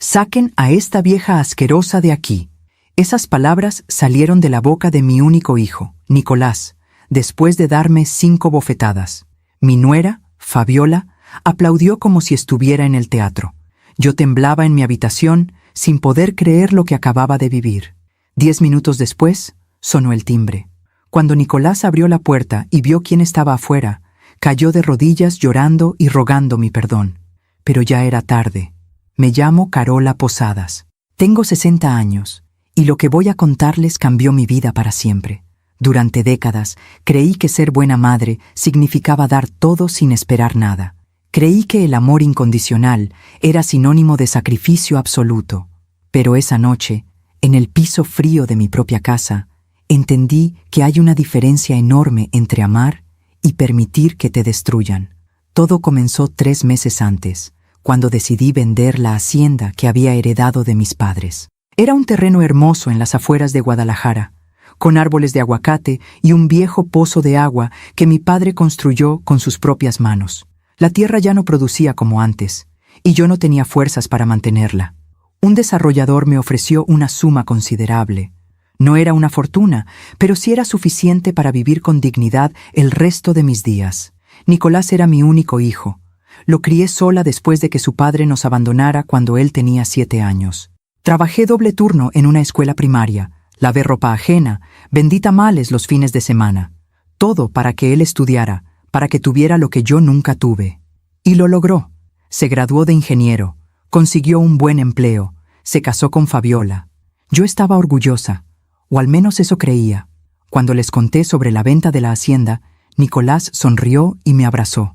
«Saquen a esta vieja asquerosa de aquí». Esas palabras salieron de la boca de mi único hijo, Nicolás, después de darme 5 bofetadas. Mi nuera, Fabiola, aplaudió como si estuviera en el teatro. Yo temblaba en mi habitación, sin poder creer lo que acababa de vivir. 10 minutos después, sonó el timbre. Cuando Nicolás abrió la puerta y vio quién estaba afuera, cayó de rodillas llorando y rogando mi perdón. Pero ya era tarde. Me llamo Carola Posadas. Tengo 60 años, y lo que voy a contarles cambió mi vida para siempre. Durante décadas, creí que ser buena madre significaba dar todo sin esperar nada. Creí que el amor incondicional era sinónimo de sacrificio absoluto. Pero esa noche, en el piso frío de mi propia casa, entendí que hay una diferencia enorme entre amar y permitir que te destruyan. Todo comenzó 3 meses antes, cuando decidí vender la hacienda que había heredado de mis padres. Era un terreno hermoso en las afueras de Guadalajara, con árboles de aguacate y un viejo pozo de agua que mi padre construyó con sus propias manos. La tierra ya no producía como antes, y yo no tenía fuerzas para mantenerla. Un desarrollador me ofreció una suma considerable. No era una fortuna, pero sí era suficiente para vivir con dignidad el resto de mis días. Nicolás era mi único hijo. Lo crié sola después de que su padre nos abandonara cuando él tenía 7 años. Trabajé doble turno en una escuela primaria, lavé ropa ajena, vendí tamales los fines de semana. Todo para que él estudiara, para que tuviera lo que yo nunca tuve. Y lo logró. Se graduó de ingeniero, consiguió un buen empleo, se casó con Fabiola. Yo estaba orgullosa, o al menos eso creía. Cuando les conté sobre la venta de la hacienda, Nicolás sonrió y me abrazó.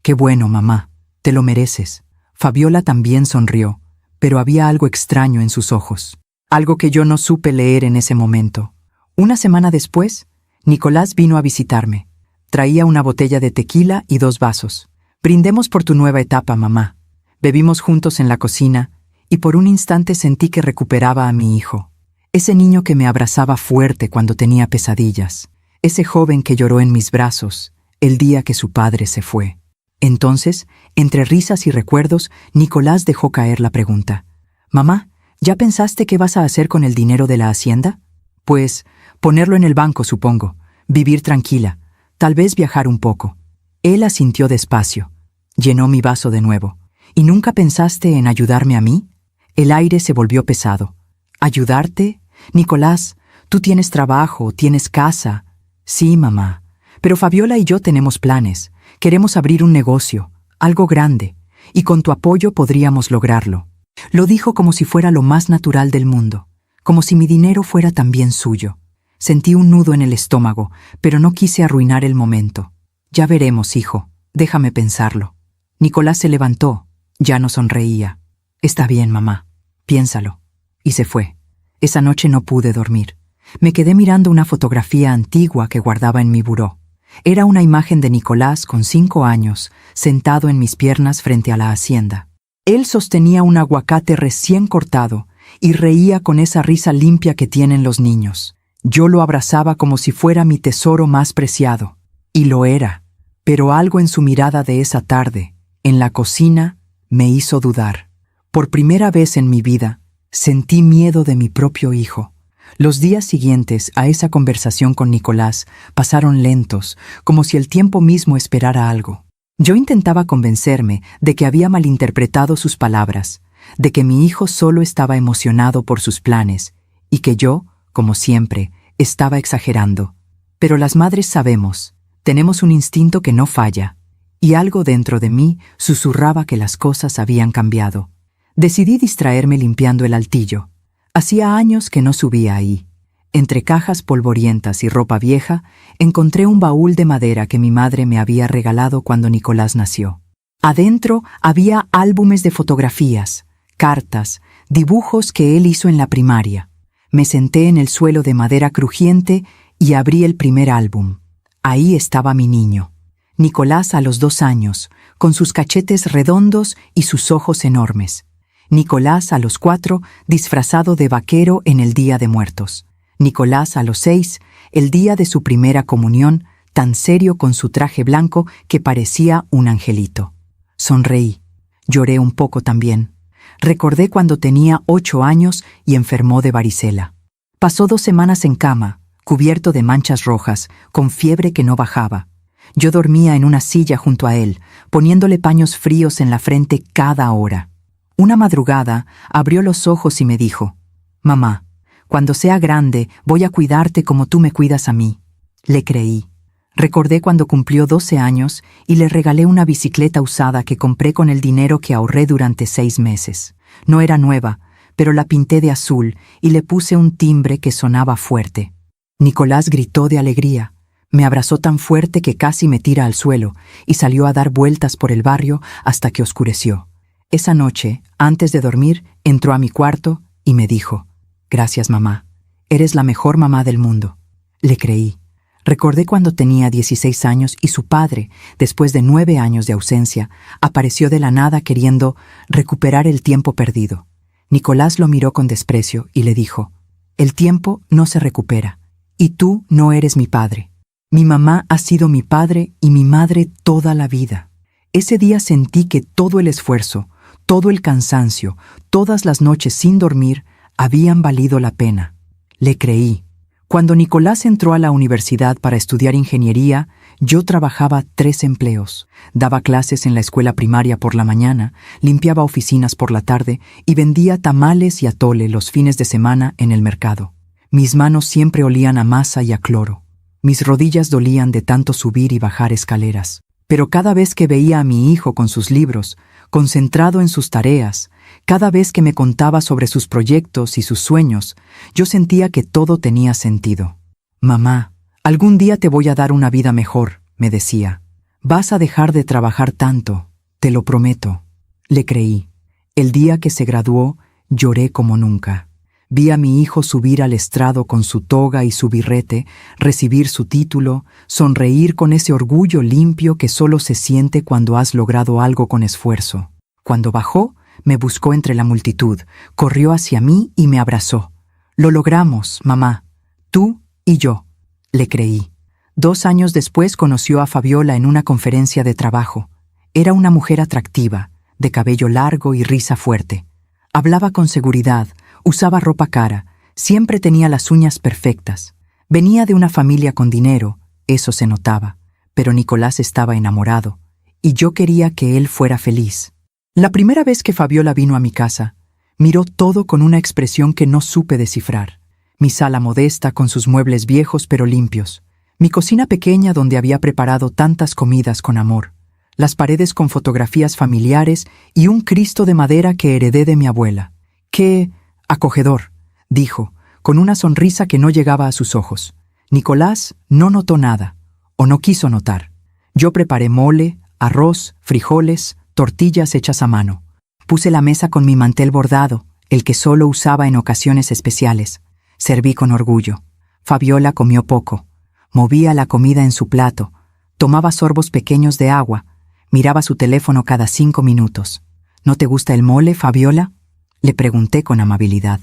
«Qué bueno, mamá, te lo mereces». Fabiola también sonrió, pero había algo extraño en sus ojos. Algo que yo no supe leer en ese momento. Una semana después, Nicolás vino a visitarme. Traía una botella de tequila y 2 vasos. «Brindemos por tu nueva etapa, mamá». Bebimos juntos en la cocina, y por un instante sentí que recuperaba a mi hijo. Ese niño que me abrazaba fuerte cuando tenía pesadillas. Ese joven que lloró en mis brazos el día que su padre se fue. Entonces, entre risas y recuerdos, Nicolás dejó caer la pregunta. «Mamá, ¿ya pensaste qué vas a hacer con el dinero de la hacienda?» «Pues, ponerlo en el banco, supongo. Vivir tranquila. Tal vez viajar un poco». Él asintió despacio. Llenó mi vaso de nuevo. «¿Y nunca pensaste en ayudarme a mí?» El aire se volvió pesado. «¿Ayudarte? Nicolás, tú tienes trabajo, tienes casa». «Sí, mamá. Pero Fabiola y yo tenemos planes. Queremos abrir un negocio, algo grande, y con tu apoyo podríamos lograrlo». Lo dijo como si fuera lo más natural del mundo, como si mi dinero fuera también suyo. Sentí un nudo en el estómago, pero no quise arruinar el momento. «Ya veremos, hijo. Déjame pensarlo». Nicolás se levantó. Ya no sonreía. «Está bien, mamá. Piénsalo». Y se fue. Esa noche no pude dormir. Me quedé mirando una fotografía antigua que guardaba en mi buró. Era una imagen de Nicolás con 5 años, sentado en mis piernas frente a la hacienda. Él sostenía un aguacate recién cortado y reía con esa risa limpia que tienen los niños. Yo lo abrazaba como si fuera mi tesoro más preciado. Y lo era. Pero algo en su mirada de esa tarde, en la cocina, me hizo dudar. Por primera vez en mi vida, sentí miedo de mi propio hijo. Los días siguientes a esa conversación con Nicolás pasaron lentos, como si el tiempo mismo esperara algo. Yo intentaba convencerme de que había malinterpretado sus palabras, de que mi hijo solo estaba emocionado por sus planes, y que yo, como siempre, estaba exagerando. Pero las madres sabemos, tenemos un instinto que no falla, y algo dentro de mí susurraba que las cosas habían cambiado. Decidí distraerme limpiando el altillo. Hacía años que no subía ahí. Entre cajas polvorientas y ropa vieja, encontré un baúl de madera que mi madre me había regalado cuando Nicolás nació. Adentro había álbumes de fotografías, cartas, dibujos que él hizo en la primaria. Me senté en el suelo de madera crujiente y abrí el primer álbum. Ahí estaba mi niño. Nicolás a los 2 años, con sus cachetes redondos y sus ojos enormes. Nicolás a los 4, disfrazado de vaquero en el Día de Muertos. Nicolás a los 6, el día de su primera comunión, tan serio con su traje blanco que parecía un angelito. Sonreí. Lloré un poco también. Recordé cuando tenía 8 años y enfermó de varicela. Pasó 2 semanas en cama, cubierto de manchas rojas, con fiebre que no bajaba. Yo dormía en una silla junto a él, poniéndole paños fríos en la frente cada hora. Una madrugada abrió los ojos y me dijo: «Mamá, cuando sea grande voy a cuidarte como tú me cuidas a mí». Le creí. Recordé cuando cumplió 12 años y le regalé una bicicleta usada que compré con el dinero que ahorré durante 6 meses. No era nueva, pero la pinté de azul y le puse un timbre que sonaba fuerte. Nicolás gritó de alegría. Me abrazó tan fuerte que casi me tira al suelo y salió a dar vueltas por el barrio hasta que oscureció. Esa noche, antes de dormir, entró a mi cuarto y me dijo: «Gracias, mamá. Eres la mejor mamá del mundo». Le creí. Recordé cuando tenía 16 años y su padre, después de 9 años de ausencia, apareció de la nada queriendo recuperar el tiempo perdido. Nicolás lo miró con desprecio y le dijo: «El tiempo no se recupera, y tú no eres mi padre. Mi mamá ha sido mi padre y mi madre toda la vida». Ese día sentí que todo el esfuerzo, todo el cansancio, todas las noches sin dormir, habían valido la pena. Le creí. Cuando Nicolás entró a la universidad para estudiar ingeniería, yo trabajaba 3 empleos. Daba clases en la escuela primaria por la mañana, limpiaba oficinas por la tarde y vendía tamales y atole los fines de semana en el mercado. Mis manos siempre olían a masa y a cloro. Mis rodillas dolían de tanto subir y bajar escaleras. Pero cada vez que veía a mi hijo con sus libros, concentrado en sus tareas, cada vez que me contaba sobre sus proyectos y sus sueños, yo sentía que todo tenía sentido. «Mamá, algún día te voy a dar una vida mejor», me decía. «Vas a dejar de trabajar tanto, te lo prometo». Le creí. El día que se graduó, lloré como nunca. Vi a mi hijo subir al estrado con su toga y su birrete, recibir su título, sonreír con ese orgullo limpio que solo se siente cuando has logrado algo con esfuerzo. Cuando bajó, me buscó entre la multitud, corrió hacia mí y me abrazó. «Lo logramos, mamá. Tú y yo». Le creí. 2 años después conoció a Fabiola en una conferencia de trabajo. Era una mujer atractiva, de cabello largo y risa fuerte. Hablaba con seguridad, usaba ropa cara, siempre tenía las uñas perfectas. Venía de una familia con dinero, eso se notaba, pero Nicolás estaba enamorado, y yo quería que él fuera feliz. La primera vez que Fabiola vino a mi casa, miró todo con una expresión que no supe descifrar. Mi sala modesta con sus muebles viejos pero limpios, mi cocina pequeña donde había preparado tantas comidas con amor, las paredes con fotografías familiares y un Cristo de madera que heredé de mi abuela. «¡Qué acogedor!», dijo, con una sonrisa que no llegaba a sus ojos. Nicolás no notó nada, o no quiso notar. Yo preparé mole, arroz, frijoles, tortillas hechas a mano. Puse la mesa con mi mantel bordado, el que solo usaba en ocasiones especiales. Serví con orgullo. Fabiola comió poco. Movía la comida en su plato. Tomaba sorbos pequeños de agua. Miraba su teléfono cada 5 minutos. «¿No te gusta el mole, Fabiola?», le pregunté con amabilidad.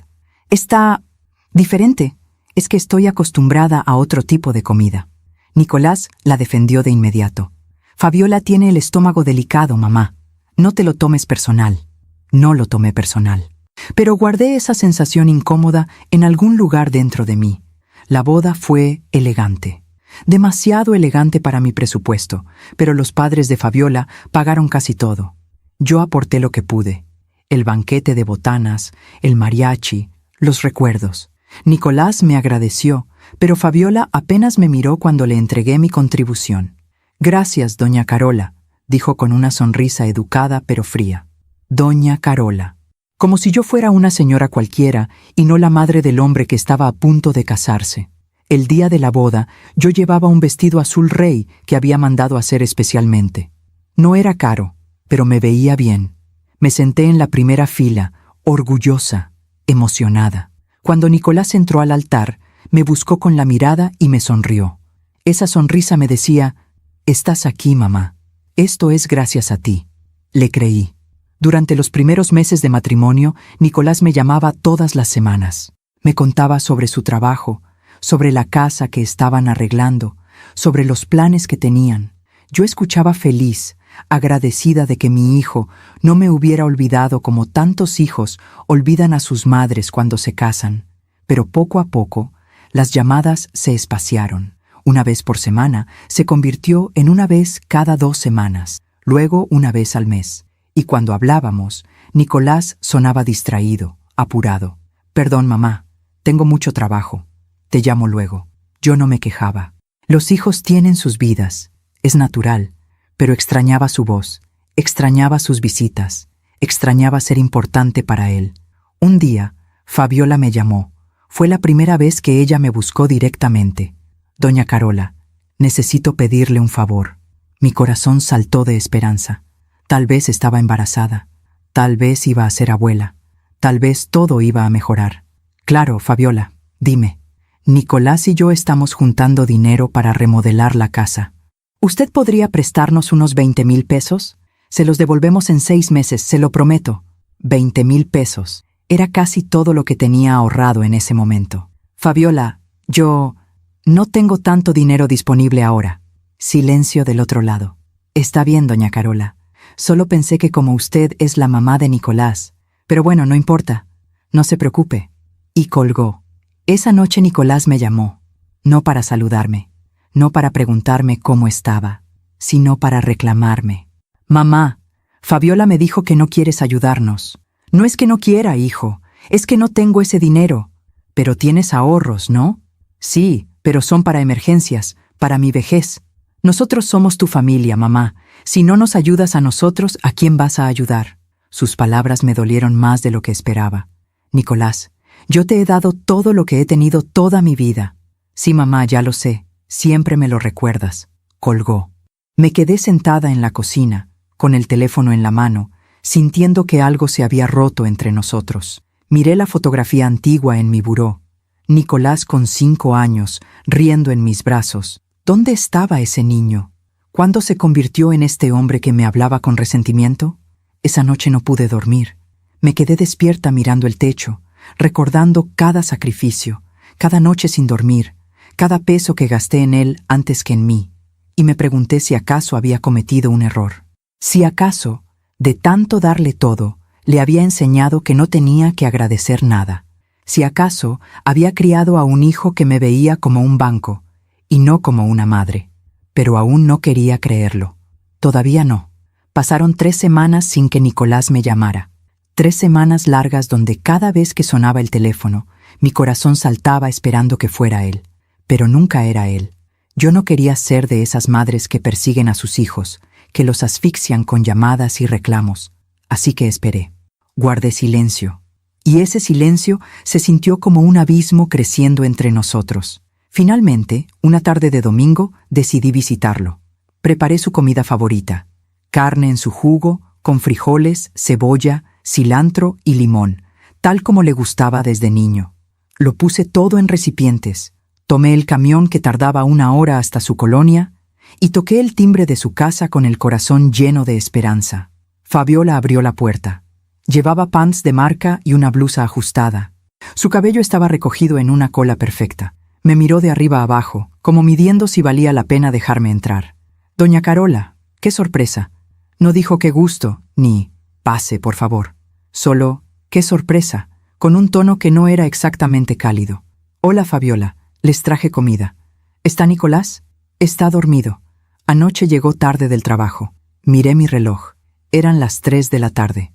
«Está diferente. Es que estoy acostumbrada a otro tipo de comida». Nicolás la defendió de inmediato. «Fabiola tiene el estómago delicado, mamá. No te lo tomes personal». No lo tomé personal. Pero guardé esa sensación incómoda en algún lugar dentro de mí. La boda fue elegante. Demasiado elegante para mi presupuesto, pero los padres de Fabiola pagaron casi todo. Yo aporté lo que pude. El banquete de botanas, el mariachi, los recuerdos. Nicolás me agradeció, pero Fabiola apenas me miró cuando le entregué mi contribución. «Gracias, doña Carola», dijo con una sonrisa educada pero fría. «Doña Carola». Como si yo fuera una señora cualquiera y no la madre del hombre que estaba a punto de casarse. El día de la boda, yo llevaba un vestido azul rey que había mandado hacer especialmente. No era caro, pero me veía bien. Me senté en la primera fila, orgullosa, emocionada. Cuando Nicolás entró al altar, me buscó con la mirada y me sonrió. Esa sonrisa me decía: «Estás aquí, mamá. Esto es gracias a ti». Le creí. Durante los primeros meses de matrimonio, Nicolás me llamaba todas las semanas. Me contaba sobre su trabajo, sobre la casa que estaban arreglando, sobre los planes que tenían. Yo escuchaba feliz, agradecida de que mi hijo no me hubiera olvidado como tantos hijos olvidan a sus madres cuando se casan. Pero poco a poco, las llamadas se espaciaron. Una vez por semana se convirtió en una vez cada 2 semanas, luego una vez al mes. Y cuando hablábamos, Nicolás sonaba distraído, apurado. «Perdón, mamá, tengo mucho trabajo. Te llamo luego». Yo no me quejaba. Los hijos tienen sus vidas, es natural, pero extrañaba su voz, extrañaba sus visitas, extrañaba ser importante para él. Un día, Fabiola me llamó. Fue la primera vez que ella me buscó directamente. «Doña Carola, necesito pedirle un favor». Mi corazón saltó de esperanza. Tal vez estaba embarazada, tal vez iba a ser abuela, tal vez todo iba a mejorar. «Claro, Fabiola, dime». «Nicolás y yo estamos juntando dinero para remodelar la casa. ¿Usted podría prestarnos unos 20,000 pesos? Se los devolvemos en 6 meses, se lo prometo». 20,000 pesos. Era casi todo lo que tenía ahorrado en ese momento. «Fabiola, yo no tengo tanto dinero disponible ahora». Silencio del otro lado. «Está bien, doña Carola. Solo pensé que como usted es la mamá de Nicolás. Pero bueno, no importa. No se preocupe». Y colgó. Esa noche Nicolás me llamó, no para saludarme, no para preguntarme cómo estaba, sino para reclamarme. «Mamá, Fabiola me dijo que no quieres ayudarnos». «No es que no quiera, hijo, es que no tengo ese dinero». «Pero tienes ahorros, ¿no?» «Sí, pero son para emergencias, para mi vejez». «Nosotros somos tu familia, mamá. Si no nos ayudas a nosotros, ¿a quién vas a ayudar?» Sus palabras me dolieron más de lo que esperaba. «Nicolás, yo te he dado todo lo que he tenido toda mi vida». «Sí, mamá, ya lo sé. Siempre me lo recuerdas». Colgó. Me quedé sentada en la cocina, con el teléfono en la mano, sintiendo que algo se había roto entre nosotros. Miré la fotografía antigua en mi buró. Nicolás con 5 años, riendo en mis brazos. ¿Dónde estaba ese niño? ¿Cuándo se convirtió en este hombre que me hablaba con resentimiento? Esa noche no pude dormir. Me quedé despierta mirando el techo, recordando cada sacrificio, cada noche sin dormir, cada peso que gasté en él antes que en mí, y me pregunté si acaso había cometido un error. Si acaso, de tanto darle todo, le había enseñado que no tenía que agradecer nada. Si acaso había criado a un hijo que me veía como un banco, y no como una madre. Pero aún no quería creerlo. Todavía no. Pasaron 3 semanas sin que Nicolás me llamara. 3 semanas largas donde cada vez que sonaba el teléfono, mi corazón saltaba esperando que fuera él. Pero nunca era él. Yo no quería ser de esas madres que persiguen a sus hijos, que los asfixian con llamadas y reclamos. Así que esperé. Guardé silencio. Y ese silencio se sintió como un abismo creciendo entre nosotros. Finalmente, una tarde de domingo, decidí visitarlo. Preparé su comida favorita. Carne en su jugo, con frijoles, cebolla, cilantro y limón, tal como le gustaba desde niño. Lo puse todo en recipientes. Tomé el camión que tardaba 1 hora hasta su colonia y toqué el timbre de su casa con el corazón lleno de esperanza. Fabiola abrió la puerta. Llevaba pants de marca y una blusa ajustada. Su cabello estaba recogido en una cola perfecta. Me miró de arriba a abajo, como midiendo si valía la pena dejarme entrar. «Doña Carola, qué sorpresa». No dijo qué gusto, ni «pase, por favor». Solo «qué sorpresa», con un tono que no era exactamente cálido. «Hola, Fabiola, les traje comida». «¿Está Nicolás?» «Está dormido. Anoche llegó tarde del trabajo». Miré mi reloj. Eran las 3 de la tarde.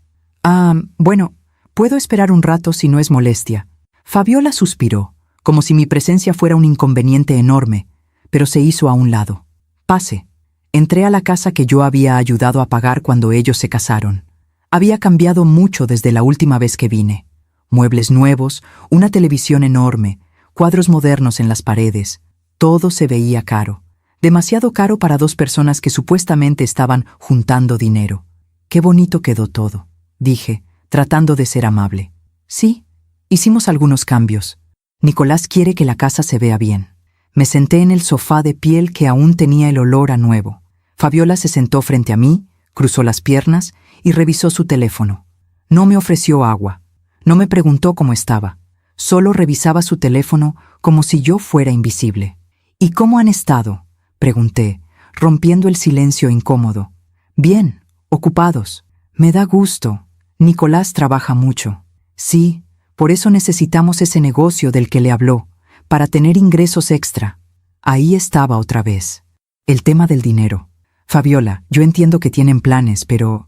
Bueno, puedo esperar un rato si no es molestia». Fabiola suspiró, como si mi presencia fuera un inconveniente enorme, pero se hizo a un lado. «Pase». Entré a la casa que yo había ayudado a pagar cuando ellos se casaron. Había cambiado mucho desde la última vez que vine. Muebles nuevos, una televisión enorme, cuadros modernos en las paredes. Todo se veía caro. Demasiado caro para 2 personas que supuestamente estaban juntando dinero. «Qué bonito quedó todo», dije, tratando de ser amable. «Sí, hicimos algunos cambios. Nicolás quiere que la casa se vea bien». Me senté en el sofá de piel que aún tenía el olor a nuevo. Fabiola se sentó frente a mí, cruzó las piernas y revisó su teléfono. No me ofreció agua. No me preguntó cómo estaba. Solo revisaba su teléfono como si yo fuera invisible. «¿Y cómo han estado?», pregunté, rompiendo el silencio incómodo. Bien, ocupados. Me da gusto. Nicolás trabaja mucho. Sí, por eso necesitamos ese negocio del que le habló, para tener ingresos extra. Ahí estaba otra vez. El tema del dinero. Fabiola, yo entiendo que tienen planes, pero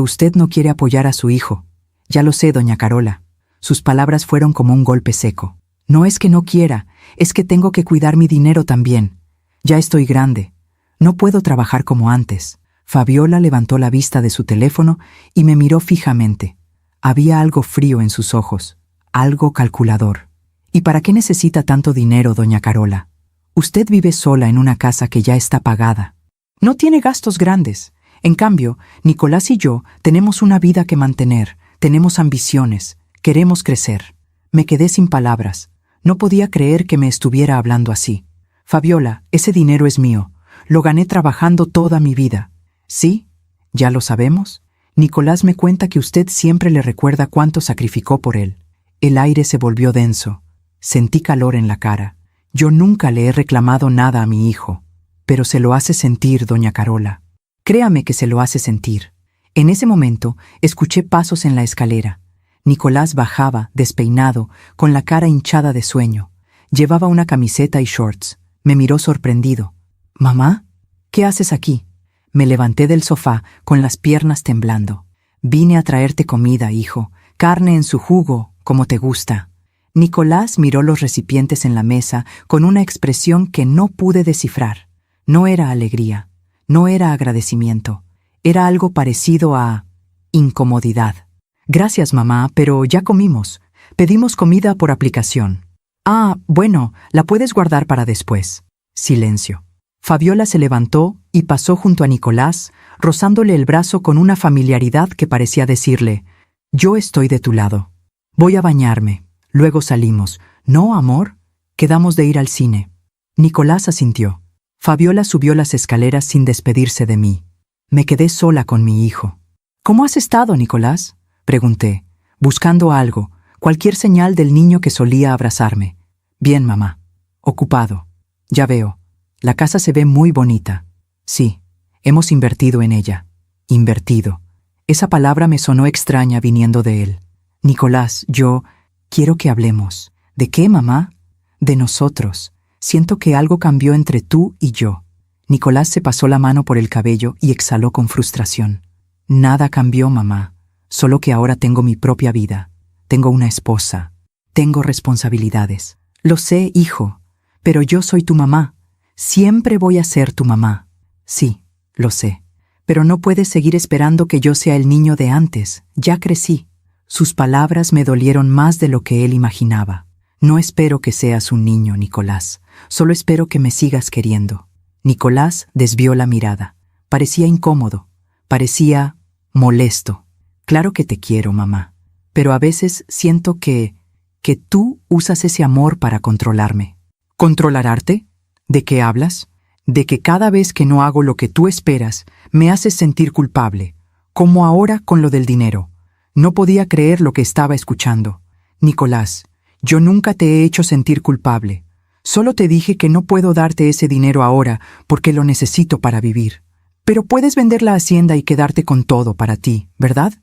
usted no quiere apoyar a su hijo. Ya lo sé, doña Carola. Sus palabras fueron como un golpe seco. No es que no quiera, es que tengo que cuidar mi dinero también. Ya estoy grande. No puedo trabajar como antes. Fabiola levantó la vista de su teléfono y me miró fijamente. Había algo frío en sus ojos, algo calculador. ¿Y para qué necesita tanto dinero, doña Carola? Usted vive sola en una casa que ya está pagada. No tiene gastos grandes. En cambio, Nicolás y yo tenemos una vida que mantener, tenemos ambiciones, queremos crecer. Me quedé sin palabras. No podía creer que me estuviera hablando así. Fabiola, ese dinero es mío. Lo gané trabajando toda mi vida. ¿Sí? ¿Ya lo sabemos? Nicolás me cuenta que usted siempre le recuerda cuánto sacrificó por él. El aire se volvió denso. Sentí calor en la cara. Yo nunca le he reclamado nada a mi hijo, pero se lo hace sentir, doña Carola. Créame que se lo hace sentir. En ese momento, escuché pasos en la escalera. Nicolás bajaba, despeinado, con la cara hinchada de sueño. Llevaba una camiseta y shorts. Me miró sorprendido. «¿Mamá? ¿Qué haces aquí?» Me levanté del sofá, con las piernas temblando. «Vine a traerte comida, hijo. Carne en su jugo, como te gusta». Nicolás miró los recipientes en la mesa con una expresión que no pude descifrar. No era alegría, no era agradecimiento. Era algo parecido a incomodidad. «Gracias, mamá, pero ya comimos. Pedimos comida por aplicación». «Ah, bueno, la puedes guardar para después». Silencio. Fabiola se levantó y pasó junto a Nicolás, rozándole el brazo con una familiaridad que parecía decirle: «Yo estoy de tu lado. Voy a bañarme. Luego salimos». «¿No, amor? Quedamos de ir al cine». Nicolás asintió. Fabiola subió las escaleras sin despedirse de mí. Me quedé sola con mi hijo. «¿Cómo has estado, Nicolás?», pregunté, buscando algo, cualquier señal del niño que solía abrazarme. «Bien, mamá. Ocupado. Ya veo. La casa se ve muy bonita». «Sí, hemos invertido en ella». «Invertido». Esa palabra me sonó extraña viniendo de él. «Nicolás, yo quiero que hablemos». «¿De qué, mamá?» «De nosotros. Siento que algo cambió entre tú y yo». Nicolás se pasó la mano por el cabello y exhaló con frustración. «Nada cambió, mamá. Solo que ahora tengo mi propia vida. Tengo una esposa. Tengo responsabilidades». «Lo sé, hijo. Pero yo soy tu mamá. Siempre voy a ser tu mamá». «Sí, lo sé. Pero no puedes seguir esperando que yo sea el niño de antes. Ya crecí». Sus palabras me dolieron más de lo que él imaginaba. «No espero que seas un niño, Nicolás. Solo espero que me sigas queriendo». Nicolás desvió la mirada. Parecía incómodo. Parecía molesto. «Claro que te quiero, mamá. Pero a veces siento que tú usas ese amor para controlarme». «¿Controlarte? ¿De qué hablas?» «De que cada vez que no hago lo que tú esperas, me haces sentir culpable, como ahora con lo del dinero». No podía creer lo que estaba escuchando. «Nicolás, yo nunca te he hecho sentir culpable. Solo te dije que no puedo darte ese dinero ahora porque lo necesito para vivir. Pero puedes vender la hacienda y quedarte con todo para ti, ¿verdad?»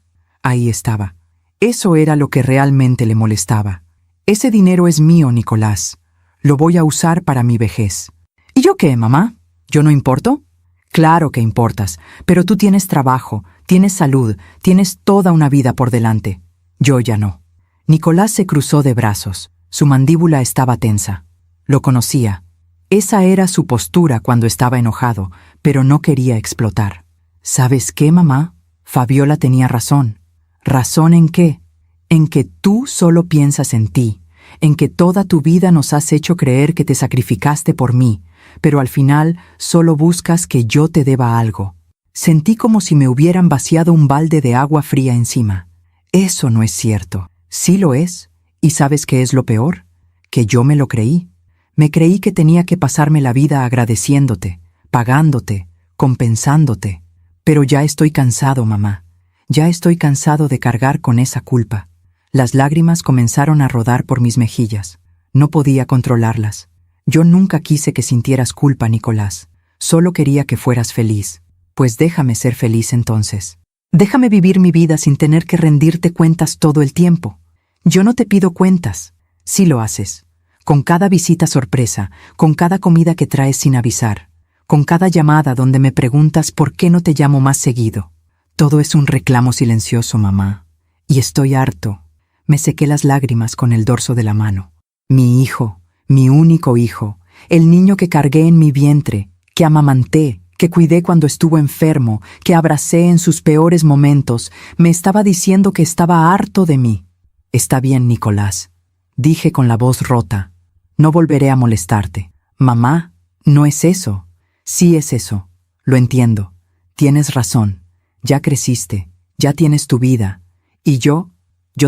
Ahí estaba. Eso era lo que realmente le molestaba. «Ese dinero es mío, Nicolás. Lo voy a usar para mi vejez». «¿Y yo qué, mamá? ¿Yo no importo?» «Claro que importas, pero tú tienes trabajo, tienes salud, tienes toda una vida por delante. Yo ya no». Nicolás se cruzó de brazos. Su mandíbula estaba tensa. Lo conocía. Esa era su postura cuando estaba enojado, pero no quería explotar. «¿Sabes qué, mamá? Fabiola tenía razón». «¿Razón en qué?» «En que tú solo piensas en ti, en que toda tu vida nos has hecho creer que te sacrificaste por mí, pero al final solo buscas que yo te deba algo». Sentí como si me hubieran vaciado un balde de agua fría encima. «Eso no es cierto». «Sí lo es. ¿Y sabes qué es lo peor? Que yo me lo creí. Me creí que tenía que pasarme la vida agradeciéndote, pagándote, compensándote. Pero ya estoy cansado, mamá. Ya estoy cansado de cargar con esa culpa». Las lágrimas comenzaron a rodar por mis mejillas. No podía controlarlas. «Yo nunca quise que sintieras culpa, Nicolás. Solo quería que fueras feliz». Pues déjame ser feliz entonces. Déjame vivir mi vida sin tener que rendirte cuentas todo el tiempo. Yo no te pido cuentas. Sí lo haces. Con cada visita sorpresa, con cada comida que traes sin avisar, con cada llamada donde me preguntas por qué no te llamo más seguido. Todo es un reclamo silencioso, mamá. Y estoy harto. Me sequé las lágrimas con el dorso de la mano. Mi hijo, mi único hijo, el niño que cargué en mi vientre, que amamanté, que cuidé cuando estuvo enfermo, que abracé en sus peores momentos, me estaba diciendo que estaba harto de mí. Está bien, Nicolás, dije con la voz rota. No volveré a molestarte. Mamá, no es eso. Sí es eso. Lo entiendo. Tienes razón. Ya creciste, ya tienes tu vida. Y yo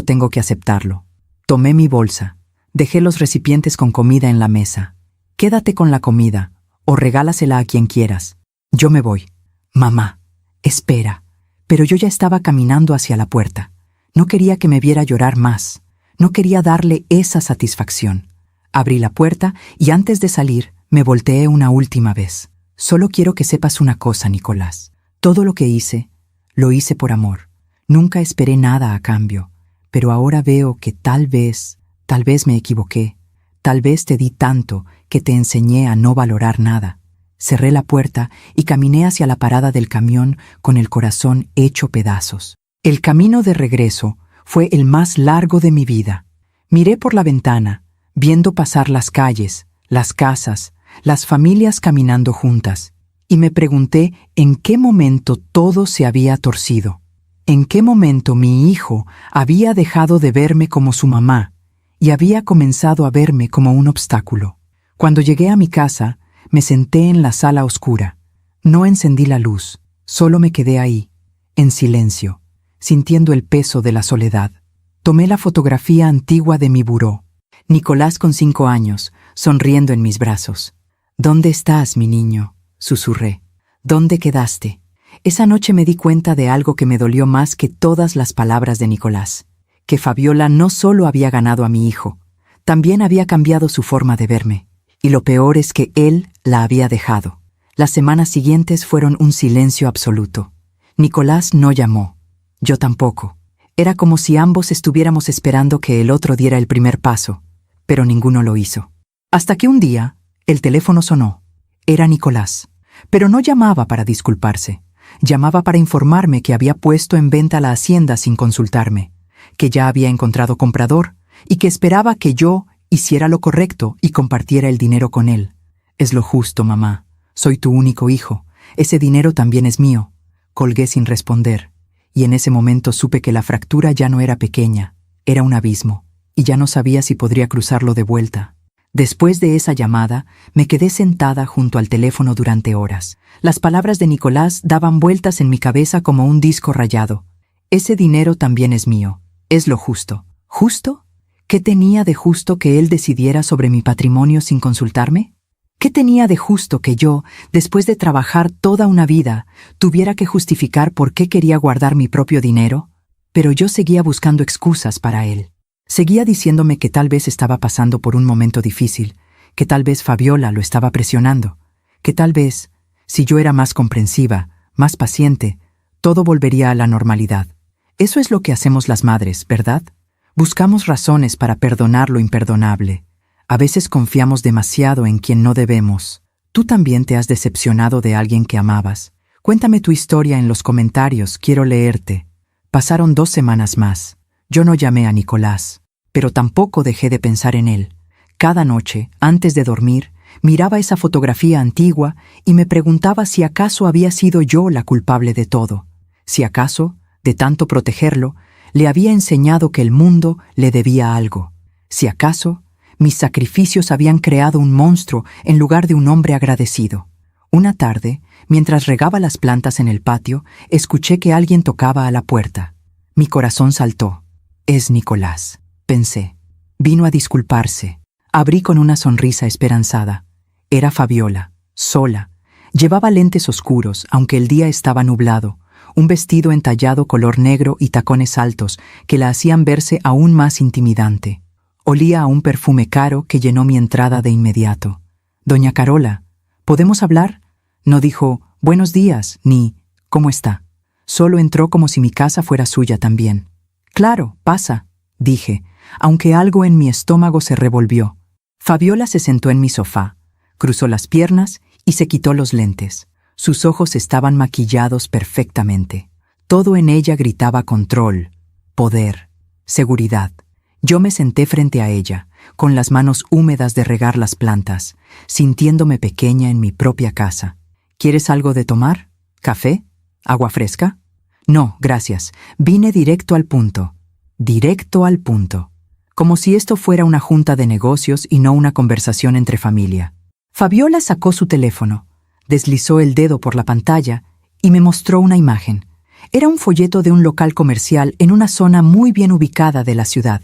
tengo que aceptarlo. Tomé mi bolsa. Dejé los recipientes con comida en la mesa. Quédate con la comida, o regálasela a quien quieras. Yo me voy. Mamá, espera. Pero yo ya estaba caminando hacia la puerta. No quería que me viera llorar más. No quería darle esa satisfacción. Abrí la puerta y antes de salir me volteé una última vez. Solo quiero que sepas una cosa, Nicolás. Todo lo que hice, lo hice por amor. Nunca esperé nada a cambio. Pero ahora veo que tal vez me equivoqué. Tal vez te di tanto que te enseñé a no valorar nada. Cerré la puerta y caminé hacia la parada del camión con el corazón hecho pedazos. El camino de regreso fue el más largo de mi vida. Miré por la ventana, viendo pasar las calles, las casas, las familias caminando juntas, y me pregunté en qué momento todo se había torcido. En qué momento mi hijo había dejado de verme como su mamá y había comenzado a verme como un obstáculo. Cuando llegué a mi casa, me senté en la sala oscura. No encendí la luz, solo me quedé ahí, en silencio, sintiendo el peso de la soledad. Tomé la fotografía antigua de mi buró. Nicolás con 5 años, sonriendo en mis brazos. ¿Dónde estás, mi niño?, susurré. ¿Dónde quedaste? Esa noche me di cuenta de algo que me dolió más que todas las palabras de Nicolás. Que Fabiola no solo había ganado a mi hijo, también había cambiado su forma de verme. Y lo peor es que él la había dejado. Las semanas siguientes fueron un silencio absoluto. Nicolás no llamó. Yo tampoco. Era como si ambos estuviéramos esperando que el otro diera el primer paso, pero ninguno lo hizo. Hasta que un día, el teléfono sonó. Era Nicolás. Pero no llamaba para disculparse. Llamaba para informarme que había puesto en venta la hacienda sin consultarme, que ya había encontrado comprador y que esperaba que yo hiciera lo correcto y compartiera el dinero con él. Es lo justo, mamá. Soy tu único hijo. Ese dinero también es mío. Colgué sin responder, y en ese momento supe que la fractura ya no era pequeña, era un abismo, y ya no sabía si podría cruzarlo de vuelta. Después de esa llamada, me quedé sentada junto al teléfono durante horas. Las palabras de Nicolás daban vueltas en mi cabeza como un disco rayado. Ese dinero también es mío. Es lo justo. ¿Justo? ¿Qué tenía de justo que él decidiera sobre mi patrimonio sin consultarme? ¿Qué tenía de justo que yo, después de trabajar toda una vida, tuviera que justificar por qué quería guardar mi propio dinero? Pero yo seguía buscando excusas para él. Seguía diciéndome que tal vez estaba pasando por un momento difícil, que tal vez Fabiola lo estaba presionando, que tal vez, si yo era más comprensiva, más paciente, todo volvería a la normalidad. Eso es lo que hacemos las madres, ¿verdad? Buscamos razones para perdonar lo imperdonable. A veces confiamos demasiado en quien no debemos. Tú también te has decepcionado de alguien que amabas. Cuéntame tu historia en los comentarios, quiero leerte. Pasaron 2 semanas más. Yo no llamé a Nicolás, pero tampoco dejé de pensar en él. Cada noche, antes de dormir, miraba esa fotografía antigua y me preguntaba si acaso había sido yo la culpable de todo. Si acaso, de tanto protegerlo, le había enseñado que el mundo le debía algo. Si acaso, mis sacrificios habían creado un monstruo en lugar de un hombre agradecido. Una tarde, mientras regaba las plantas en el patio, escuché que alguien tocaba a la puerta. Mi corazón saltó. Es Nicolás, pensé. Vino a disculparse. Abrí con una sonrisa esperanzada. Era Fabiola, sola. Llevaba lentes oscuros, aunque el día estaba nublado, un vestido entallado color negro y tacones altos que la hacían verse aún más intimidante. Olía a un perfume caro que llenó mi entrada de inmediato. «Doña Carola, ¿podemos hablar?» No dijo «buenos días» ni ¿Cómo está? Solo entró como si mi casa fuera suya también. Claro, pasa, dije, aunque algo en mi estómago se revolvió. Fabiola se sentó en mi sofá, cruzó las piernas y se quitó los lentes. Sus ojos estaban maquillados perfectamente. Todo en ella gritaba control, poder, seguridad. Yo me senté frente a ella, con las manos húmedas de regar las plantas, sintiéndome pequeña en mi propia casa. ¿Quieres algo de tomar? ¿Café? ¿Agua fresca? No, gracias. Vine directo al punto. Directo al punto. Como si esto fuera una junta de negocios y no una conversación entre familia. Fabiola sacó su teléfono, deslizó el dedo por la pantalla y me mostró una imagen. Era un folleto de un local comercial en una zona muy bien ubicada de la ciudad.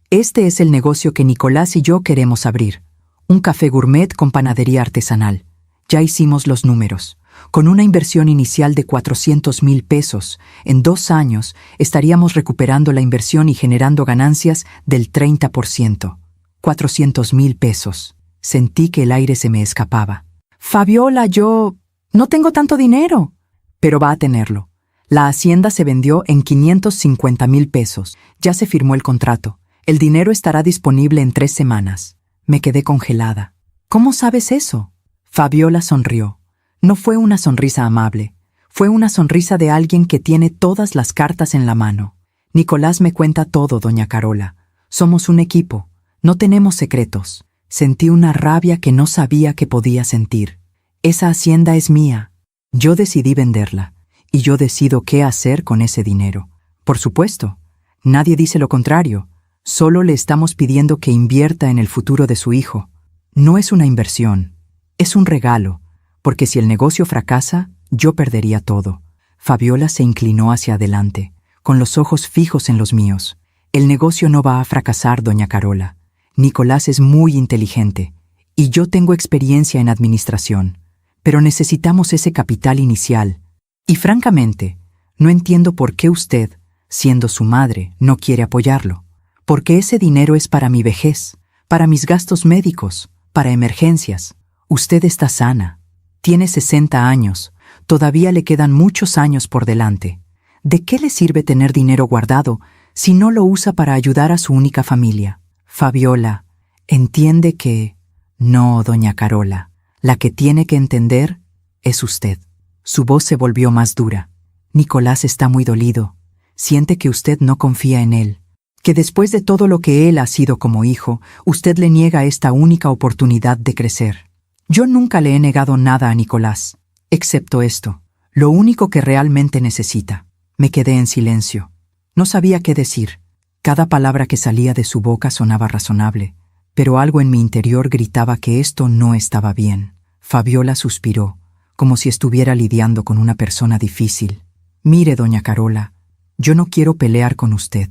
Este es el negocio que Nicolás y yo queremos abrir. Un café gourmet con panadería artesanal. Ya hicimos los números. Con una inversión inicial de 400,000 pesos, en 2 años estaríamos recuperando la inversión y generando ganancias del 30%. 400,000 pesos. Sentí que el aire se me escapaba. Fabiola, yo no tengo tanto dinero. Pero va a tenerlo. La hacienda se vendió en 550,000 pesos. Ya se firmó el contrato. El dinero estará disponible en 3 semanas. Me quedé congelada. ¿Cómo sabes eso? Fabiola sonrió. No fue una sonrisa amable. Fue una sonrisa de alguien que tiene todas las cartas en la mano. Nicolás me cuenta todo, doña Carola. Somos un equipo. No tenemos secretos. Sentí una rabia que no sabía que podía sentir. Esa hacienda es mía. Yo decidí venderla. Y yo decido qué hacer con ese dinero. Por supuesto. Nadie dice lo contrario. Solo le estamos pidiendo que invierta en el futuro de su hijo. No es una inversión. Es un regalo. Porque si el negocio fracasa, yo perdería todo. Fabiola se inclinó hacia adelante, con los ojos fijos en los míos. El negocio no va a fracasar, doña Carola. Nicolás es muy inteligente, y yo tengo experiencia en administración. Pero necesitamos ese capital inicial. Y francamente, no entiendo por qué usted, siendo su madre, no quiere apoyarlo. Porque ese dinero es para mi vejez, para mis gastos médicos, para emergencias. Usted está sana. Tiene 60 años. Todavía le quedan muchos años por delante. ¿De qué le sirve tener dinero guardado si no lo usa para ayudar a su única familia? Fabiola, entiende que... No, doña Carola. La que tiene que entender es usted. Su voz se volvió más dura. Nicolás está muy dolido. Siente que usted no confía en él. Que después de todo lo que él ha sido como hijo, usted le niega esta única oportunidad de crecer. Yo nunca le he negado nada a Nicolás, excepto esto, lo único que realmente necesita. Me quedé en silencio. No sabía qué decir. Cada palabra que salía de su boca sonaba razonable, pero algo en mi interior gritaba que esto no estaba bien. Fabiola suspiró, como si estuviera lidiando con una persona difícil. Mire, doña Carola, yo no quiero pelear con usted.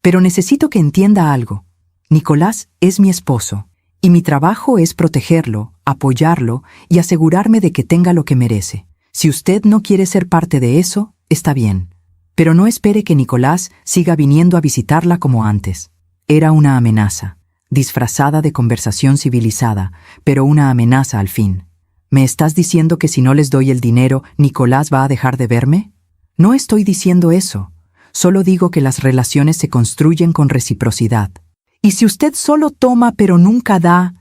Pero necesito que entienda algo. Nicolás es mi esposo, y mi trabajo es protegerlo, apoyarlo y asegurarme de que tenga lo que merece. Si usted no quiere ser parte de eso, está bien. Pero no espere que Nicolás siga viniendo a visitarla como antes. Era una amenaza, disfrazada de conversación civilizada, pero una amenaza al fin. ¿Me estás diciendo que si no les doy el dinero, Nicolás va a dejar de verme? No estoy diciendo eso. Solo digo que las relaciones se construyen con reciprocidad. Y si usted solo toma pero nunca da,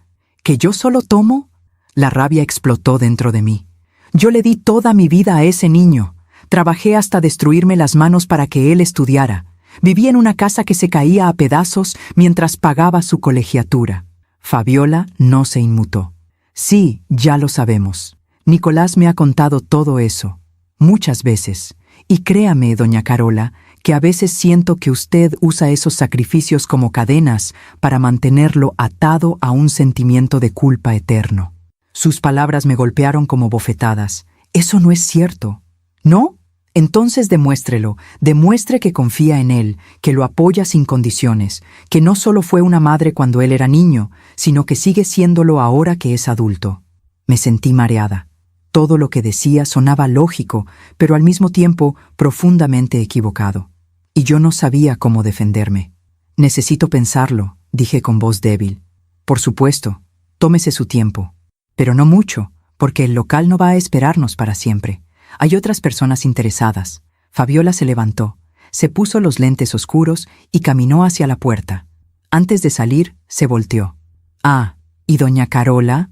¿que yo solo tomo? La rabia explotó dentro de mí. Yo le di toda mi vida a ese niño. Trabajé hasta destruirme las manos para que él estudiara. Viví en una casa que se caía a pedazos mientras pagaba su colegiatura. Fabiola no se inmutó. Sí, ya lo sabemos. Nicolás me ha contado todo eso. Muchas veces. Y créame, doña Carola, que a veces siento que usted usa esos sacrificios como cadenas para mantenerlo atado a un sentimiento de culpa eterno. Sus palabras me golpearon como bofetadas. Eso no es cierto. ¿No? Entonces demuéstrelo. Demuestre que confía en él, que lo apoya sin condiciones, que no solo fue una madre cuando él era niño, sino que sigue siéndolo ahora que es adulto. Me sentí mareada. Todo lo que decía sonaba lógico, pero al mismo tiempo profundamente equivocado. Y yo no sabía cómo defenderme. Necesito pensarlo, dije con voz débil. Por supuesto, tómese su tiempo. Pero no mucho, porque el local no va a esperarnos para siempre. Hay otras personas interesadas. Fabiola se levantó, se puso los lentes oscuros y caminó hacia la puerta. Antes de salir, se volteó. Ah, ¿y doña Carola?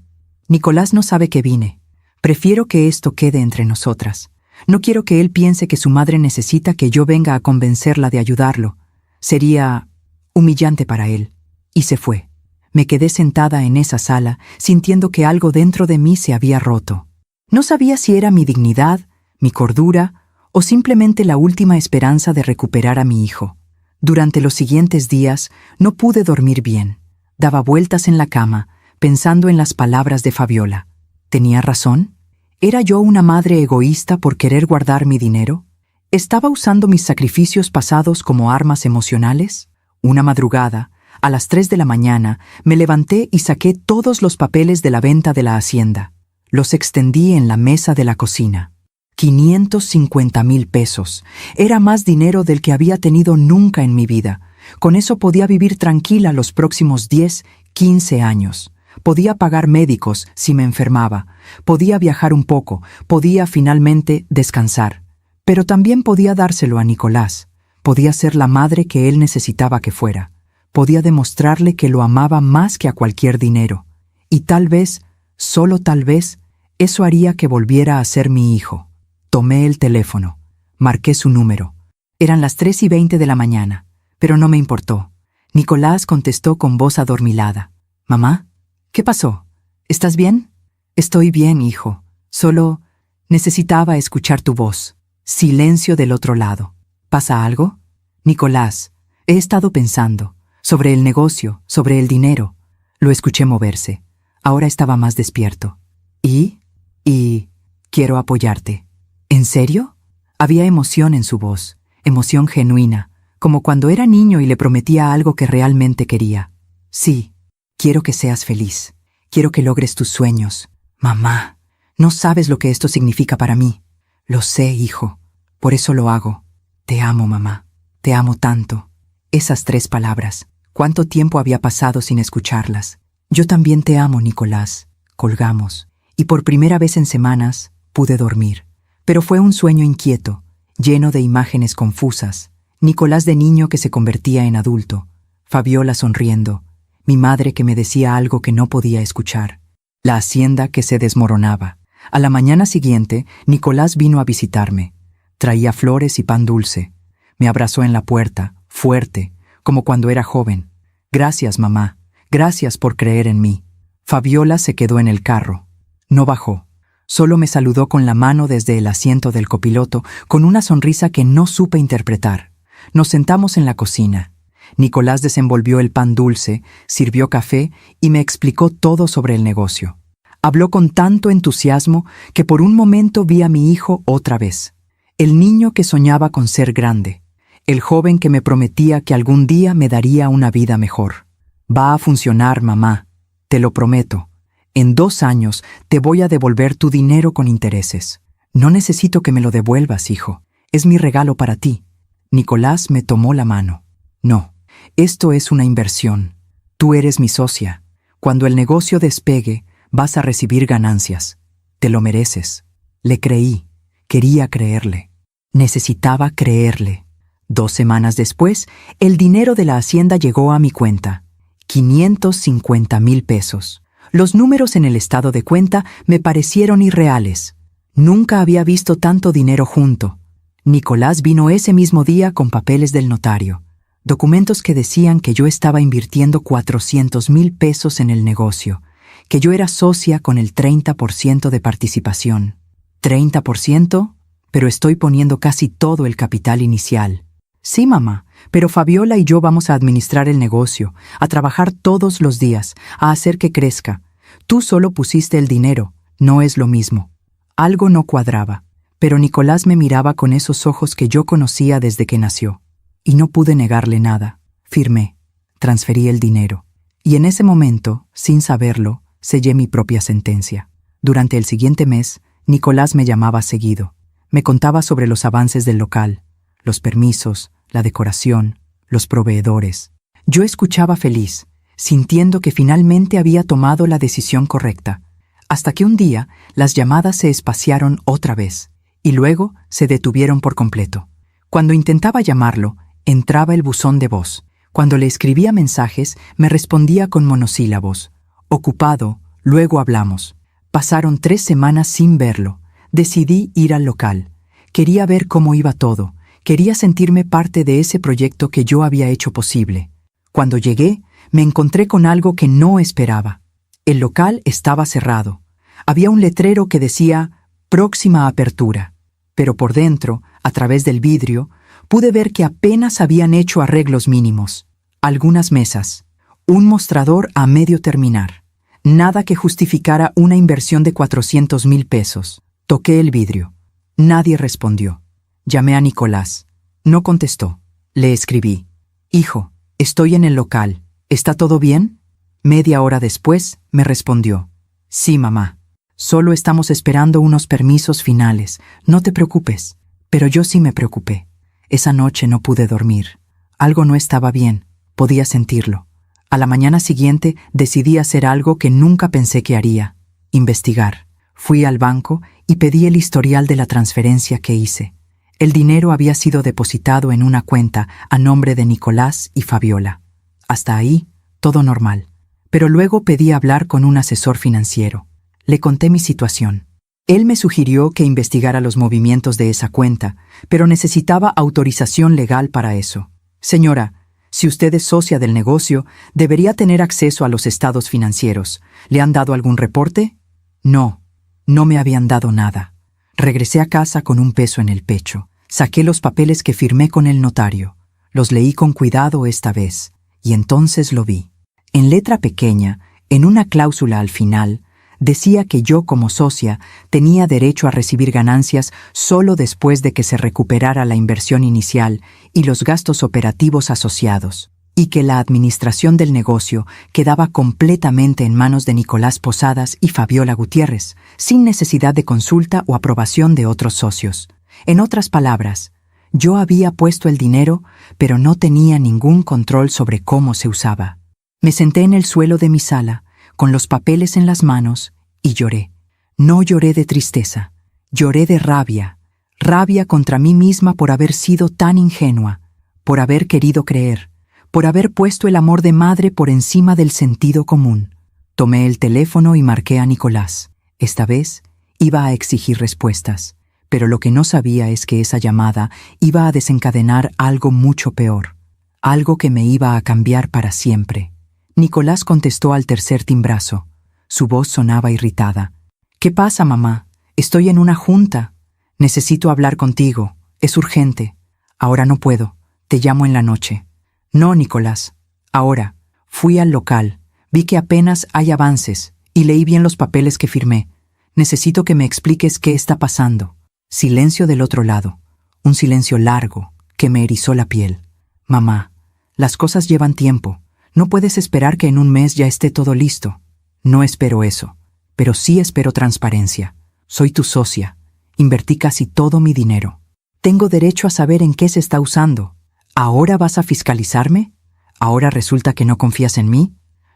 Nicolás no sabe que vine. Prefiero que esto quede entre nosotras. No quiero que él piense que su madre necesita que yo venga a convencerla de ayudarlo. Sería humillante para él. Y se fue. Me quedé sentada en esa sala, sintiendo que algo dentro de mí se había roto. No sabía si era mi dignidad, mi cordura, o simplemente la última esperanza de recuperar a mi hijo. Durante los siguientes días no pude dormir bien. Daba vueltas en la cama, pensando en las palabras de Fabiola. ¿Tenía razón? ¿Era yo una madre egoísta por querer guardar mi dinero? ¿Estaba usando mis sacrificios pasados como armas emocionales? Una madrugada, a las 3 de la mañana, me levanté y saqué todos los papeles de la venta de la hacienda. Los extendí en la mesa de la cocina. 550,000 pesos. Era más dinero del que había tenido nunca en mi vida. Con eso podía vivir tranquila los próximos 10, 15 años. Podía pagar médicos si me enfermaba. Podía viajar un poco. Podía finalmente descansar. Pero también podía dárselo a Nicolás. Podía ser la madre que él necesitaba que fuera. Podía demostrarle que lo amaba más que a cualquier dinero. Y tal vez, solo tal vez, eso haría que volviera a ser mi hijo. Tomé el teléfono. Marqué su número. Eran las 3:20 de la mañana, pero no me importó. Nicolás contestó con voz adormilada. «¿Mamá? ¿Qué pasó? ¿Estás bien?» «Estoy bien, hijo. Solo necesitaba escuchar tu voz». Silencio del otro lado. ¿Pasa algo? «Nicolás, he estado pensando. Sobre el negocio, sobre el dinero». Lo escuché moverse. Ahora estaba más despierto. «¿Y? Quiero apoyarte». ¿En serio? Había emoción en su voz, emoción genuina, como cuando era niño y le prometía algo que realmente quería. «Sí, quiero que seas feliz. Quiero que logres tus sueños. Mamá, no sabes lo que esto significa para mí». «Lo sé, hijo. Por eso lo hago. Te amo, mamá. Te amo tanto». Esas 3 palabras. ¿Cuánto tiempo había pasado sin escucharlas? «Yo también te amo, Nicolás». Colgamos. Y por primera vez en semanas pude dormir. Pero fue un sueño inquieto, lleno de imágenes confusas. Nicolás de niño que se convertía en adulto. Fabiola sonriendo. Mi madre que me decía algo que no podía escuchar. La hacienda que se desmoronaba. A la mañana siguiente, Nicolás vino a visitarme. Traía flores y pan dulce. Me abrazó en la puerta, fuerte, como cuando era joven. «Gracias, mamá. Gracias por creer en mí». Fabiola se quedó en el carro. No bajó. Solo me saludó con la mano desde el asiento del copiloto, con una sonrisa que no supe interpretar. Nos sentamos en la cocina. Nicolás desenvolvió el pan dulce, sirvió café y me explicó todo sobre el negocio. Habló con tanto entusiasmo que por un momento vi a mi hijo otra vez. El niño que soñaba con ser grande. El joven que me prometía que algún día me daría una vida mejor. «Va a funcionar, mamá. Te lo prometo. En 2 años te voy a devolver tu dinero con intereses. No necesito que me lo devuelvas, hijo. Es mi regalo para ti». Nicolás me tomó la mano. «No, esto es una inversión. Tú eres mi socia. Cuando el negocio despegue, vas a recibir ganancias. Te lo mereces». Le creí. Quería creerle. Necesitaba creerle. 2 semanas después, el dinero de la hacienda llegó a mi cuenta. 550,000 pesos. Los números en el estado de cuenta me parecieron irreales. Nunca había visto tanto dinero junto. Nicolás vino ese mismo día con papeles del notario, documentos que decían que yo estaba invirtiendo 400,000 pesos en el negocio, que yo era socia con el 30% de participación. ¿30%? Pero estoy poniendo casi todo el capital inicial. «Sí, mamá, pero Fabiola y yo vamos a administrar el negocio, a trabajar todos los días, a hacer que crezca. Tú solo pusiste el dinero, no es lo mismo». Algo no cuadraba, pero Nicolás me miraba con esos ojos que yo conocía desde que nació. Y no pude negarle nada. Firmé, transferí el dinero. Y en ese momento, sin saberlo, sellé mi propia sentencia. Durante el siguiente mes, Nicolás me llamaba seguido. Me contaba sobre los avances del local, los permisos, la decoración, los proveedores. Yo escuchaba feliz, sintiendo que finalmente había tomado la decisión correcta, hasta que un día las llamadas se espaciaron otra vez, y luego se detuvieron por completo. Cuando intentaba llamarlo, entraba el buzón de voz. Cuando le escribía mensajes, me respondía con monosílabos. Ocupado, luego hablamos. Pasaron 3 semanas sin verlo. Decidí ir al local. Quería ver cómo iba todo. Quería sentirme parte de ese proyecto que yo había hecho posible. Cuando llegué, me encontré con algo que no esperaba. El local estaba cerrado. Había un letrero que decía «Próxima apertura», pero por dentro, a través del vidrio, pude ver que apenas habían hecho arreglos mínimos. Algunas mesas, un mostrador a medio terminar. Nada que justificara una inversión de 400,000 pesos. Toqué el vidrio. Nadie respondió. Llamé a Nicolás. No contestó. Le escribí. «Hijo, estoy en el local. ¿Está todo bien?» Media hora después, me respondió. «Sí, mamá. Solo estamos esperando unos permisos finales. No te preocupes». Pero yo sí me preocupé. Esa noche no pude dormir. Algo no estaba bien. Podía sentirlo. A la mañana siguiente decidí hacer algo que nunca pensé que haría. Investigar. Fui al banco y pedí el historial de la transferencia que hice. El dinero había sido depositado en una cuenta a nombre de Nicolás y Fabiola. Hasta ahí, todo normal. Pero luego pedí hablar con un asesor financiero. Le conté mi situación. Él me sugirió que investigara los movimientos de esa cuenta, pero necesitaba autorización legal para eso. «Señora, si usted es socia del negocio, debería tener acceso a los estados financieros. ¿Le han dado algún reporte?» No, no me habían dado nada. Regresé a casa con un peso en el pecho. Saqué los papeles que firmé con el notario. Los leí con cuidado esta vez, y entonces lo vi. En letra pequeña, en una cláusula al final, decía que yo como socia tenía derecho a recibir ganancias solo después de que se recuperara la inversión inicial y los gastos operativos asociados, y que la administración del negocio quedaba completamente en manos de Nicolás Posadas y Fabiola Gutiérrez, sin necesidad de consulta o aprobación de otros socios. En otras palabras, yo había puesto el dinero, pero no tenía ningún control sobre cómo se usaba. Me senté en el suelo de mi sala, con los papeles en las manos, y lloré. No lloré de tristeza, lloré de rabia. Rabia contra mí misma por haber sido tan ingenua, por haber querido creer, por haber puesto el amor de madre por encima del sentido común. Tomé el teléfono y marqué a Nicolás. Esta vez iba a exigir respuestas, pero lo que no sabía es que esa llamada iba a desencadenar algo mucho peor, algo que me iba a cambiar para siempre. Nicolás contestó al tercer timbrazo. Su voz sonaba irritada. «¿Qué pasa, mamá? Estoy en una junta. Necesito hablar contigo. Es urgente. Ahora no puedo. Te llamo en la noche». «No, Nicolás. Ahora». Fui al local. Vi que apenas hay avances y leí bien los papeles que firmé. «Necesito que me expliques qué está pasando». Silencio del otro lado. Un silencio largo que me erizó la piel. «Mamá, las cosas llevan tiempo. No puedes esperar que en un mes ya esté todo listo». «No espero eso, pero sí espero transparencia. Soy tu socia. Invertí casi todo mi dinero. Tengo derecho a saber en qué se está usando. ¿Ahora vas a fiscalizarme? ¿Ahora resulta que no confías en mí?»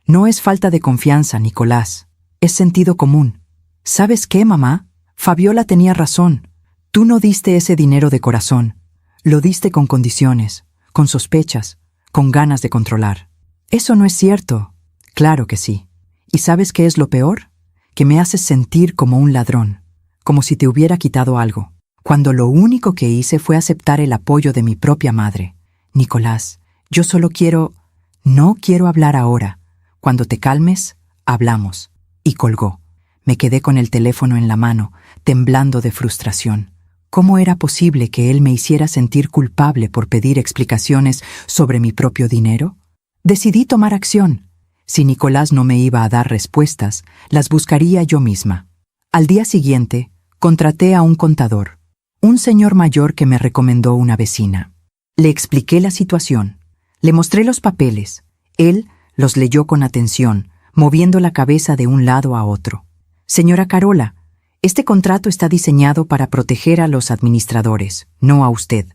«No es falta de confianza, Nicolás. Es sentido común. ¿Sabes qué, mamá? Fabiola tenía razón. Tú no diste ese dinero de corazón. Lo diste con condiciones, con sospechas, con ganas de controlar». «Eso no es cierto». «Claro que sí. ¿Y sabes qué es lo peor? Que me haces sentir como un ladrón, como si te hubiera quitado algo, cuando lo único que hice fue aceptar el apoyo de mi propia madre. Nicolás, yo solo quiero... No quiero hablar ahora. Cuando te calmes, hablamos». Y colgó. Me quedé con el teléfono en la mano, temblando de frustración. ¿Cómo era posible que él me hiciera sentir culpable por pedir explicaciones sobre mi propio dinero? Decidí tomar acción. Si Nicolás no me iba a dar respuestas, las buscaría yo misma. Al día siguiente, contraté a un contador, un señor mayor que me recomendó una vecina. Le expliqué la situación. Le mostré los papeles. Él los leyó con atención, moviendo la cabeza de un lado a otro. «Señora Carola, este contrato está diseñado para proteger a los administradores, no a usted.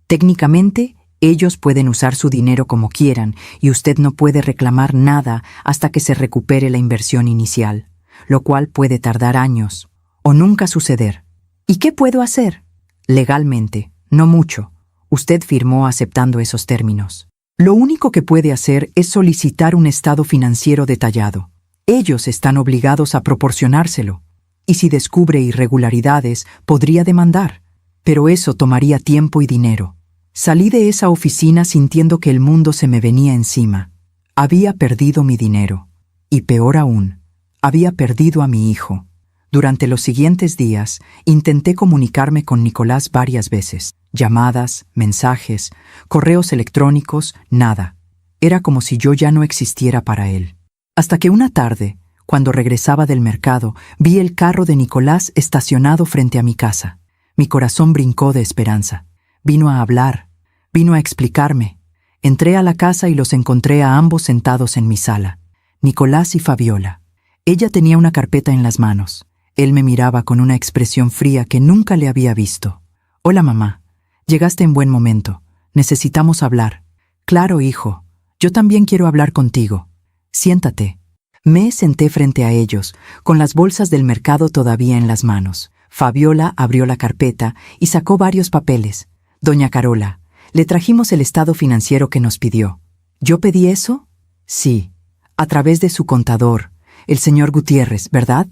Técnicamente, ellos pueden usar su dinero como quieran y usted no puede reclamar nada hasta que se recupere la inversión inicial, lo cual puede tardar años o nunca suceder. ¿Y qué puedo hacer? Legalmente, no mucho. Usted firmó aceptando esos términos. Lo único que puede hacer es solicitar un estado financiero detallado. Ellos están obligados a proporcionárselo. Y si descubre irregularidades, podría demandar. Pero eso tomaría tiempo y dinero. Salí de esa oficina sintiendo que el mundo se me venía encima. Había perdido mi dinero. Y peor aún, había perdido a mi hijo. Durante los siguientes días, intenté comunicarme con Nicolás varias veces. Llamadas, mensajes, correos electrónicos, nada. Era como si yo ya no existiera para él. Hasta que una tarde, cuando regresaba del mercado, vi el carro de Nicolás estacionado frente a mi casa. Mi corazón brincó de esperanza. Vino a hablar, vino a explicarme. Entré a la casa y los encontré a ambos sentados en mi sala. Nicolás y Fabiola. Ella tenía una carpeta en las manos. Él me miraba con una expresión fría que nunca le había visto. «Hola, mamá. Llegaste en buen momento. Necesitamos hablar». «Claro, hijo. Yo también quiero hablar contigo. Siéntate». Me senté frente a ellos, con las bolsas del mercado todavía en las manos. Fabiola abrió la carpeta y sacó varios papeles. «Doña Carola, le trajimos el estado financiero que nos pidió». «¿Yo pedí eso?» «Sí, a través de su contador, el señor Gutiérrez, ¿verdad?»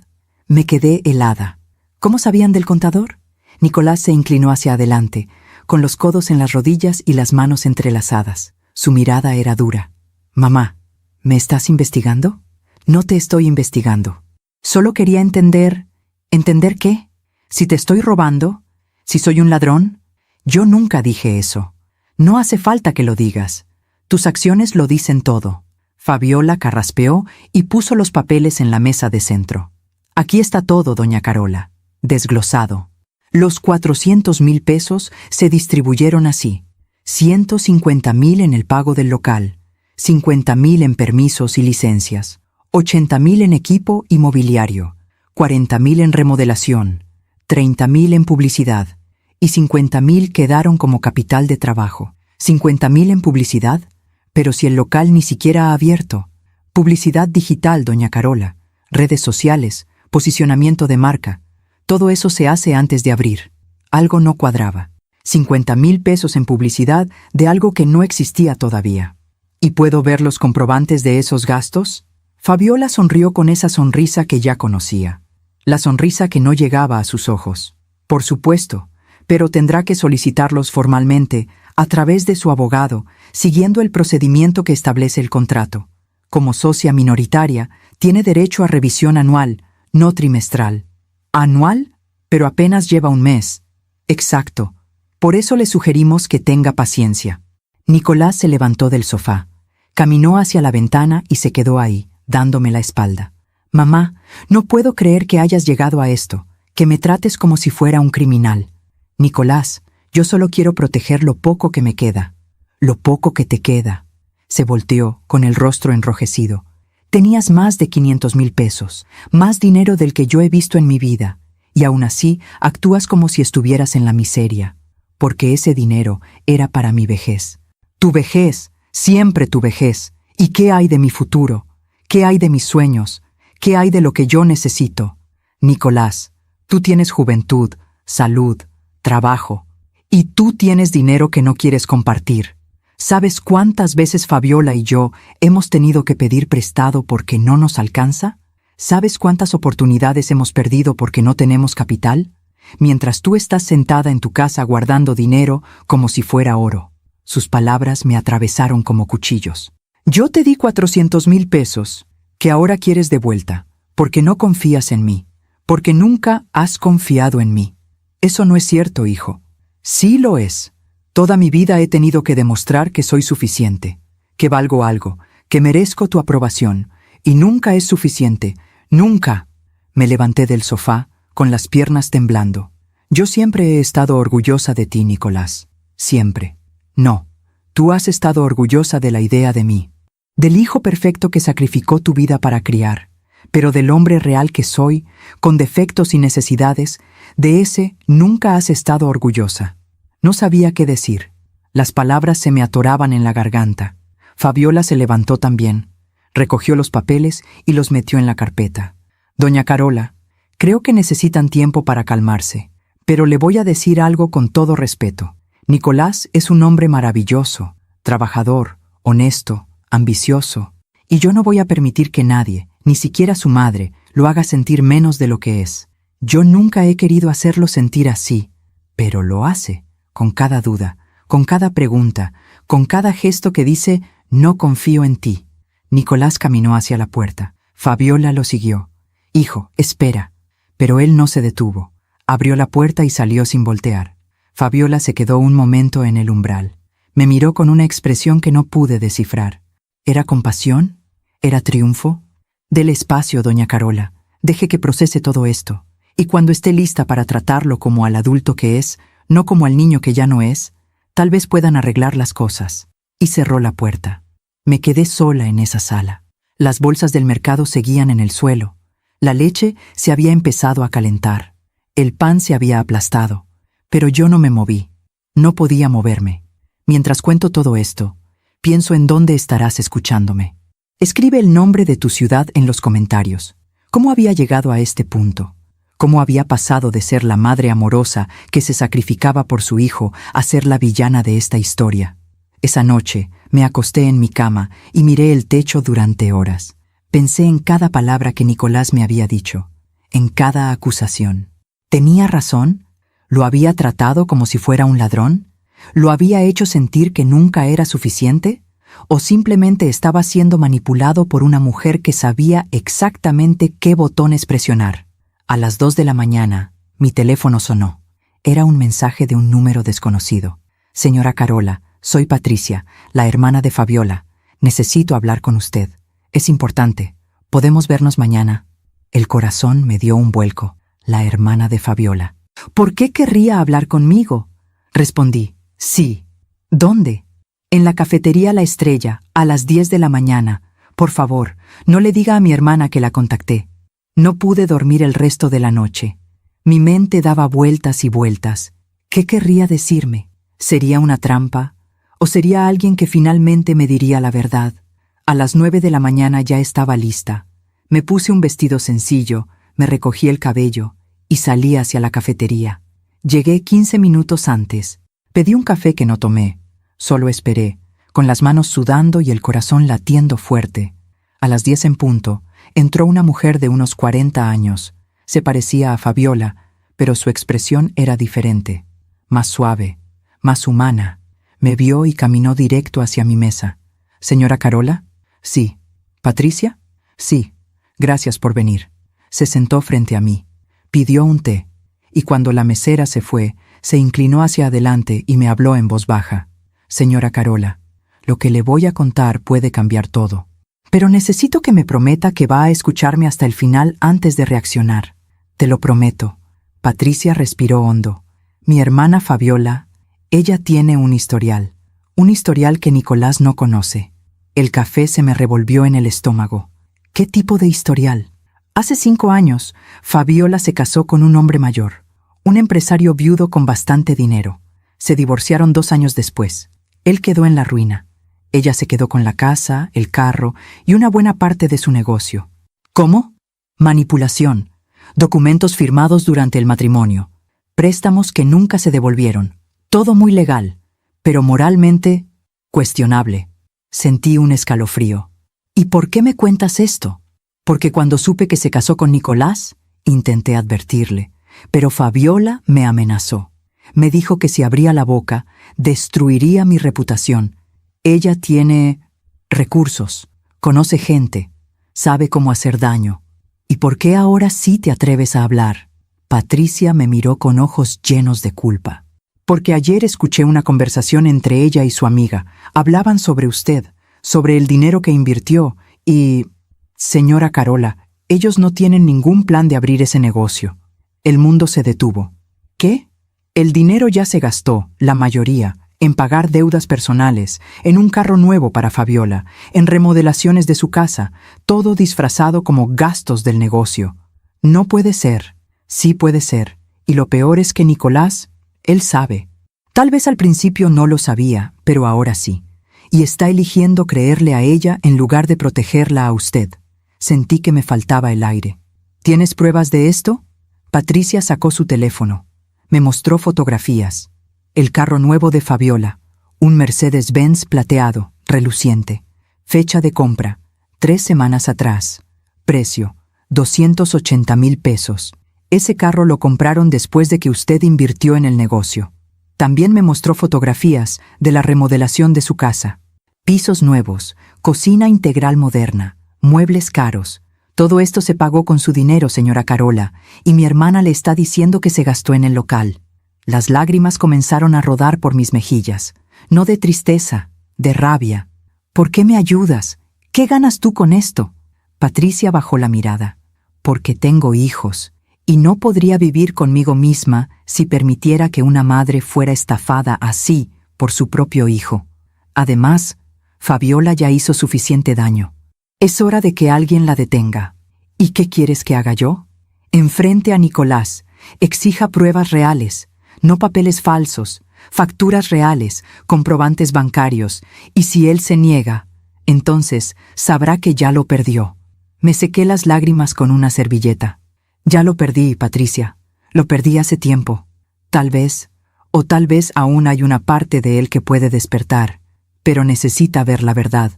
Me quedé helada. ¿Cómo sabían del contador? Nicolás se inclinó hacia adelante, con los codos en las rodillas y las manos entrelazadas. Su mirada era dura. «Mamá, ¿me estás investigando?» «No te estoy investigando. Solo quería entender... ¿Entender qué? Si te estoy robando, si soy un ladrón». «Yo nunca dije eso. No hace falta que lo digas. Tus acciones lo dicen todo». Fabiola carraspeó y puso los papeles en la mesa de centro. «Aquí está todo, doña Carola, desglosado». Los 400,000 pesos se distribuyeron así: 150,000 en el pago del local, 50,000 en permisos y licencias, 80,000 en equipo y mobiliario, 40,000 en remodelación, 30,000 en publicidad y 50,000 quedaron como capital de trabajo. ¿50,000 en publicidad? Pero si el local ni siquiera ha abierto. Publicidad digital, doña Carola, redes sociales, posicionamiento de marca. Todo eso se hace antes de abrir. Algo no cuadraba. 50,000 pesos en publicidad de algo que no existía todavía. ¿Y puedo ver los comprobantes de esos gastos? Fabiola sonrió con esa sonrisa que ya conocía. La sonrisa que no llegaba a sus ojos. Por supuesto, pero tendrá que solicitarlos formalmente a través de su abogado, siguiendo el procedimiento que establece el contrato. Como socia minoritaria, tiene derecho a revisión anual, no trimestral. ¿Anual? Pero apenas lleva un mes. Exacto. Por eso le sugerimos que tenga paciencia. Nicolás se levantó del sofá, caminó hacia la ventana y se quedó ahí, dándome la espalda. «Mamá, no puedo creer que hayas llegado a esto, que me trates como si fuera un criminal». «Nicolás, yo solo quiero proteger lo poco que me queda». «Lo poco que te queda». Se volteó, con el rostro enrojecido. «Tenías más de 500,000 pesos, más dinero del que yo he visto en mi vida, y aún así actúas como si estuvieras en la miseria, porque ese dinero era para mi vejez». «Tu vejez, siempre tu vejez. ¿Y qué hay de mi futuro? ¿Qué hay de mis sueños? ¿Qué hay de lo que yo necesito?» «Nicolás, tú tienes juventud, salud, trabajo, y tú tienes dinero que no quieres compartir. ¿Sabes cuántas veces Fabiola y yo hemos tenido que pedir prestado porque no nos alcanza? ¿Sabes cuántas oportunidades hemos perdido porque no tenemos capital? Mientras tú estás sentada en tu casa guardando dinero como si fuera oro». Sus palabras me atravesaron como cuchillos. «Yo te di 400,000 pesos, que ahora quieres de vuelta, porque no confías en mí, porque nunca has confiado en mí». «Eso no es cierto, hijo». «Sí lo es. Toda mi vida he tenido que demostrar que soy suficiente, que valgo algo, que merezco tu aprobación, y nunca es suficiente, nunca». Me levanté del sofá, con las piernas temblando. «Yo siempre he estado orgullosa de ti, Nicolás. Siempre. No, tú has estado orgullosa de la idea de mí, del hijo perfecto que sacrificó tu vida para criar, pero del hombre real que soy, con defectos y necesidades, de ese nunca has estado orgullosa». No sabía qué decir. Las palabras se me atoraban en la garganta. Fabiola se levantó también, recogió los papeles y los metió en la carpeta. «Doña Carola, creo que necesitan tiempo para calmarse, Pero le voy a decir algo con todo respeto. Nicolás es un hombre maravilloso, trabajador, honesto, ambicioso, y yo no voy a permitir que nadie, ni siquiera su madre, lo haga sentir menos de lo que es. Yo nunca he querido hacerlo sentir así, pero lo hace, con cada duda, con cada pregunta, con cada gesto que dice, no confío en ti. Nicolás caminó hacia la puerta. Fabiola lo siguió. Hijo, espera. Pero él no se detuvo. Abrió la puerta y salió sin voltear. Fabiola se quedó un momento en el umbral. Me miró con una expresión que no pude descifrar. ¿Era compasión? ¿Era triunfo? Dele espacio, doña Carola. Deje que procese todo esto. Y cuando esté lista para tratarlo como al adulto que es, no como al niño que ya no es, tal vez puedan arreglar las cosas. Y cerró la puerta. Me quedé sola en esa sala. Las bolsas del mercado seguían en el suelo. La leche se había empezado a calentar. El pan se había aplastado. Pero yo no me moví. No podía moverme. Mientras cuento todo esto, pienso en dónde estarás escuchándome. Escribe el nombre de tu ciudad en los comentarios. ¿Cómo había llegado a este punto? ¿Cómo había pasado de ser la madre amorosa que se sacrificaba por su hijo a ser la villana de esta historia? Esa noche me acosté en mi cama y miré el techo durante horas. Pensé en cada palabra que Nicolás me había dicho, en cada acusación. ¿Tenía razón? ¿Lo había tratado como si fuera un ladrón? ¿Lo había hecho sentir que nunca era suficiente? ¿O simplemente estaba siendo manipulado por una mujer que sabía exactamente qué botones presionar? A las 2 de la mañana, mi teléfono sonó. Era un mensaje de un número desconocido. Señora Carola, soy Patricia, la hermana de Fabiola. Necesito hablar con usted. Es importante. ¿Podemos vernos mañana? El corazón me dio un vuelco. La hermana de Fabiola. ¿Por qué querría hablar conmigo? Respondí. Sí. ¿Dónde? En la cafetería La Estrella, a las 10 de la mañana. Por favor, no le diga a mi hermana que la contacté. No pude dormir el resto de la noche. Mi mente daba vueltas y vueltas. ¿Qué querría decirme? ¿Sería una trampa? ¿O sería alguien que finalmente me diría la verdad? A las 9 de la mañana ya estaba lista. Me puse un vestido sencillo, me recogí el cabello y salí hacia la cafetería. Llegué 15 minutos antes. Pedí un café que no tomé. Solo esperé, con las manos sudando y el corazón latiendo fuerte. A las 10 en punto, entró una mujer de unos 40 años. Se parecía a Fabiola, pero su expresión era diferente, más suave, más humana. Me vio y caminó directo hacia mi mesa. ¿Señora Carola? Sí. ¿Patricia? Sí. Gracias por venir. Se sentó frente a mí. Pidió un té, y cuando la mesera se fue, se inclinó hacia adelante y me habló en voz baja. Señora Carola, lo que le voy a contar puede cambiar todo. Pero necesito que me prometa que va a escucharme hasta el final antes de reaccionar. Te lo prometo. Patricia respiró hondo. Mi hermana Fabiola, ella tiene un historial que Nicolás no conoce. El café se me revolvió en el estómago. ¿Qué tipo de historial? Hace 5 años, Fabiola se casó con un hombre mayor, un empresario viudo con bastante dinero. Se divorciaron 2 años después. Él quedó en la ruina. Ella se quedó con la casa, el carro y una buena parte de su negocio. ¿Cómo? Manipulación. Documentos firmados durante el matrimonio. Préstamos que nunca se devolvieron. Todo muy legal, pero moralmente cuestionable. Sentí un escalofrío. ¿Y por qué me cuentas esto? Porque cuando supe que se casó con Nicolás, intenté advertirle, pero Fabiola me amenazó. Me dijo que si abría la boca, destruiría mi reputación. Ella tiene recursos, conoce gente, sabe cómo hacer daño. ¿Y por qué ahora sí te atreves a hablar? Patricia me miró con ojos llenos de culpa. Porque ayer escuché una conversación entre ella y su amiga. Hablaban sobre usted, sobre el dinero que invirtió y... Señora Carola, ellos no tienen ningún plan de abrir ese negocio. El mundo se detuvo. ¿Qué? El dinero ya se gastó, la mayoría, en pagar deudas personales, en un carro nuevo para Fabiola, en remodelaciones de su casa, todo disfrazado como gastos del negocio. No puede ser. Sí puede ser. Y lo peor es que Nicolás, él sabe. Tal vez al principio no lo sabía, pero ahora sí. Y está eligiendo creerle a ella en lugar de protegerla a usted. Sentí que me faltaba el aire. ¿Tienes pruebas de esto? Patricia sacó su teléfono. Me mostró fotografías. El carro nuevo de Fabiola, un Mercedes-Benz plateado, reluciente. Fecha de compra, 3 semanas atrás. Precio, 280,000 pesos. Ese carro lo compraron después de que usted invirtió en el negocio. También me mostró fotografías de la remodelación de su casa. Pisos nuevos, cocina integral moderna, muebles caros. Todo esto se pagó con su dinero, señora Carola, y mi hermana le está diciendo que se gastó en el local. Las lágrimas comenzaron a rodar por mis mejillas, no de tristeza, de rabia. ¿Por qué me ayudas? ¿Qué ganas tú con esto? Patricia bajó la mirada. Porque tengo hijos, y no podría vivir conmigo misma si permitiera que una madre fuera estafada así por su propio hijo. Además, Fabiola ya hizo suficiente daño. Es hora de que alguien la detenga. ¿Y qué quieres que haga yo? Enfrente a Nicolás, exija pruebas reales, no papeles falsos, facturas reales, comprobantes bancarios, y si él se niega, entonces sabrá que ya lo perdió. Me sequé las lágrimas con una servilleta. Ya lo perdí, Patricia. Lo perdí hace tiempo. Tal vez aún hay una parte de él que puede despertar, pero necesita ver la verdad,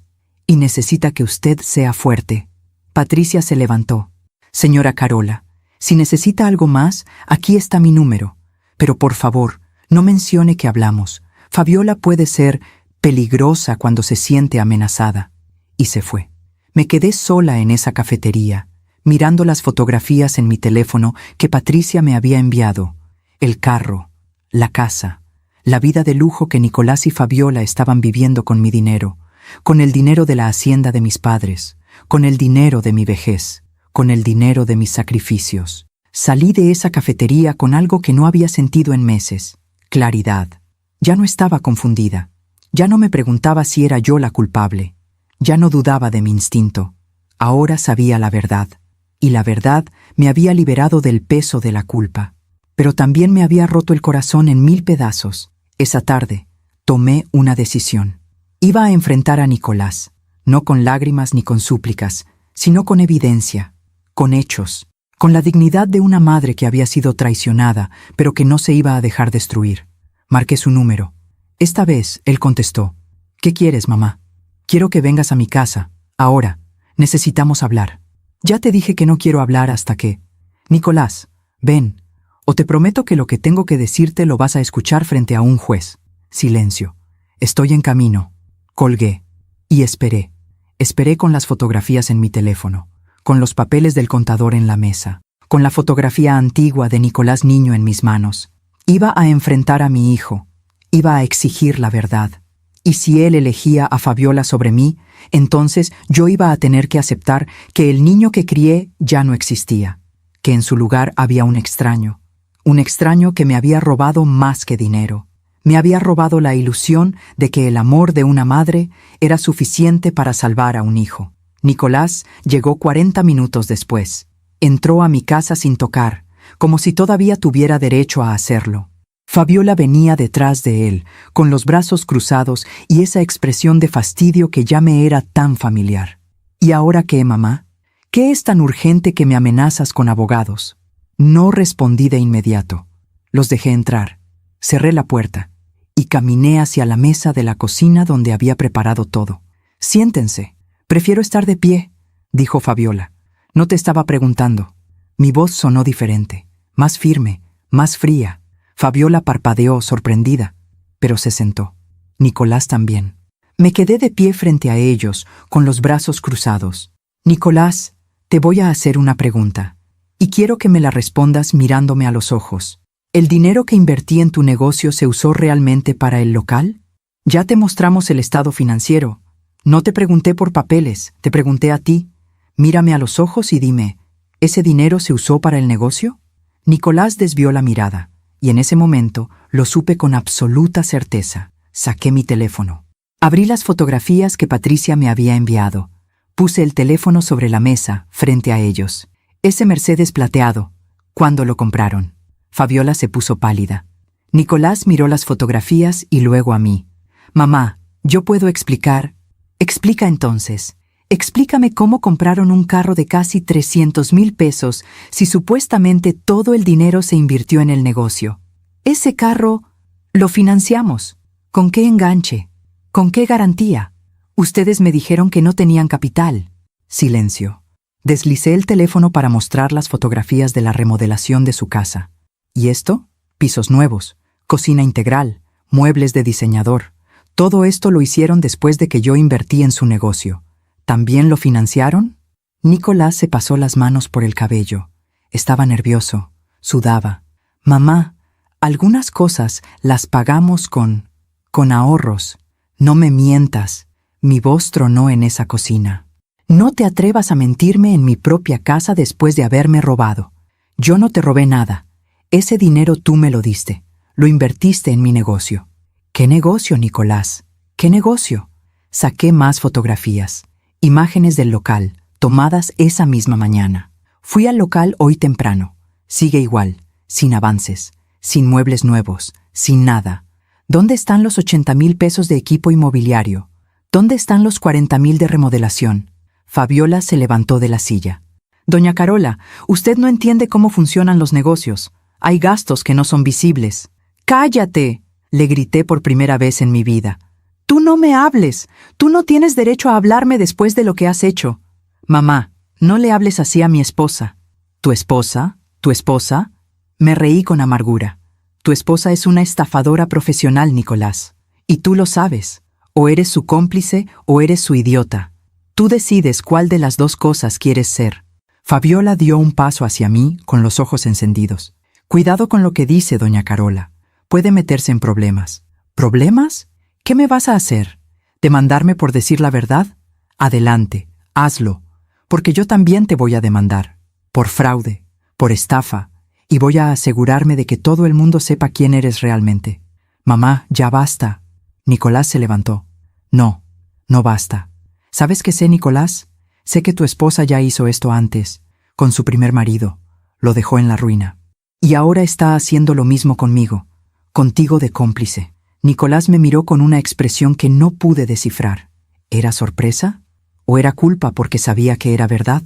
y necesita que usted sea fuerte. Patricia se levantó. Señora Carola, si necesita algo más, aquí está mi número. Pero por favor, no mencione que hablamos. Fabiola puede ser peligrosa cuando se siente amenazada. Y se fue. Me quedé sola en esa cafetería, mirando las fotografías en mi teléfono que Patricia me había enviado. El carro, la casa, la vida de lujo que Nicolás y Fabiola estaban viviendo con mi dinero, con el dinero de la hacienda de mis padres, con el dinero de mi vejez, con el dinero de mis sacrificios. Salí de esa cafetería con algo que no había sentido en meses: claridad. Ya no estaba confundida. Ya no me preguntaba si era yo la culpable. Ya no dudaba de mi instinto. Ahora sabía la verdad. Y la verdad me había liberado del peso de la culpa. Pero también me había roto el corazón en 1000 pedazos. Esa tarde tomé una decisión. Iba a enfrentar a Nicolás, no con lágrimas ni con súplicas, sino con evidencia, con hechos, con la dignidad de una madre que había sido traicionada, pero que no se iba a dejar destruir. Marqué su número. Esta vez él contestó: ¿Qué quieres, mamá? Quiero que vengas a mi casa. Ahora. Necesitamos hablar. Ya te dije que no quiero hablar hasta que... Nicolás, ven, o te prometo que lo que tengo que decirte lo vas a escuchar frente a un juez. Silencio. Estoy en camino. Colgué. Y esperé. Esperé con las fotografías en mi teléfono, con los papeles del contador en la mesa, con la fotografía antigua de Nicolás niño en mis manos. Iba a enfrentar a mi hijo. Iba a exigir la verdad. Y si él elegía a Fabiola sobre mí, entonces yo iba a tener que aceptar que el niño que crié ya no existía, que en su lugar había un extraño que me había robado más que dinero. Me había robado la ilusión de que el amor de una madre era suficiente para salvar a un hijo. Nicolás llegó 40 minutos después. Entró a mi casa sin tocar, como si todavía tuviera derecho a hacerlo. Fabiola venía detrás de él, con los brazos cruzados y esa expresión de fastidio que ya me era tan familiar. ¿Y ahora qué, mamá? ¿Qué es tan urgente que me amenazas con abogados? No respondí de inmediato. Los dejé entrar. Cerré la puerta y caminé hacia la mesa de la cocina donde había preparado todo. Siéntense. Prefiero estar de pie, dijo Fabiola. No te estaba preguntando. Mi voz sonó diferente, más firme, más fría. Fabiola parpadeó, sorprendida, pero se sentó. Nicolás también. Me quedé de pie frente a ellos, con los brazos cruzados. Nicolás, te voy a hacer una pregunta, y quiero que me la respondas mirándome a los ojos. ¿El dinero que invertí en tu negocio se usó realmente para el local? Ya te mostramos el estado financiero. No te pregunté por papeles, te pregunté a ti. Mírame a los ojos y dime, ¿ese dinero se usó para el negocio? Nicolás desvió la mirada. Y en ese momento lo supe con absoluta certeza. Saqué mi teléfono. Abrí las fotografías que Patricia me había enviado. Puse el teléfono sobre la mesa, frente a ellos. Ese Mercedes plateado. ¿Cuándo lo compraron? Fabiola se puso pálida. Nicolás miró las fotografías y luego a mí. Mamá, yo puedo explicar. Explica entonces. Explícame cómo compraron un carro de casi 300,000 pesos si supuestamente todo el dinero se invirtió en el negocio. Ese carro lo financiamos. ¿Con qué enganche? ¿Con qué garantía? Ustedes me dijeron que no tenían capital. Silencio. Deslicé el teléfono para mostrar las fotografías de la remodelación de su casa. ¿Y esto? Pisos nuevos, cocina integral, muebles de diseñador. Todo esto lo hicieron después de que yo invertí en su negocio. ¿También lo financiaron? Nicolás se pasó las manos por el cabello. Estaba nervioso, sudaba. Mamá, algunas cosas las pagamos con ahorros. No me mientas. Mi voz tronó en esa cocina. No te atrevas a mentirme en mi propia casa después de haberme robado. Yo no te robé nada. Ese dinero tú me lo diste. Lo invertiste en mi negocio. ¿Qué negocio, Nicolás? ¿Qué negocio? Saqué más fotografías, imágenes del local, tomadas esa misma mañana. Fui al local hoy temprano. Sigue igual, sin avances, sin muebles nuevos, sin nada. ¿Dónde están los 80,000 pesos de equipo inmobiliario? ¿Dónde están los 40,000 de remodelación? Fabiola se levantó de la silla. Doña Carola, usted no entiende cómo funcionan los negocios. Hay gastos que no son visibles. ¡Cállate!, le grité por primera vez en mi vida. Tú no me hables. Tú no tienes derecho a hablarme después de lo que has hecho. Mamá, no le hables así a mi esposa. ¿Tu esposa? ¿Tu esposa? Me reí con amargura. Tu esposa es una estafadora profesional, Nicolás. Y tú lo sabes. O eres su cómplice o eres su idiota. Tú decides cuál de las dos cosas quieres ser. Fabiola dio un paso hacia mí con los ojos encendidos. Cuidado con lo que dice, doña Carola. Puede meterse en problemas. ¿Problemas? ¿Qué me vas a hacer? ¿Demandarme por decir la verdad? Adelante, hazlo, porque yo también te voy a demandar. Por fraude, por estafa, y voy a asegurarme de que todo el mundo sepa quién eres realmente. Mamá, ya basta. Nicolás se levantó. No, no basta. ¿Sabes qué sé, Nicolás? Sé que tu esposa ya hizo esto antes, con su primer marido. Lo dejó en la ruina. Y ahora está haciendo lo mismo conmigo, contigo de cómplice. Nicolás me miró con una expresión que no pude descifrar. ¿Era sorpresa? ¿O era culpa porque sabía que era verdad?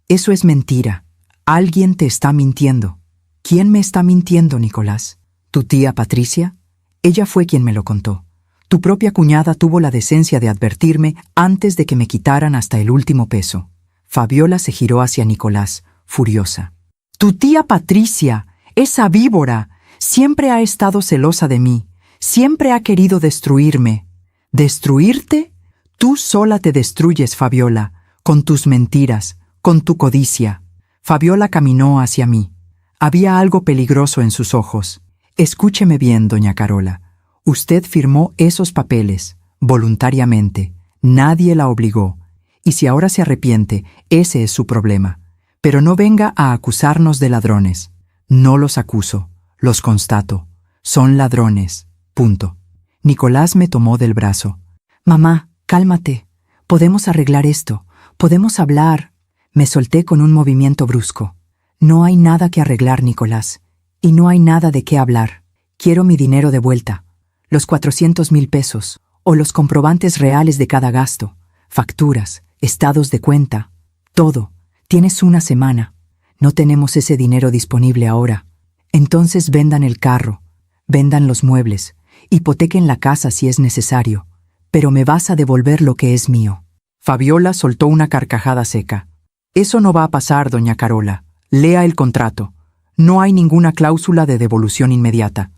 Eso es mentira. Alguien te está mintiendo. ¿Quién me está mintiendo, Nicolás? ¿Tu tía Patricia? Ella fue quien me lo contó. Tu propia cuñada tuvo la decencia de advertirme antes de que me quitaran hasta el último peso. Fabiola se giró hacia Nicolás, furiosa. Tu tía Patricia, esa víbora, siempre ha estado celosa de mí. Siempre ha querido destruirme. ¿Destruirte? Tú sola te destruyes, Fabiola, con tus mentiras, con tu codicia. Fabiola caminó hacia mí. Había algo peligroso en sus ojos. Escúcheme bien, doña Carola. Usted firmó esos papeles, voluntariamente. Nadie la obligó. Y si ahora se arrepiente, ese es su problema. Pero no venga a acusarnos de ladrones. No los acuso, los constato. Son ladrones. Punto. Nicolás me tomó del brazo. Mamá, cálmate. Podemos arreglar esto. Podemos hablar. Me solté con un movimiento brusco. No hay nada que arreglar, Nicolás. Y no hay nada de qué hablar. Quiero mi dinero de vuelta. Los 400,000 pesos. O los comprobantes reales de cada gasto. Facturas, estados de cuenta. Todo. Tienes una semana. No tenemos ese dinero disponible ahora. Entonces vendan el carro. Vendan los muebles. Hipotequen la casa si es necesario. Pero me vas a devolver lo que es mío. Fabiola soltó una carcajada seca. Eso no va a pasar, doña Carola. Lea el contrato. No hay ninguna cláusula de devolución inmediata.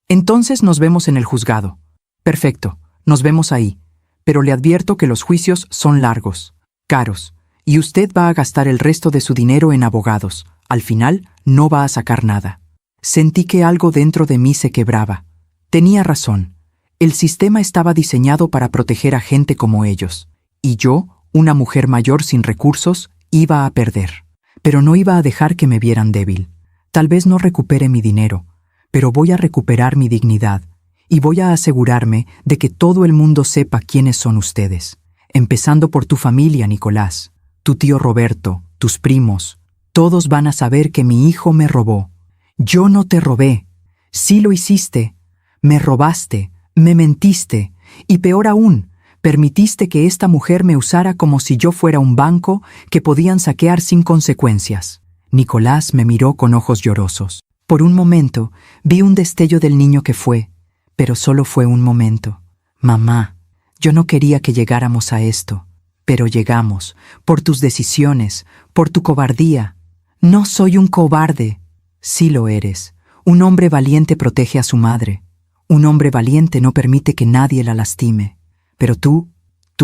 Entonces nos vemos en el juzgado. Perfecto, nos vemos ahí. Pero le advierto que los juicios son largos, caros, y usted va a gastar el resto de su dinero en abogados. Al final, no va a sacar nada. Sentí que algo dentro de mí se quebraba. Tenía razón. El sistema estaba diseñado para proteger a gente como ellos. Y yo, una mujer mayor sin recursos, iba a perder. Pero no iba a dejar que me vieran débil. Tal vez no recupere mi dinero, pero voy a recuperar mi dignidad y voy a asegurarme de que todo el mundo sepa quiénes son ustedes. Empezando por tu familia, Nicolás, tu tío Roberto, tus primos. Todos van a saber que mi hijo me robó. Yo no te robé. Sí lo hiciste. Me robaste, me mentiste, y peor aún, permitiste que esta mujer me usara como si yo fuera un banco que podían saquear sin consecuencias. Nicolás me miró con ojos llorosos. Por un momento, vi un destello del niño que fue, pero solo fue un momento. Mamá, yo no quería que llegáramos a esto, pero llegamos, por tus decisiones, por tu cobardía. No soy un cobarde. Sí lo eres. Un hombre valiente protege a su madre. Un hombre valiente no permite que nadie la lastime. Pero tú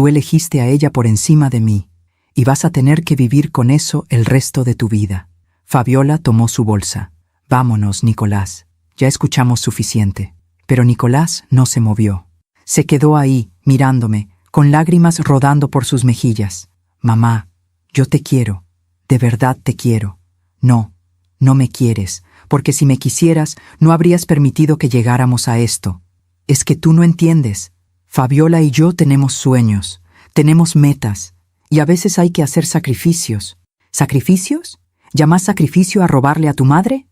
elegiste a ella por encima de mí, y vas a tener que vivir con eso el resto de tu vida. Fabiola tomó su bolsa. Vámonos, Nicolás. Ya escuchamos suficiente. Pero Nicolás no se movió. Se quedó ahí, mirándome, con lágrimas rodando por sus mejillas. Mamá, yo te quiero. De verdad te quiero. No, no me quieres, porque si me quisieras, no habrías permitido que llegáramos a esto. Es que tú no entiendes. Fabiola y yo tenemos sueños, tenemos metas, y a veces hay que hacer sacrificios. ¿Sacrificios? ¿Llamas sacrificio a robarle a tu madre?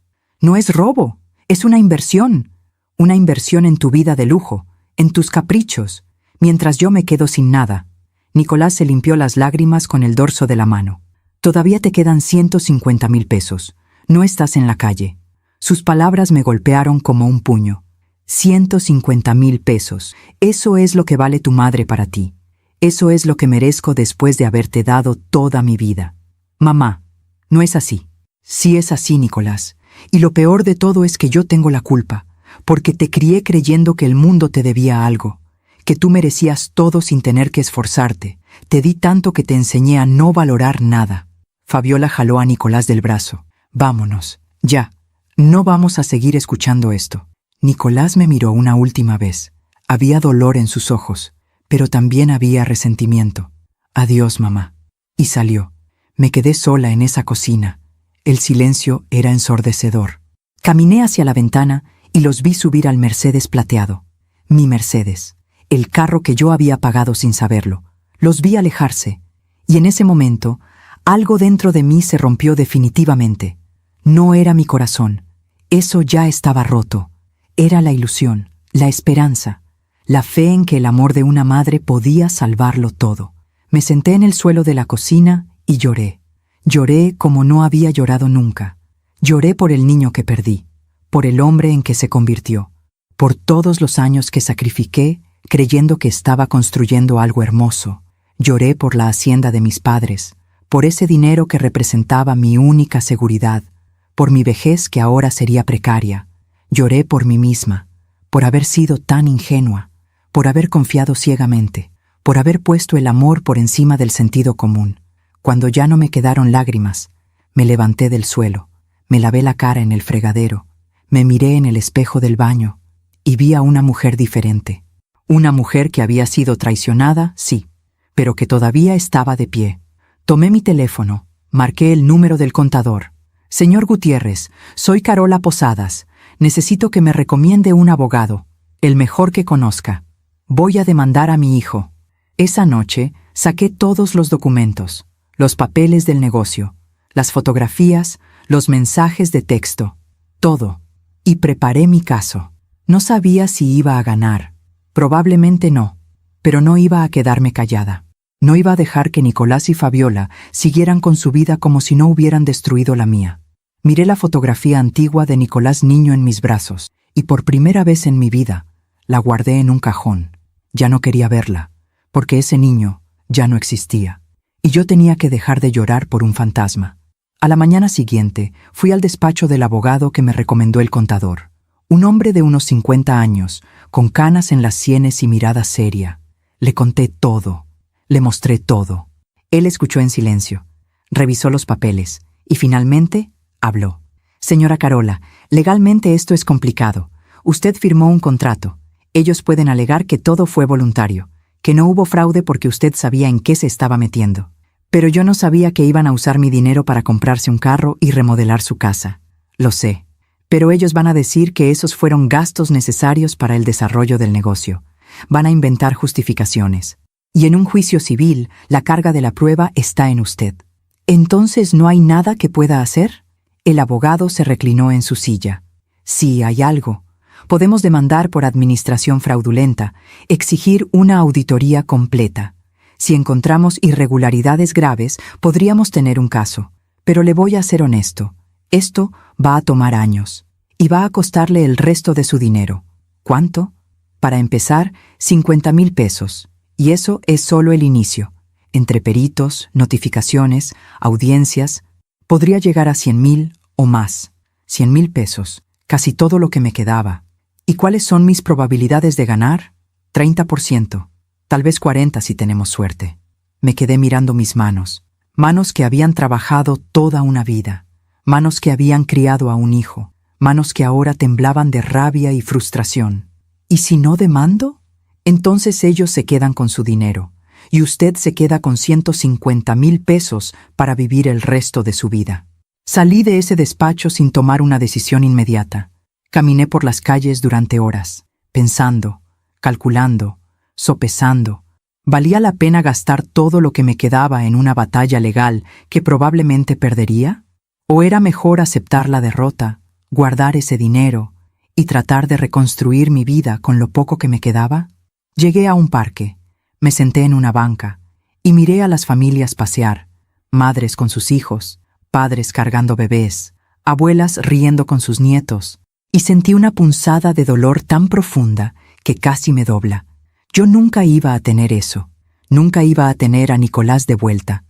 No es robo, es una inversión en tu vida de lujo, en tus caprichos, mientras yo me quedo sin nada. Nicolás se limpió las lágrimas con el dorso de la mano. Todavía te quedan 150,000 pesos. No estás en la calle. Sus palabras me golpearon como un puño. 150,000 pesos. Eso es lo que vale tu madre para ti. Eso es lo que merezco después de haberte dado toda mi vida. Mamá, no es así. Sí es así, Nicolás. Y lo peor de todo es que yo tengo la culpa, porque te crié creyendo que el mundo te debía algo, que tú merecías todo sin tener que esforzarte. Te di tanto que te enseñé a no valorar nada. Fabiola jaló a Nicolás del brazo. Vámonos, ya. No vamos a seguir escuchando esto. Nicolás me miró una última vez. Había dolor en sus ojos, pero también había resentimiento. Adiós, mamá. Y salió. Me quedé sola en esa cocina. El silencio era ensordecedor. Caminé hacia la ventana y los vi subir al Mercedes plateado. Mi Mercedes, el carro que yo había pagado sin saberlo. Los vi alejarse, y en ese momento, algo dentro de mí se rompió definitivamente. No era mi corazón. Eso ya estaba roto. Era la ilusión, la esperanza, la fe en que el amor de una madre podía salvarlo todo. Me senté en el suelo de la cocina y lloré. Lloré como no había llorado nunca. Lloré por el niño que perdí, por el hombre en que se convirtió, por todos los años que sacrifiqué creyendo que estaba construyendo algo hermoso. Lloré por la hacienda de mis padres, por ese dinero que representaba mi única seguridad, por mi vejez que ahora sería precaria. Lloré por mí misma, por haber sido tan ingenua, por haber confiado ciegamente, por haber puesto el amor por encima del sentido común. Cuando ya no me quedaron lágrimas, me levanté del suelo, me lavé la cara en el fregadero, me miré en el espejo del baño y vi a una mujer diferente. Una mujer que había sido traicionada, sí, pero que todavía estaba de pie. Tomé mi teléfono, marqué el número del contador. Señor Gutiérrez, soy Carola Posadas. Necesito que me recomiende un abogado, el mejor que conozca. Voy a demandar a mi hijo. Esa noche saqué todos los documentos, los papeles del negocio, las fotografías, los mensajes de texto, todo, y preparé mi caso. No sabía si iba a ganar. Probablemente no, pero no iba a quedarme callada. No iba a dejar que Nicolás y Fabiola siguieran con su vida como si no hubieran destruido la mía. Miré la fotografía antigua de Nicolás niño en mis brazos, y por primera vez en mi vida, la guardé en un cajón. Ya no quería verla, porque ese niño ya no existía, y yo tenía que dejar de llorar por un fantasma. A la mañana siguiente, fui al despacho del abogado que me recomendó el contador. Un hombre de unos 50 años, con canas en las sienes y mirada seria. Le conté todo, le mostré todo. Él escuchó en silencio, revisó los papeles, y finalmente habló. Señora Carola, legalmente esto es complicado. Usted firmó un contrato. Ellos pueden alegar que todo fue voluntario, que no hubo fraude porque usted sabía en qué se estaba metiendo. Pero yo no sabía que iban a usar mi dinero para comprarse un carro y remodelar su casa. Lo sé. Pero ellos van a decir que esos fueron gastos necesarios para el desarrollo del negocio. Van a inventar justificaciones. Y en un juicio civil, la carga de la prueba está en usted. ¿Entonces no hay nada que pueda hacer? El abogado se reclinó en su silla. Sí, hay algo. Podemos demandar por administración fraudulenta, exigir una auditoría completa. Si encontramos irregularidades graves, podríamos tener un caso. Pero le voy a ser honesto. Esto va a tomar años. y va a costarle el resto de su dinero. ¿Cuánto? Para empezar, 50,000 pesos. Y eso es solo el inicio. Entre peritos, notificaciones, audiencias, podría llegar a 100,000 o más. 100,000 pesos, casi todo lo que me quedaba. ¿Y cuáles son mis probabilidades de ganar? 30%, tal vez 40% si tenemos suerte. Me quedé mirando mis manos. Manos que habían trabajado toda una vida. Manos que habían criado a un hijo. Manos que ahora temblaban de rabia y frustración. ¿Y si no demando? Entonces ellos se quedan con su dinero, y usted se queda con 150,000 pesos para vivir el resto de su vida. Salí de ese despacho sin tomar una decisión inmediata. Caminé por las calles durante horas, pensando, calculando, sopesando. ¿Valía la pena gastar todo lo que me quedaba en una batalla legal que probablemente perdería? ¿O era mejor aceptar la derrota, guardar ese dinero y tratar de reconstruir mi vida con lo poco que me quedaba? Llegué a un parque, me senté en una banca y miré a las familias pasear, madres con sus hijos, padres cargando bebés, abuelas riendo con sus nietos, y sentí una punzada de dolor tan profunda que casi me dobla. Yo nunca iba a tener eso, nunca iba a tener a Nicolás de vuelta,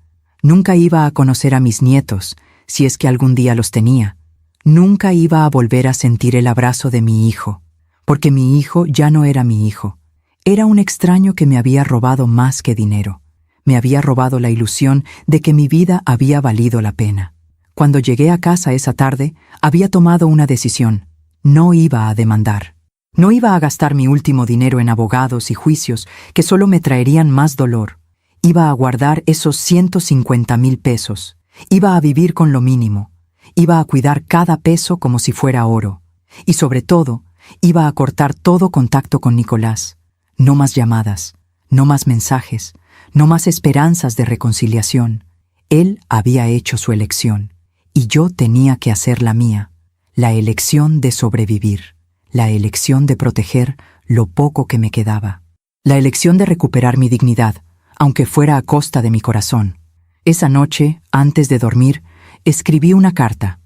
nunca iba a conocer a mis nietos, si es que algún día los tenía, nunca iba a volver a sentir el abrazo de mi hijo, porque mi hijo ya no era mi hijo. Era un extraño que me había robado más que dinero. Me había robado la ilusión de que mi vida había valido la pena. Cuando llegué a casa esa tarde, había tomado una decisión. No iba a demandar. No iba a gastar mi último dinero en abogados y juicios que solo me traerían más dolor. Iba a guardar esos 150,000 pesos. Iba a vivir con lo mínimo. Iba a cuidar cada peso como si fuera oro. Y sobre todo, iba a cortar todo contacto con Nicolás. No más llamadas, no más mensajes, no más esperanzas de reconciliación. Él había hecho su elección, y yo tenía que hacer la mía, la elección de sobrevivir, la elección de proteger lo poco que me quedaba, la elección de recuperar mi dignidad, aunque fuera a costa de mi corazón. Esa noche, antes de dormir, escribí una carta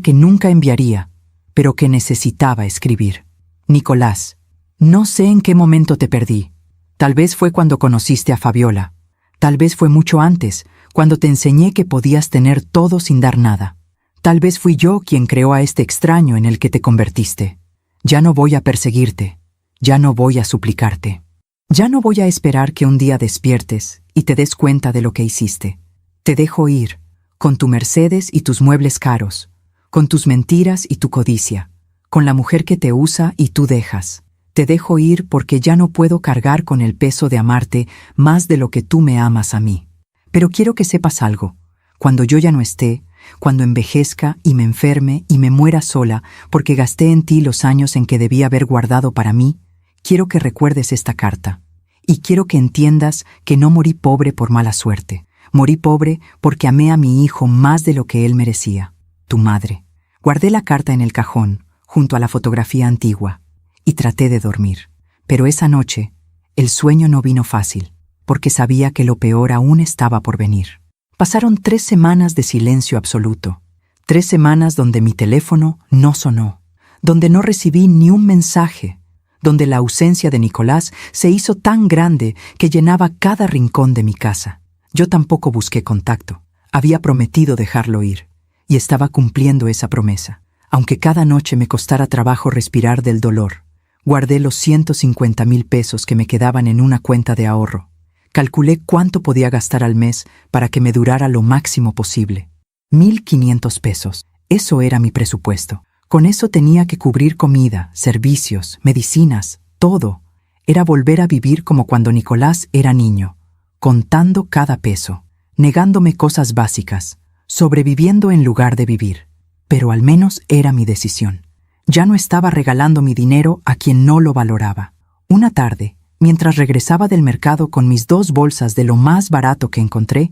que nunca enviaría, pero que necesitaba escribir. Nicolás, no sé en qué momento te perdí. Tal vez fue cuando conociste a Fabiola. Tal vez fue mucho antes, cuando te enseñé que podías tener todo sin dar nada. Tal vez fui yo quien creó a este extraño en el que te convertiste. Ya no voy a perseguirte. Ya no voy a suplicarte. Ya no voy a esperar que un día despiertes y te des cuenta de lo que hiciste. Te dejo ir, con tu Mercedes y tus muebles caros, con tus mentiras y tu codicia, con la mujer que te usa y tú dejas. Te dejo ir porque ya no puedo cargar con el peso de amarte más de lo que tú me amas a mí. Pero quiero que sepas algo. Cuando yo ya no esté, cuando envejezca y me enferme y me muera sola porque gasté en ti los años en que debía haber guardado para mí, quiero que recuerdes esta carta. Y quiero que entiendas que no morí pobre por mala suerte. Morí pobre porque amé a mi hijo más de lo que él merecía. Tu madre. Guardé la carta en el cajón, junto a la fotografía antigua. Y traté de dormir. Pero esa noche, el sueño no vino fácil, porque sabía que lo peor aún estaba por venir. Pasaron 3 semanas de silencio absoluto. 3 semanas donde mi teléfono no sonó, donde no recibí ni un mensaje, donde la ausencia de Nicolás se hizo tan grande que llenaba cada rincón de mi casa. Yo tampoco busqué contacto. Había prometido dejarlo ir, y estaba cumpliendo esa promesa, aunque cada noche me costara trabajo respirar del dolor. Guardé los 150,000 pesos que me quedaban en una cuenta de ahorro. Calculé cuánto podía gastar al mes para que me durara lo máximo posible. 1,500 pesos. Eso era mi presupuesto. Con eso tenía que cubrir comida, servicios, medicinas, todo. Era volver a vivir como cuando Nicolás era niño, contando cada peso, negándome cosas básicas, sobreviviendo en lugar de vivir. Pero al menos era mi decisión. Ya no estaba regalando mi dinero a quien no lo valoraba. Una tarde, mientras regresaba del mercado con mis 2 bolsas de lo más barato que encontré,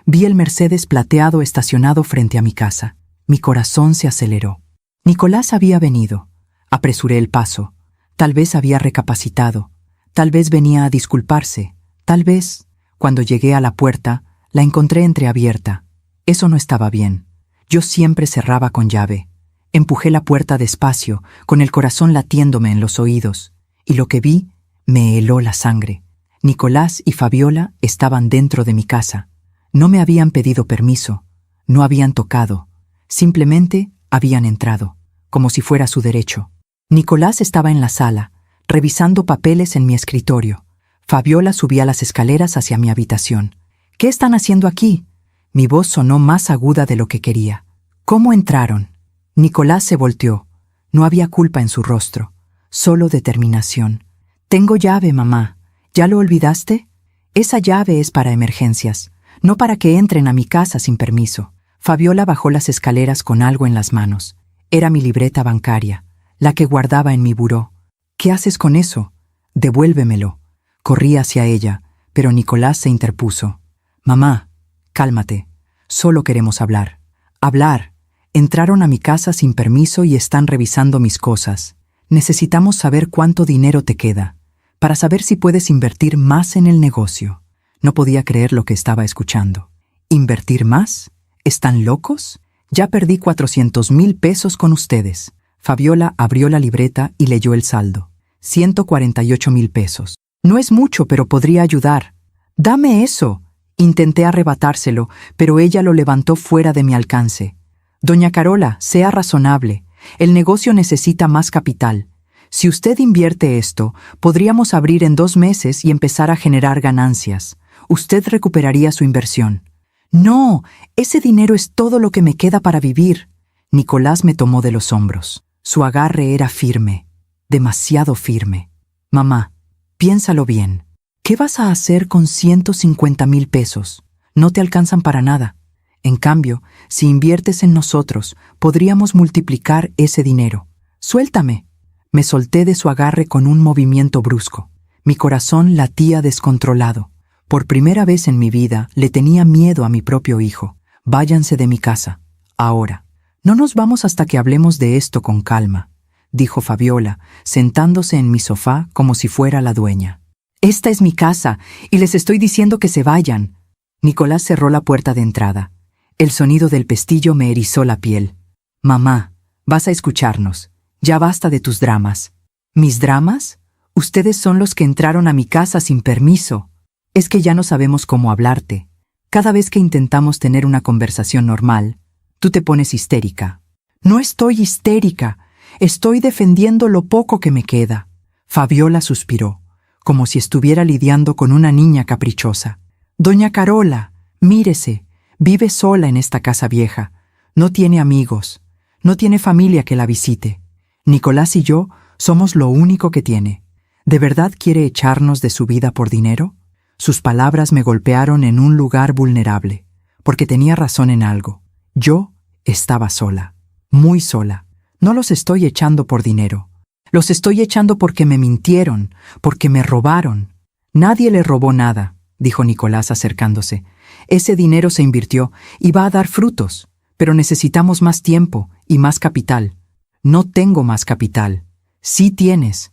vi el Mercedes plateado estacionado frente a mi casa. Mi corazón se aceleró. Nicolás había venido. Apresuré el paso. Tal vez había recapacitado. Tal vez venía a disculparse. Tal vez, cuando llegué a la puerta, la encontré entreabierta. Eso no estaba bien. Yo siempre cerraba con llave. Empujé la puerta despacio, con el corazón latiéndome en los oídos, y lo que vi me heló la sangre. Nicolás y Fabiola estaban dentro de mi casa. No me habían pedido permiso, no habían tocado, simplemente habían entrado, como si fuera su derecho. Nicolás estaba en la sala, revisando papeles en mi escritorio. Fabiola subía las escaleras hacia mi habitación. «¿Qué están haciendo aquí?» Mi voz sonó más aguda de lo que quería. «¿Cómo entraron?» Nicolás se volteó. No había culpa en su rostro, solo determinación. «Tengo llave, mamá. ¿Ya lo olvidaste? Esa llave es para emergencias, no para que entren a mi casa sin permiso». Fabiola bajó las escaleras con algo en las manos. Era mi libreta bancaria, la que guardaba en mi buró. «¿Qué haces con eso? Devuélvemelo». Corrí hacia ella, pero Nicolás se interpuso. «Mamá, cálmate. Solo queremos hablar». «Hablar. Entraron a mi casa sin permiso y están revisando mis cosas. Necesitamos saber cuánto dinero te queda, para saber si puedes invertir más en el negocio». No podía creer lo que estaba escuchando. ¿Invertir más? ¿Están locos? Ya perdí 400,000 pesos con ustedes. Fabiola abrió la libreta y leyó el saldo. 148,000 pesos. «No es mucho, pero podría ayudar». «Dame eso». Intenté arrebatárselo, pero ella lo levantó fuera de mi alcance. «Doña Carola, sea razonable. El negocio necesita más capital. Si usted invierte esto, podríamos abrir en 2 meses y empezar a generar ganancias. Usted recuperaría su inversión». «No, ese dinero es todo lo que me queda para vivir». Nicolás me tomó de los hombros. Su agarre era firme, demasiado firme. «Mamá, piénsalo bien. ¿Qué vas a hacer con 150,000 pesos? No te alcanzan para nada. En cambio, si inviertes en nosotros, podríamos multiplicar ese dinero. Suéltame». Me solté de su agarre con un movimiento brusco. Mi corazón latía descontrolado. Por primera vez en mi vida le tenía miedo a mi propio hijo. «Váyanse de mi casa. Ahora. No nos vamos hasta que hablemos de esto con calma», dijo Fabiola, sentándose en mi sofá como si fuera la dueña. «Esta es mi casa, y les estoy diciendo que se vayan». Nicolás cerró la puerta de entrada. El sonido del pestillo me erizó la piel. «Mamá, vas a escucharnos. Ya basta de tus dramas». «¿Mis dramas? Ustedes son los que entraron a mi casa sin permiso. Es que ya no sabemos cómo hablarte. Cada vez que intentamos tener una conversación normal, tú te pones histérica». «No estoy histérica. Estoy defendiendo lo poco que me queda». Fabiola suspiró, como si estuviera lidiando con una niña caprichosa. «Doña Carola, mírese. Vive sola en esta casa vieja. No tiene amigos. No tiene familia que la visite. Nicolás y yo somos lo único que tiene. ¿De verdad quiere echarnos de su vida por dinero?» Sus palabras me golpearon en un lugar vulnerable, porque tenía razón en algo. Yo estaba sola, muy sola. No los estoy echando por dinero. Los estoy echando porque me mintieron, porque me robaron. «Nadie le robó nada», dijo Nicolás acercándose. «Ese dinero se invirtió y va a dar frutos, pero necesitamos más tiempo y más capital». «No tengo más capital». «Sí tienes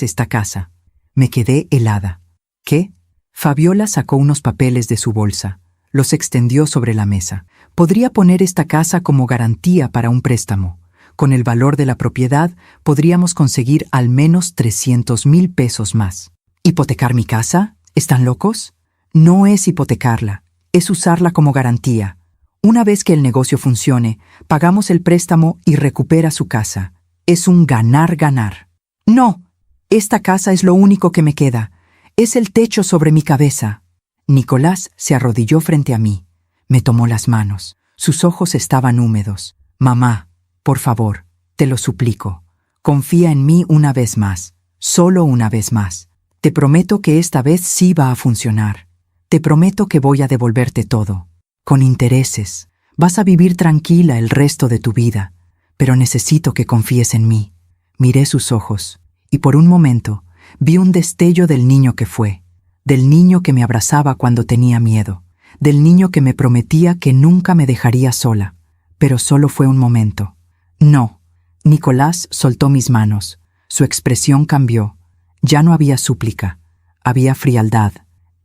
esta casa». Me quedé helada. «¿Qué?» Fabiola sacó unos papeles de su bolsa. Los extendió sobre la mesa. «Podría poner esta casa como garantía para un préstamo. Con el valor de la propiedad podríamos conseguir al menos 300,000 pesos más». «¿Hipotecar mi casa? ¿Están locos?» «No es hipotecarla, es usarla como garantía. Una vez que el negocio funcione, pagamos el préstamo y recupera su casa. Es un ganar-ganar». «No, esta casa es lo único que me queda. Es el techo sobre mi cabeza». Nicolás se arrodilló frente a mí. Me tomó las manos. Sus ojos estaban húmedos. «Mamá, por favor, te lo suplico. Confía en mí una vez más. Solo una vez más. Te prometo que esta vez sí va a funcionar. Te prometo que voy a devolverte todo. Con intereses. Vas a vivir tranquila el resto de tu vida. Pero necesito que confíes en mí». Miré sus ojos, y por un momento vi un destello del niño que fue, del niño que me abrazaba cuando tenía miedo, del niño que me prometía que nunca me dejaría sola. Pero solo fue un momento. «No». Nicolás soltó mis manos. Su expresión cambió. Ya no había súplica, había frialdad.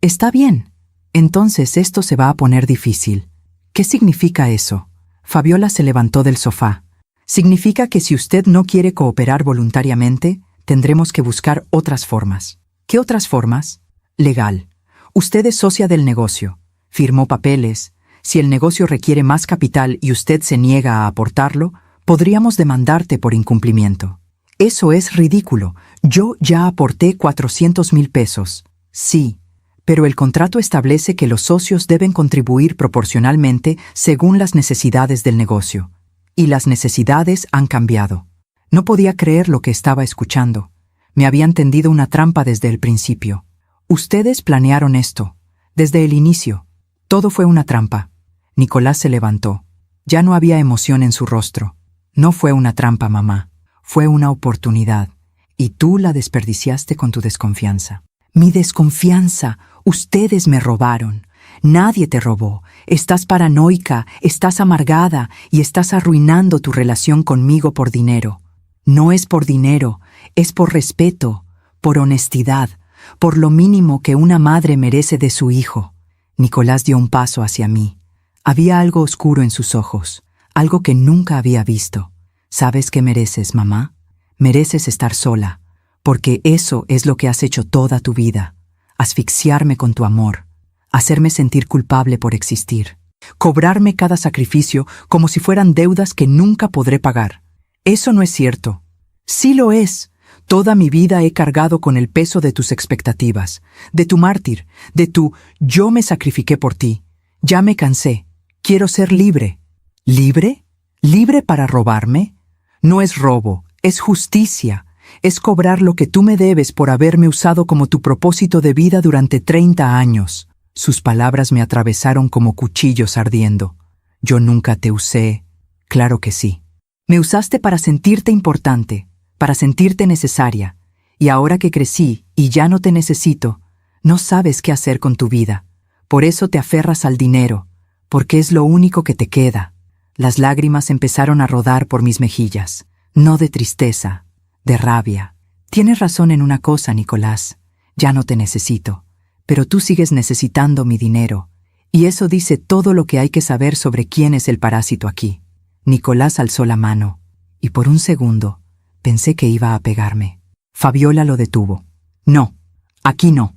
«Está bien. Entonces esto se va a poner difícil». «¿Qué significa eso?» Fabiola se levantó del sofá. Significa que si usted no quiere cooperar voluntariamente, tendremos que buscar otras formas. ¿Qué otras formas? Legal. Usted es socia del negocio. Firmó papeles. Si el negocio requiere más capital y usted se niega a aportarlo, podríamos demandarte por incumplimiento. Eso es ridículo. Yo ya aporté 400,000 pesos. Sí, pero el contrato establece que los socios deben contribuir proporcionalmente según las necesidades del negocio. Y las necesidades han cambiado. No podía creer lo que estaba escuchando. Me habían tendido una trampa desde el principio. Ustedes planearon esto. Desde el inicio. Todo fue una trampa. Nicolás se levantó. Ya no había emoción en su rostro. No fue una trampa, mamá. Fue una oportunidad. Y tú la desperdiciaste con tu desconfianza. Mi desconfianza. Ustedes me robaron. Nadie te robó. Estás paranoica, estás amargada y estás arruinando tu relación conmigo por dinero. No es por dinero, es por respeto, por honestidad, por lo mínimo que una madre merece de su hijo. Nicolás dio un paso hacia mí. Había algo oscuro en sus ojos, algo que nunca había visto. ¿Sabes qué mereces, mamá? Mereces estar sola, porque eso es lo que has hecho toda tu vida. Asfixiarme con tu amor. Hacerme sentir culpable por existir, cobrarme cada sacrificio como si fueran deudas que nunca podré pagar. Eso no es cierto. Sí lo es. Toda mi vida he cargado con el peso de tus expectativas, de tu mártir, de tu yo me sacrifiqué por ti. Ya me cansé. Quiero ser libre. ¿Libre? ¿Libre para robarme? No es robo, es justicia. Es cobrar lo que tú me debes por haberme usado como tu propósito de vida durante 30 años. Sus palabras me atravesaron como cuchillos ardiendo. Yo nunca te usé. Claro que sí. Me usaste para sentirte importante, para sentirte necesaria. Y ahora que crecí y ya no te necesito, no sabes qué hacer con tu vida. Por eso te aferras al dinero, porque es lo único que te queda. Las lágrimas empezaron a rodar por mis mejillas. No de tristeza, de rabia. Tienes razón en una cosa, Nicolás. Ya no te necesito. Pero tú sigues necesitando mi dinero, y eso dice todo lo que hay que saber sobre quién es el parásito aquí. Nicolás alzó la mano, y por un segundo pensé que iba a pegarme. Fabiola lo detuvo. No, aquí no.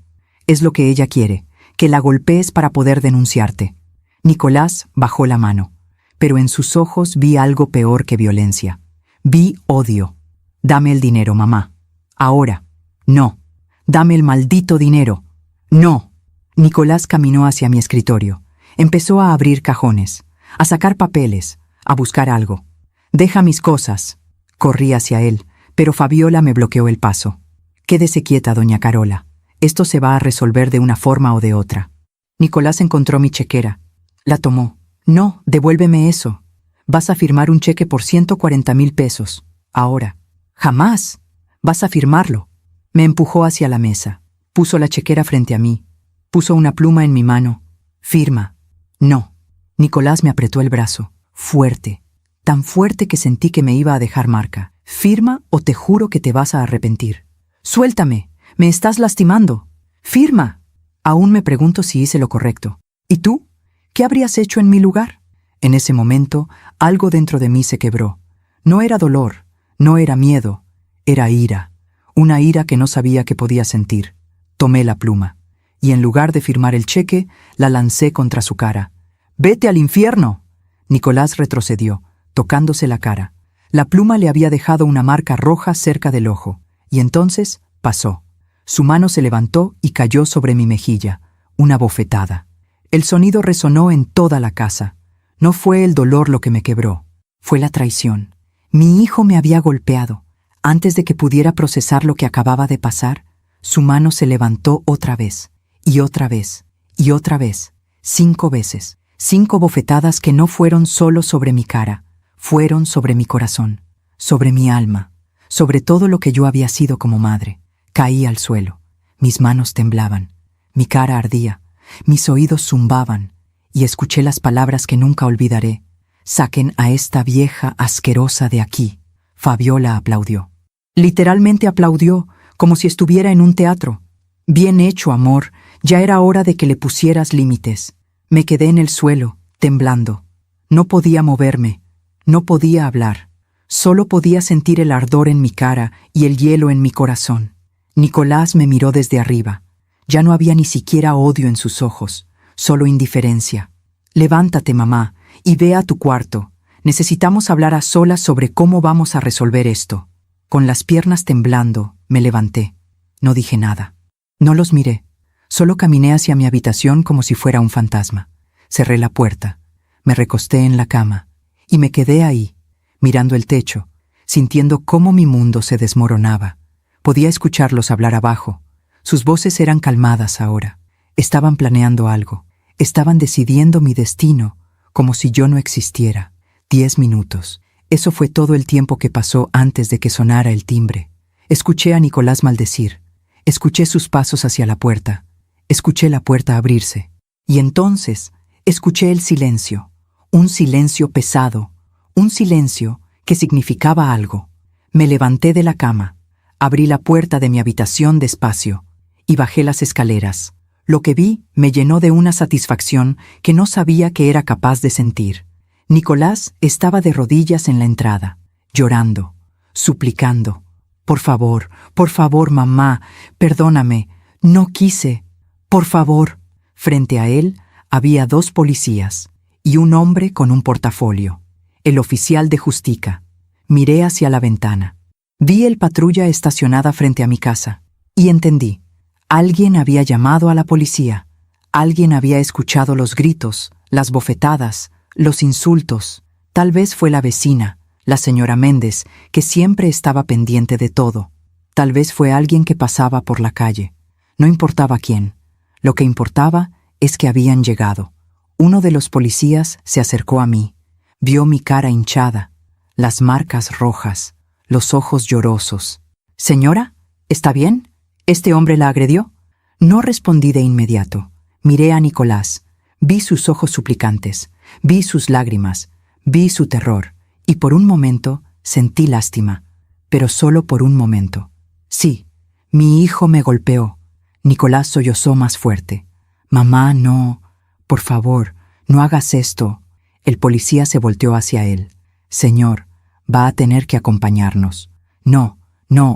Es lo que ella quiere, que la golpees para poder denunciarte. Nicolás bajó la mano, pero en sus ojos vi algo peor que violencia. Vi odio. Dame el dinero, mamá. Ahora. No. Dame el maldito dinero. No. Nicolás caminó hacia mi escritorio. Empezó a abrir cajones, a sacar papeles, a buscar algo. Deja mis cosas. Corrí hacia él, pero Fabiola me bloqueó el paso. Quédese quieta, doña Carola. Esto se va a resolver de una forma o de otra. Nicolás encontró mi chequera. La tomó. No, devuélveme eso. Vas a firmar un cheque por 140,000 pesos. Ahora. Jamás. Vas a firmarlo. Me empujó hacia la mesa. Puso la chequera frente a mí. Puso una pluma en mi mano. Firma. No. Nicolás me apretó el brazo. Fuerte. Tan fuerte que sentí que me iba a dejar marca. Firma o te juro que te vas a arrepentir. Suéltame. Me estás lastimando. Firma. Aún me pregunto si hice lo correcto. ¿Y tú? ¿Qué habrías hecho en mi lugar? En ese momento, algo dentro de mí se quebró. No era dolor. No era miedo. Era ira. Una ira que no sabía que podía sentir. Tomé la pluma, y en lugar de firmar el cheque, la lancé contra su cara. ¡Vete al infierno! Nicolás retrocedió, tocándose la cara. La pluma le había dejado una marca roja cerca del ojo, y entonces pasó. Su mano se levantó y cayó sobre mi mejilla, una bofetada. El sonido resonó en toda la casa. No fue el dolor lo que me quebró, fue la traición. Mi hijo me había golpeado. Antes de que pudiera procesar lo que acababa de pasar, su mano se levantó otra vez, y otra vez, y otra vez, 5 veces, 5 bofetadas que no fueron solo sobre mi cara, fueron sobre mi corazón, sobre mi alma, sobre todo lo que yo había sido como madre. Caí al suelo, mis manos temblaban, mi cara ardía, mis oídos zumbaban, y escuché las palabras que nunca olvidaré. Saquen a esta vieja asquerosa de aquí. Fabiola aplaudió. Literalmente aplaudió, como si estuviera en un teatro. Bien hecho, amor, ya era hora de que le pusieras límites. Me quedé en el suelo, temblando. No podía moverme, no podía hablar. Solo podía sentir el ardor en mi cara y el hielo en mi corazón. Nicolás me miró desde arriba. Ya no había ni siquiera odio en sus ojos, solo indiferencia. Levántate, mamá, y ve a tu cuarto. Necesitamos hablar a solas sobre cómo vamos a resolver esto. Con las piernas temblando, me levanté. No dije nada. No los miré. Solo caminé hacia mi habitación como si fuera un fantasma. Cerré la puerta. Me recosté en la cama. Y me quedé ahí, mirando el techo, sintiendo cómo mi mundo se desmoronaba. Podía escucharlos hablar abajo. Sus voces eran calmadas ahora. Estaban planeando algo. Estaban decidiendo mi destino, como si yo no existiera. 10 minutos. Eso fue todo el tiempo que pasó antes de que sonara el timbre. Escuché a Nicolás maldecir. Escuché sus pasos hacia la puerta. Escuché la puerta abrirse. Y entonces escuché el silencio. Un silencio pesado. Un silencio que significaba algo. Me levanté de la cama. Abrí la puerta de mi habitación despacio y bajé las escaleras. Lo que vi me llenó de una satisfacción que no sabía que era capaz de sentir. Nicolás estaba de rodillas en la entrada, llorando, suplicando. Por favor, mamá, perdóname, no quise. Por favor. Frente a él había 2 policías y un hombre con un portafolio, el oficial de Justica. Miré hacia la ventana. Vi el patrulla estacionada frente a mi casa y entendí. Alguien había llamado a la policía. Alguien había escuchado los gritos, las bofetadas, los insultos. Tal vez fue la vecina, la señora Méndez, que siempre estaba pendiente de todo. Tal vez fue alguien que pasaba por la calle. No importaba quién. Lo que importaba es que habían llegado. Uno de los policías se acercó a mí. Vio mi cara hinchada, las marcas rojas, los ojos llorosos. «Señora, ¿está bien? ¿Este hombre la agredió?» No respondí de inmediato. Miré a Nicolás. Vi sus ojos suplicantes. Vi sus lágrimas. Vi su terror. Y por un momento sentí lástima. Pero solo por un momento. Sí, mi hijo me golpeó. Nicolás sollozó más fuerte. «Mamá, no. Por favor, no hagas esto». El policía se volteó hacia él. «Señor, va a tener que acompañarnos». No,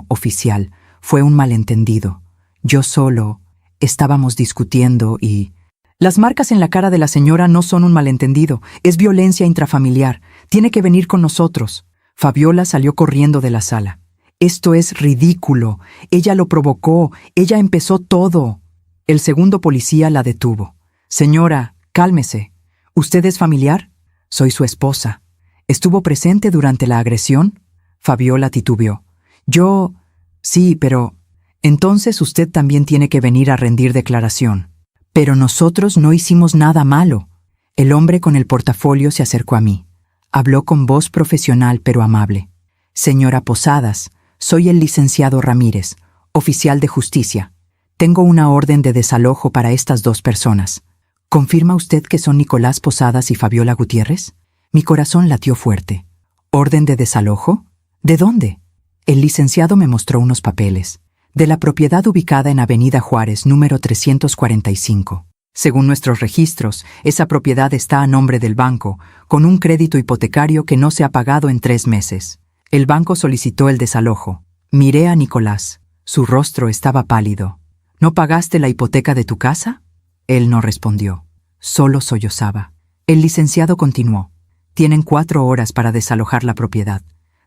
oficial. Fue un malentendido. Yo solo... Estábamos discutiendo y... Las marcas en la cara de la señora no son un malentendido. Es violencia intrafamiliar. Tiene que venir con nosotros. Fabiola salió corriendo de la sala. «Esto es ridículo. Ella lo provocó. Ella empezó todo». El segundo policía la detuvo. «Señora, cálmese. ¿Usted es familiar?» «Soy su esposa». «¿Estuvo presente durante la agresión?» Fabiola titubeó. «Yo... sí, pero... Entonces usted también tiene que venir a rendir declaración». «Pero nosotros no hicimos nada malo». El hombre con el portafolio se acercó a mí. Habló con voz profesional pero amable. «Señora Posadas, soy el licenciado Ramírez, oficial de justicia. Tengo una orden de desalojo para estas 2 personas. ¿Confirma usted que son Nicolás Posadas y Fabiola Gutiérrez?» Mi corazón latió fuerte. «¿Orden de desalojo? ¿De dónde?» El licenciado me mostró unos papeles. «De la propiedad ubicada en Avenida Juárez, número 345. Según nuestros registros, esa propiedad está a nombre del banco, con un crédito hipotecario que no se ha pagado en 3 meses. El banco solicitó el desalojo». Miré a Nicolás. Su rostro estaba pálido. «¿No pagaste la hipoteca de tu casa?» Él no respondió. Solo sollozaba. El licenciado continuó. «Tienen 4 horas para desalojar la propiedad.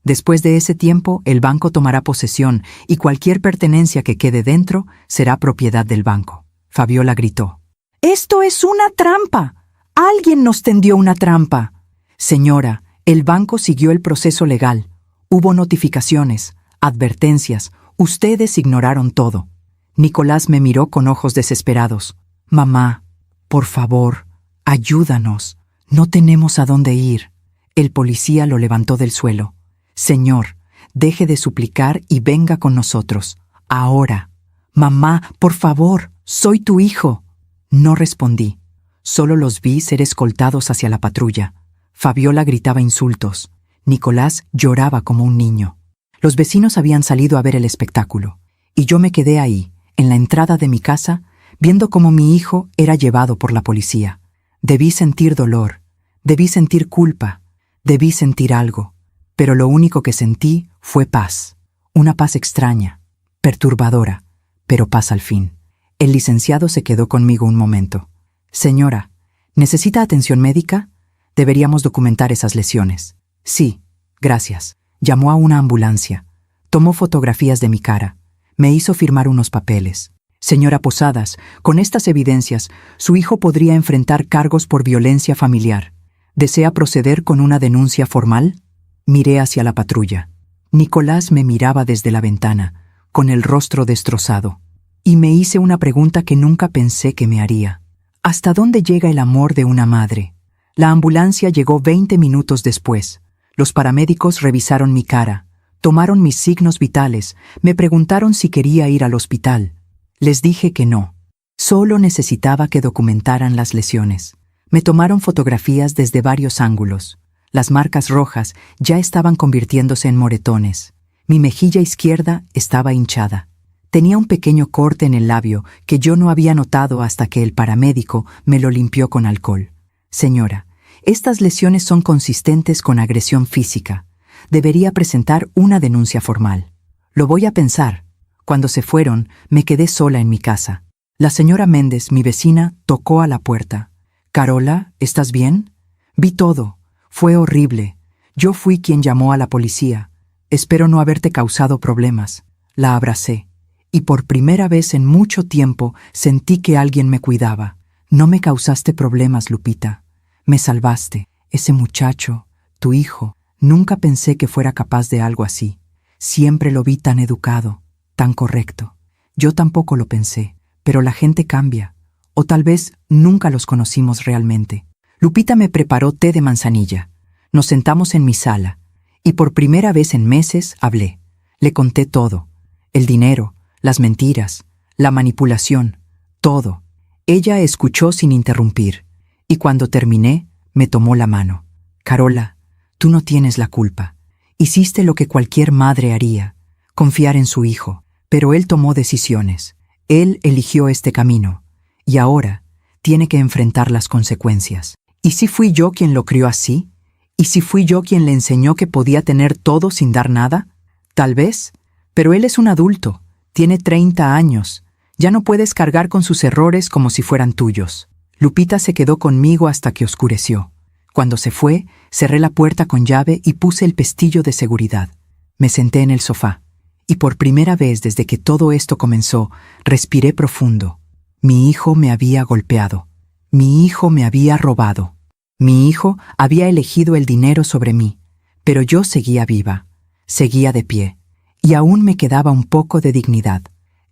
Después de ese tiempo, el banco tomará posesión y cualquier pertenencia que quede dentro será propiedad del banco». Fabiola gritó. «¡Esto es una trampa! ¡Alguien nos tendió una trampa!» «Señora, el banco siguió el proceso legal. Hubo notificaciones, advertencias. Ustedes ignoraron todo». Nicolás me miró con ojos desesperados. «Mamá, por favor, ayúdanos. No tenemos a dónde ir». El policía lo levantó del suelo. «Señor, deje de suplicar y venga con nosotros. Ahora». «Mamá, por favor, soy tu hijo». No respondí. Solo los vi ser escoltados hacia la patrulla. Fabiola gritaba insultos. Nicolás lloraba como un niño. Los vecinos habían salido a ver el espectáculo. Y yo me quedé ahí, en la entrada de mi casa, viendo cómo mi hijo era llevado por la policía. Debí sentir dolor. Debí sentir culpa. Debí sentir algo. pero lo único que sentí fue paz. Una paz extraña, perturbadora, pero paz al fin. El licenciado se quedó conmigo un momento. Señora, ¿necesita atención médica? Deberíamos documentar esas lesiones. Sí, gracias. Llamó a una ambulancia. Tomó fotografías de mi cara. Me hizo firmar unos papeles. Señora Posadas, con estas evidencias, su hijo podría enfrentar cargos por violencia familiar. ¿Desea proceder con una denuncia formal? Miré hacia la patrulla. Nicolás me miraba desde la ventana, con el rostro destrozado, y me hice una pregunta que nunca pensé que me haría. ¿Hasta dónde llega el amor de una madre? La ambulancia llegó 20 minutos después. Los paramédicos revisaron mi cara, tomaron mis signos vitales, me preguntaron si quería ir al hospital. Les dije que no. Solo necesitaba que documentaran las lesiones. Me tomaron fotografías desde varios ángulos. Las marcas rojas ya estaban convirtiéndose en moretones. Mi mejilla izquierda estaba hinchada. Tenía un pequeño corte en el labio que yo no había notado hasta que el paramédico me lo limpió con alcohol. Señora, estas lesiones son consistentes con agresión física. Debería presentar una denuncia formal. Lo voy a pensar. Cuando se fueron, me quedé sola en mi casa. La señora Méndez, mi vecina, tocó a la puerta. «Carola, ¿estás bien?» Vi todo. Fue horrible. Yo fui quien llamó a la policía. Espero no haberte causado problemas. La abracé. Y por primera vez en mucho tiempo sentí que alguien me cuidaba. No me causaste problemas, Lupita. Me salvaste. Ese muchacho, tu hijo, nunca pensé que fuera capaz de algo así. Siempre lo vi tan educado, tan correcto. Yo tampoco lo pensé, pero la gente cambia. O tal vez nunca los conocimos realmente. Lupita me preparó té de manzanilla. Nos sentamos en mi sala, y por primera vez en meses hablé. Le conté todo. El dinero, las mentiras, la manipulación, todo. Ella escuchó sin interrumpir, y cuando terminé, me tomó la mano. Carola, tú no tienes la culpa. Hiciste lo que cualquier madre haría, confiar en su hijo, pero él tomó decisiones. Él eligió este camino, y ahora tiene que enfrentar las consecuencias. ¿Y si fui yo quien lo crió así? ¿Y si fui yo quien le enseñó que podía tener todo sin dar nada? Tal vez, pero él es un adulto, tiene 30 años. Ya no puedes cargar con sus errores como si fueran tuyos. Lupita se quedó conmigo hasta que oscureció. Cuando se fue, cerré la puerta con llave y puse el pestillo de seguridad. Me senté en el sofá, y por primera vez desde que todo esto comenzó, respiré profundo. Mi hijo me había golpeado. Mi hijo me había robado. Mi hijo había elegido el dinero sobre mí, pero yo seguía viva, seguía de pie, y aún me quedaba un poco de dignidad.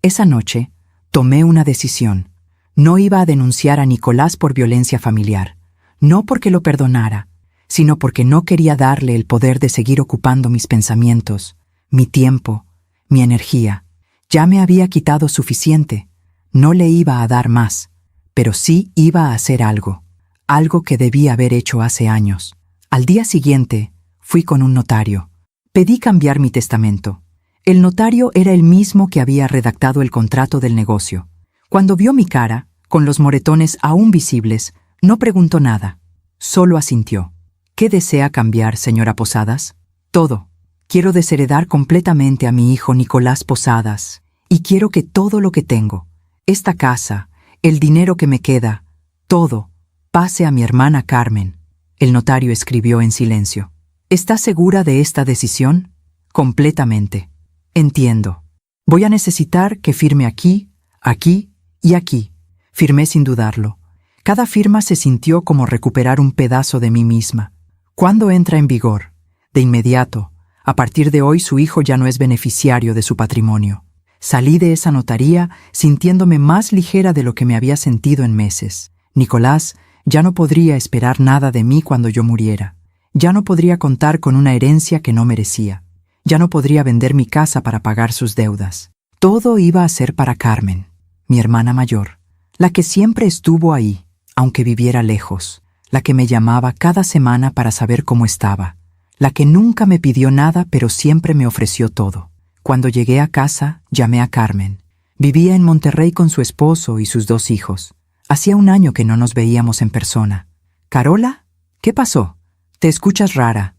Esa noche, tomé una decisión. No iba a denunciar a Nicolás por violencia familiar, no porque lo perdonara, sino porque no quería darle el poder de seguir ocupando mis pensamientos, mi tiempo, mi energía. Ya me había quitado suficiente. No le iba a dar más, pero sí iba a hacer algo que debía haber hecho hace años. Al día siguiente, fui con un notario. Pedí cambiar mi testamento. El notario era el mismo que había redactado el contrato del negocio. Cuando vio mi cara, con los moretones aún visibles, no preguntó nada. Solo asintió. ¿Qué desea cambiar, señora Posadas? Todo. Quiero desheredar completamente a mi hijo Nicolás Posadas. Y quiero que todo lo que tengo, esta casa, el dinero que me queda, todo, pase a mi hermana Carmen. El notario escribió en silencio. ¿Está segura de esta decisión? Completamente. Entiendo. Voy a necesitar que firme aquí, aquí y aquí. Firmé sin dudarlo. Cada firma se sintió como recuperar un pedazo de mí misma. ¿Cuándo entra en vigor? De inmediato. A partir de hoy su hijo ya no es beneficiario de su patrimonio. Salí de esa notaría sintiéndome más ligera de lo que me había sentido en meses. Nicolás ya no podría esperar nada de mí cuando yo muriera. Ya no podría contar con una herencia que no merecía. Ya no podría vender mi casa para pagar sus deudas. Todo iba a ser para Carmen, mi hermana mayor, la que siempre estuvo ahí, aunque viviera lejos, la que me llamaba cada semana para saber cómo estaba, la que nunca me pidió nada pero siempre me ofreció todo. Cuando llegué a casa, llamé a Carmen. Vivía en Monterrey con su esposo y sus 2 hijos. Hacía un año que no nos veíamos en persona. «Carola, ¿qué pasó? Te escuchas rara».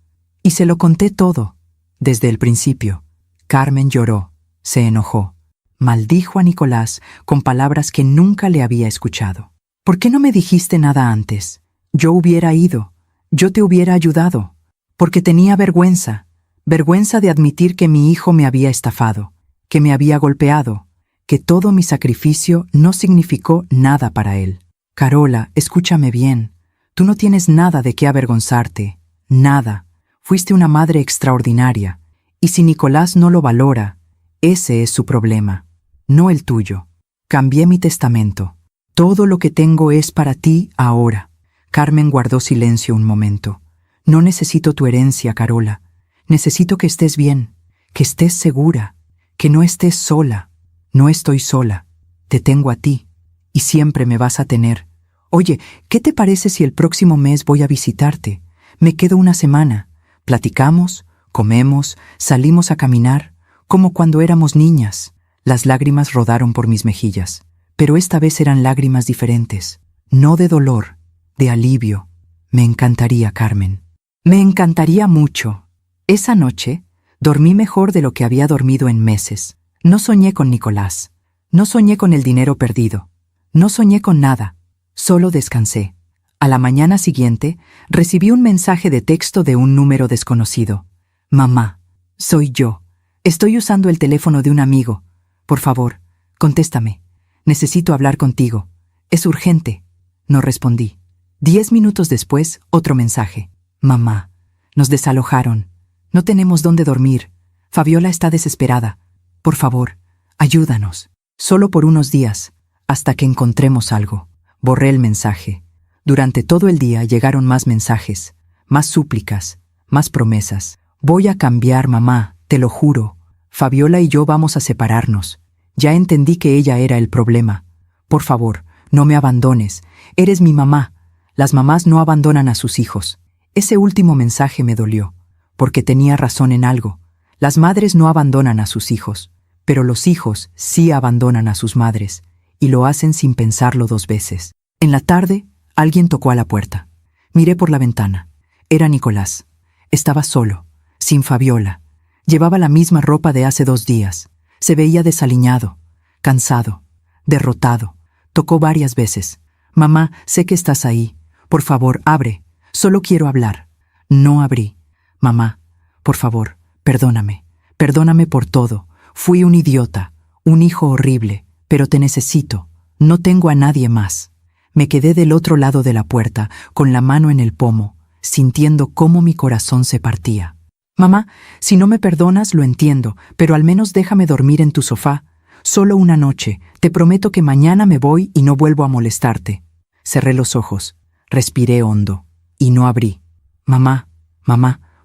Y se lo conté todo, desde el principio. Carmen lloró, se enojó, maldijo a Nicolás con palabras que nunca le había escuchado. ¿Por qué no me dijiste nada antes? Yo hubiera ido, yo te hubiera ayudado, porque tenía vergüenza de admitir que mi hijo me había estafado, que me había golpeado, que todo mi sacrificio no significó nada para él. Carola, escúchame bien, tú no tienes nada de qué avergonzarte, nada. Fuiste una madre extraordinaria, y si Nicolás no lo valora, ese es su problema, no el tuyo. Cambié mi testamento. Todo lo que tengo es para ti ahora. Carmen guardó silencio un momento. No necesito tu herencia, Carola. Necesito que estés bien, que estés segura, que no estés sola. No estoy sola. Te tengo a ti, y siempre me vas a tener. Oye, ¿qué te parece si el próximo mes voy a visitarte? Me quedo una semana. Platicamos, comemos, salimos a caminar, como cuando éramos niñas. Las lágrimas rodaron por mis mejillas, pero esta vez eran lágrimas diferentes, no de dolor, de alivio. Me encantaría, Carmen. Me encantaría mucho. Esa noche dormí mejor de lo que había dormido en meses. No soñé con Nicolás, no soñé con el dinero perdido, no soñé con nada, solo descansé. A la mañana siguiente, recibí un mensaje de texto de un número desconocido. Mamá, soy yo. Estoy usando el teléfono de un amigo. Por favor, contéstame. Necesito hablar contigo. Es urgente. No respondí. 10 minutos después, otro mensaje. Mamá, nos desalojaron. No tenemos dónde dormir. Fabiola está desesperada. Por favor, ayúdanos. Solo por unos días, hasta que encontremos algo. Borré el mensaje. Durante todo el día llegaron más mensajes, más súplicas, más promesas. Voy a cambiar, mamá, te lo juro. Fabiola y yo vamos a separarnos. Ya entendí que ella era el problema. Por favor, no me abandones. Eres mi mamá. Las mamás no abandonan a sus hijos. Ese último mensaje me dolió, porque tenía razón en algo. Las madres no abandonan a sus hijos, pero los hijos sí abandonan a sus madres, y lo hacen sin pensarlo 2 veces. En la tarde, alguien tocó a la puerta. Miré por la ventana. Era Nicolás. Estaba solo, sin Fabiola. Llevaba la misma ropa de hace 2 días. Se veía desaliñado, cansado, derrotado. Tocó varias veces. Mamá, sé que estás ahí. Por favor, abre. Solo quiero hablar. No abrí. Mamá, por favor, perdóname. Perdóname por todo. Fui un idiota, un hijo horrible, pero te necesito. No tengo a nadie más. Me quedé del otro lado de la puerta, con la mano en el pomo, sintiendo cómo mi corazón se partía. Mamá, si no me perdonas, lo entiendo, pero al menos déjame dormir en tu sofá. Solo una noche. Te prometo que mañana me voy y no vuelvo a molestarte. Cerré los ojos, respiré hondo, y no abrí. Mamá,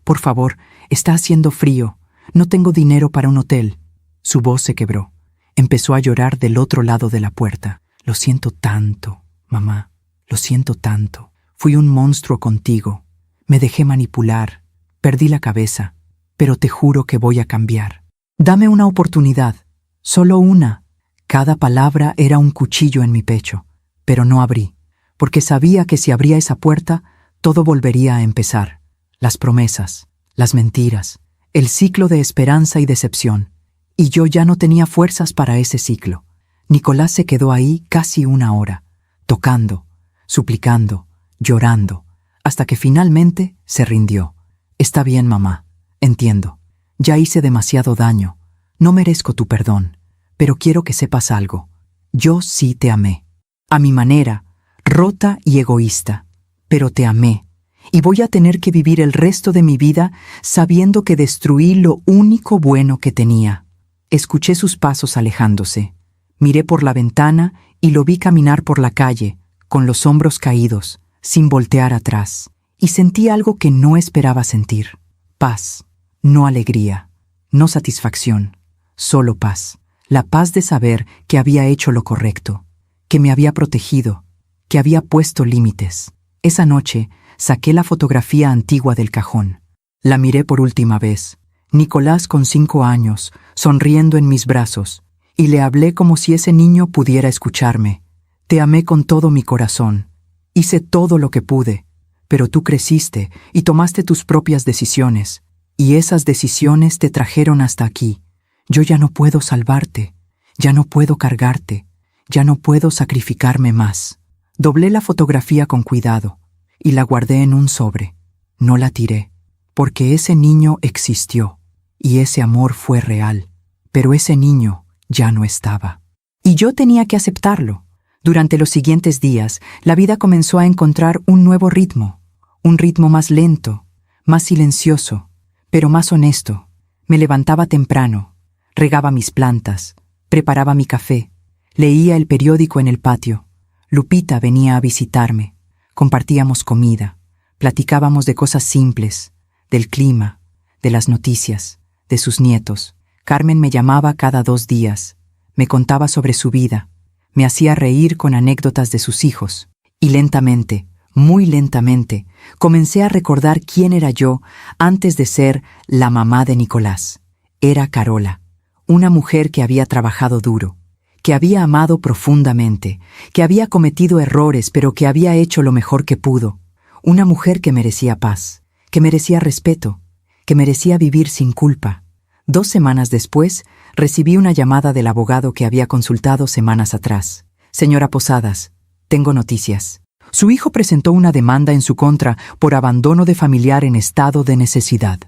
por favor, está haciendo frío. No tengo dinero para un hotel. Su voz se quebró. Empezó a llorar del otro lado de la puerta. Lo siento tanto. Mamá, lo siento tanto. Fui un monstruo contigo. Me dejé manipular. Perdí la cabeza. Pero te juro que voy a cambiar. Dame una oportunidad. Solo una. Cada palabra era un cuchillo en mi pecho. Pero no abrí. Porque sabía que si abría esa puerta, todo volvería a empezar. Las promesas, las mentiras, el ciclo de esperanza y decepción. Y yo ya no tenía fuerzas para ese ciclo. Nicolás se quedó ahí casi 1 hora. Tocando, suplicando, llorando, hasta que finalmente se rindió. Está bien, mamá, entiendo. Ya hice demasiado daño. No merezco tu perdón, pero quiero que sepas algo. Yo sí te amé. A mi manera, rota y egoísta, pero te amé. Y voy a tener que vivir el resto de mi vida sabiendo que destruí lo único bueno que tenía. Escuché sus pasos alejándose. Miré por la ventana y lo vi caminar por la calle, con los hombros caídos, sin voltear atrás, y sentí algo que no esperaba sentir. Paz, no alegría, no satisfacción, solo paz. La paz de saber que había hecho lo correcto, que me había protegido, que había puesto límites. Esa noche saqué la fotografía antigua del cajón. La miré por última vez. Nicolás con 5 años, sonriendo en mis brazos, y le hablé como si ese niño pudiera escucharme. Te amé con todo mi corazón. Hice todo lo que pude, Pero tú creciste y tomaste tus propias decisiones, y esas decisiones te trajeron hasta aquí. Yo ya no puedo salvarte, ya no puedo cargarte, ya no puedo sacrificarme más. Doblé la fotografía con cuidado y la guardé en un sobre. No la tiré, porque ese niño existió y ese amor fue real, pero ese niño ya no estaba. Y yo tenía que aceptarlo. Durante los siguientes días, la vida comenzó a encontrar un nuevo ritmo, un ritmo más lento, más silencioso, pero más honesto. Me levantaba temprano, regaba mis plantas, preparaba mi café, leía el periódico en el patio. Lupita venía a visitarme, compartíamos comida, platicábamos de cosas simples, del clima, de las noticias, de sus nietos. Carmen me llamaba cada 2 días, me contaba sobre su vida, me hacía reír con anécdotas de sus hijos, y lentamente, muy lentamente, comencé a recordar quién era yo antes de ser la mamá de Nicolás. Era Carola, una mujer que había trabajado duro, que había amado profundamente, que había cometido errores pero que había hecho lo mejor que pudo. Una mujer que merecía paz, que merecía respeto, que merecía vivir sin culpa. 2 semanas después, recibí una llamada del abogado que había consultado semanas atrás. Señora Posadas, tengo noticias. Su hijo presentó una demanda en su contra por abandono de familiar en estado de necesidad.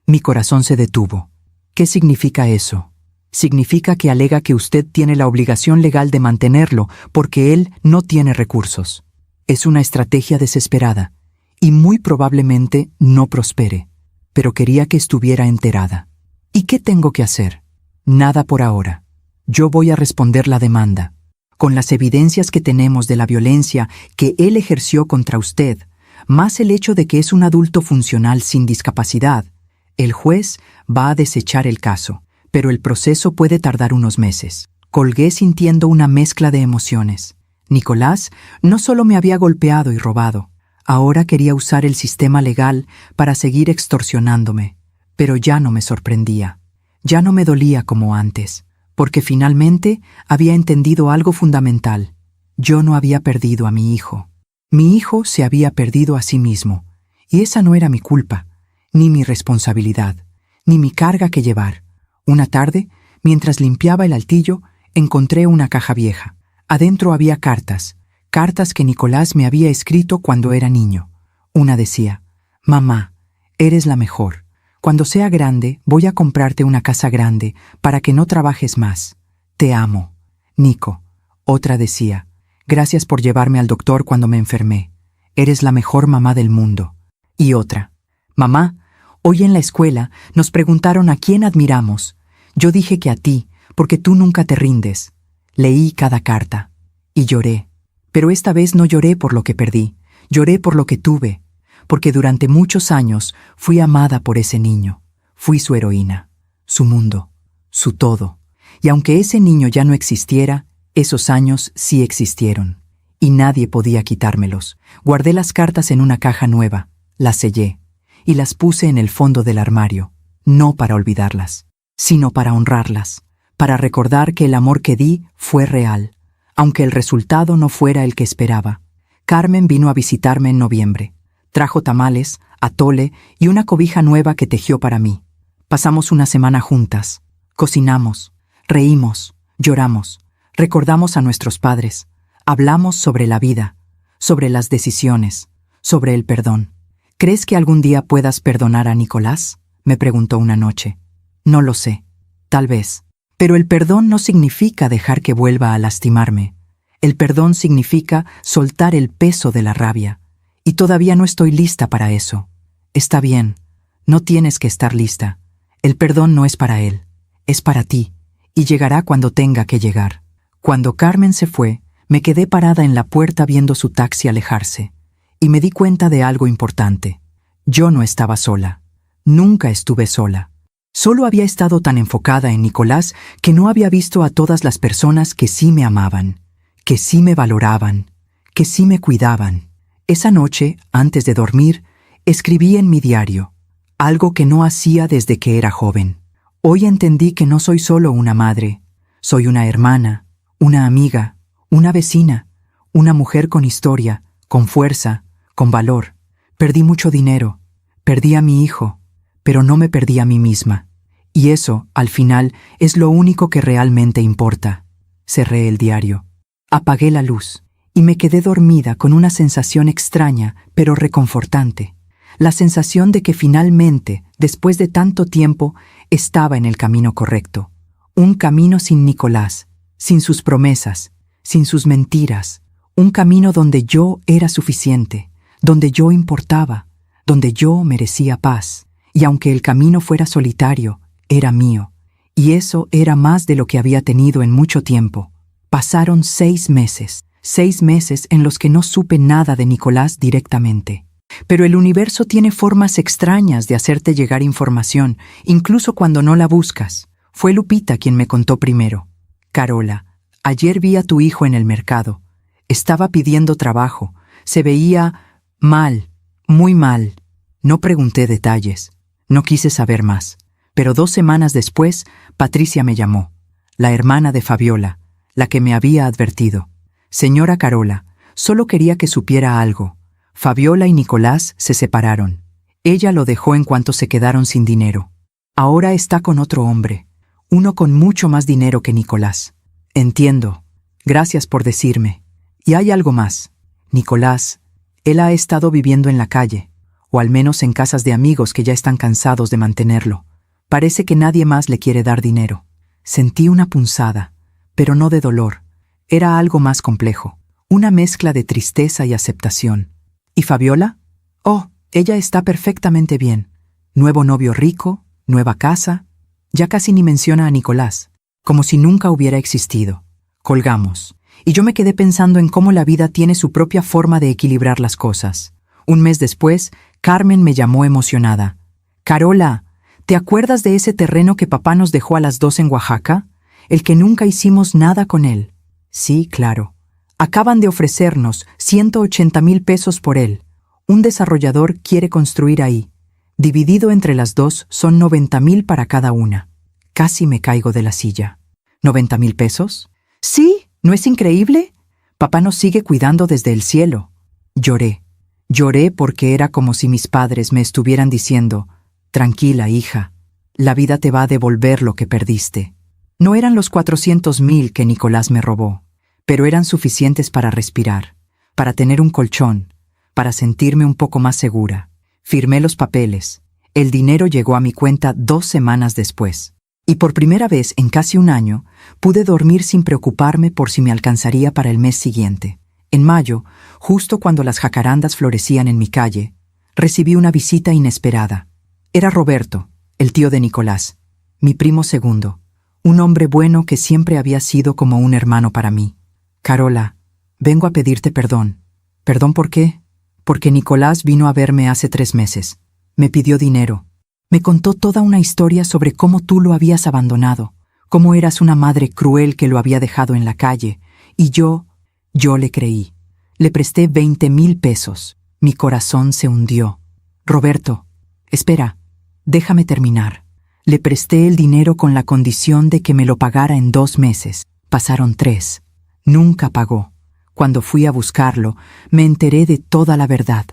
Mi corazón se detuvo. ¿Qué significa eso? Significa que alega que usted tiene la obligación legal de mantenerlo porque él no tiene recursos. Es una estrategia desesperada y muy probablemente no prospere, pero quería que estuviera enterada. ¿Y qué tengo que hacer? Nada por ahora. Yo voy a responder la demanda. Con las evidencias que tenemos de la violencia que él ejerció contra usted, más el hecho de que es un adulto funcional sin discapacidad, el juez va a desechar el caso. Pero el proceso puede tardar unos meses. Colgué sintiendo una mezcla de emociones. Nicolás no solo me había golpeado y robado, ahora quería usar el sistema legal para seguir extorsionándome. Pero ya no me sorprendía. Ya no me dolía como antes, porque finalmente había entendido algo fundamental. Yo no había perdido a mi hijo. Mi hijo se había perdido a sí mismo, y esa no era mi culpa, ni mi responsabilidad, ni mi carga que llevar. Una tarde, mientras limpiaba el altillo, encontré una caja vieja. Adentro había cartas que Nicolás me había escrito cuando era niño. Una decía: «Mamá, eres la mejor. Cuando sea grande, voy a comprarte una casa grande para que no trabajes más. Te amo. Nico». Otra decía: «Gracias por llevarme al doctor cuando me enfermé. Eres la mejor mamá del mundo». Y otra: «Mamá, hoy en la escuela nos preguntaron a quién admiramos. Yo dije que a ti, porque tú nunca te rindes». Leí cada carta y lloré. Pero esta vez no lloré por lo que perdí, lloré por lo que tuve, porque durante muchos años fui amada por ese niño. Fui su heroína, su mundo, su todo. Y aunque ese niño ya no existiera, esos años sí existieron, y nadie podía quitármelos. Guardé las cartas en una caja nueva, las sellé, y las puse en el fondo del armario, no para olvidarlas, sino para honrarlas, para recordar que el amor que di fue real, aunque el resultado no fuera el que esperaba. Carmen vino a visitarme en noviembre. Trajo tamales, atole y una cobija nueva que tejió para mí. Pasamos una semana juntas. Cocinamos, reímos, lloramos, recordamos a nuestros padres, hablamos sobre la vida, sobre las decisiones, sobre el perdón. ¿Crees que algún día puedas perdonar a Nicolás?, me preguntó una noche. No lo sé, tal vez. Pero el perdón no significa dejar que vuelva a lastimarme. El perdón significa soltar el peso de la rabia. Y todavía no estoy lista para eso. Está bien, no tienes que estar lista. El perdón no es para él, es para ti, y llegará cuando tenga que llegar. Cuando Carmen se fue, me quedé parada en la puerta viendo su taxi alejarse, y me di cuenta de algo importante. Yo no estaba sola. Nunca estuve sola. Solo había estado tan enfocada en Nicolás que no había visto a todas las personas que sí me amaban, que sí me valoraban, que sí me cuidaban. Esa noche, antes de dormir, escribí en mi diario, algo que no hacía desde que era joven. Hoy entendí que no soy solo una madre, soy una hermana, una amiga, una vecina, una mujer con historia, con fuerza, con valor. Perdí mucho dinero, perdí a mi hijo, pero no me perdí a mí misma. Y eso, al final, es lo único que realmente importa. Cerré el diario. Apagué la luz y me quedé dormida con una sensación extraña, pero reconfortante. La sensación de que finalmente, después de tanto tiempo, estaba en el camino correcto. Un camino sin Nicolás, sin sus promesas, sin sus mentiras. Un camino donde yo era suficiente, donde yo importaba, donde yo merecía paz. Y aunque el camino fuera solitario, era mío. Y eso era más de lo que había tenido en mucho tiempo. Pasaron 6 meses. 6 meses en los que no supe nada de Nicolás directamente. Pero el universo tiene formas extrañas de hacerte llegar información, incluso cuando no la buscas. Fue Lupita quien me contó primero. Carola, ayer vi a tu hijo en el mercado. Estaba pidiendo trabajo. Se veía mal, muy mal. No pregunté detalles. No quise saber más. Pero 2 semanas después, Patricia me llamó, la hermana de Fabiola, la que me había advertido. Señora Carola, solo quería que supiera algo. Fabiola y Nicolás se separaron. Ella lo dejó en cuanto se quedaron sin dinero. Ahora está con otro hombre, uno con mucho más dinero que Nicolás. Entiendo. Gracias por decirme. Y hay algo más. Nicolás, él ha estado viviendo en la calle, o al menos en casas de amigos que ya están cansados de mantenerlo. Parece que nadie más le quiere dar dinero. Sentí una punzada, pero no de dolor. Era algo más complejo, una mezcla de tristeza y aceptación. ¿Y Fabiola? Oh, ella está perfectamente bien. Nuevo novio rico, nueva casa. Ya casi ni menciona a Nicolás, como si nunca hubiera existido. Colgamos, y yo me quedé pensando en cómo la vida tiene su propia forma de equilibrar las cosas. Un mes después, Carmen me llamó emocionada. Carola, ¿te acuerdas de ese terreno que papá nos dejó a las 2 en Oaxaca? El que nunca hicimos nada con él. Sí, claro. Acaban de ofrecernos 180,000 pesos por él. Un desarrollador quiere construir ahí. Dividido entre las dos son 90,000 para cada una. Casi me caigo de la silla. ¿90,000 pesos? Sí, ¿no es increíble? Papá nos sigue cuidando desde el cielo. Lloré. Lloré porque era como si mis padres me estuvieran diciendo: tranquila, hija, la vida te va a devolver lo que perdiste. No eran los 400,000 que Nicolás me robó, pero eran suficientes para respirar, para tener un colchón, para sentirme un poco más segura. Firmé los papeles. El dinero llegó a mi cuenta 2 semanas después. Y por primera vez en casi un año, pude dormir sin preocuparme por si me alcanzaría para el mes siguiente. En mayo, justo cuando las jacarandas florecían en mi calle, recibí una visita inesperada. Era Roberto, el tío de Nicolás, mi primo segundo, un hombre bueno que siempre había sido como un hermano para mí. Carola, vengo a pedirte perdón. ¿Perdón por qué? Porque Nicolás vino a verme hace 3 meses. Me pidió dinero. Me contó toda una historia sobre cómo tú lo habías abandonado, cómo eras una madre cruel que lo había dejado en la calle, y yo le creí. Le presté 20,000 pesos. Mi corazón se hundió. Roberto, espera, déjame terminar. Le presté el dinero con la condición de que me lo pagara en 2 meses. Pasaron 3. Nunca pagó. Cuando fui a buscarlo, me enteré de toda la verdad,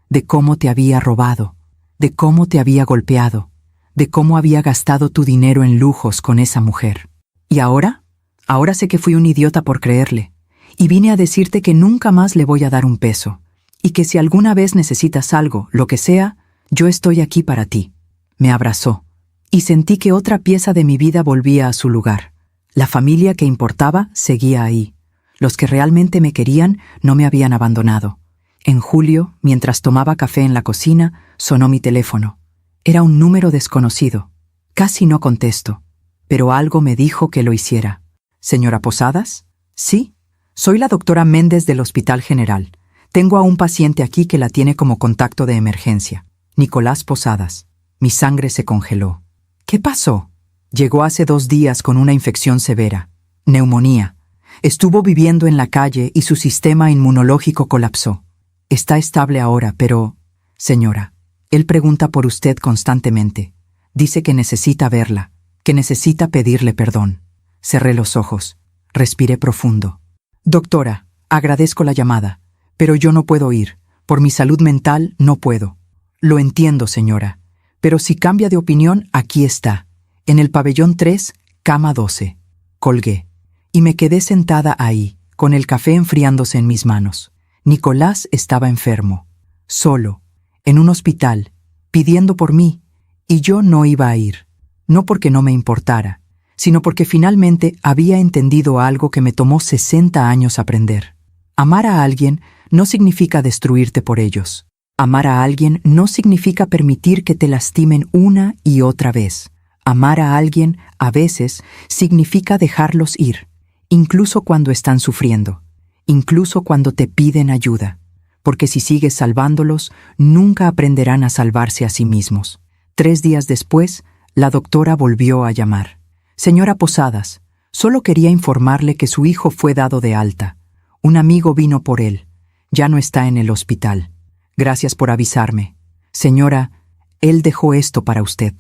de cómo te había robado, de cómo te había golpeado, de cómo había gastado tu dinero en lujos con esa mujer. ¿Y ahora? Ahora sé que fui un idiota por creerle, y vine a decirte que nunca más le voy a dar un peso, y que si alguna vez necesitas algo, lo que sea, yo estoy aquí para ti. Me abrazó, y sentí que otra pieza de mi vida volvía a su lugar. La familia que importaba seguía ahí. Los que realmente me querían no me habían abandonado. En julio, mientras tomaba café en la cocina, sonó mi teléfono. Era un número desconocido. Casi no contesto, pero algo me dijo que lo hiciera. ¿Señora Posadas? Sí, soy la doctora Méndez del Hospital General. Tengo a un paciente aquí que la tiene como contacto de emergencia. Nicolás Posadas. Mi sangre se congeló. ¿Qué pasó? Llegó hace 2 días con una infección severa. Neumonía. Estuvo viviendo en la calle y su sistema inmunológico colapsó. Está estable ahora, pero... Señora, él pregunta por usted constantemente. Dice que necesita verla, que necesita pedirle perdón. Cerré los ojos. Respiré profundo. Doctora, agradezco la llamada, pero yo no puedo ir, Por mi salud mental no puedo. Lo entiendo, señora. Pero si cambia de opinión, aquí está. En el pabellón 3, cama 12. Colgué. Y me quedé sentada ahí, con el café enfriándose en mis manos. Nicolás estaba enfermo. Solo. En un hospital. Pidiendo por mí. Y yo no iba a ir. No porque no me importara, sino porque finalmente había entendido algo que me tomó 60 años aprender. Amar a alguien no significa destruirte por ellos. Amar a alguien no significa permitir que te lastimen una y otra vez. Amar a alguien, a veces, significa dejarlos ir, incluso cuando están sufriendo, incluso cuando te piden ayuda, porque si sigues salvándolos, nunca aprenderán a salvarse a sí mismos. 3 días después, la doctora volvió a llamar. Señora Posadas, solo quería informarle que su hijo fue dado de alta. Un amigo vino por él. Ya no está en el hospital. Gracias por avisarme. Señora, él dejó esto para usted.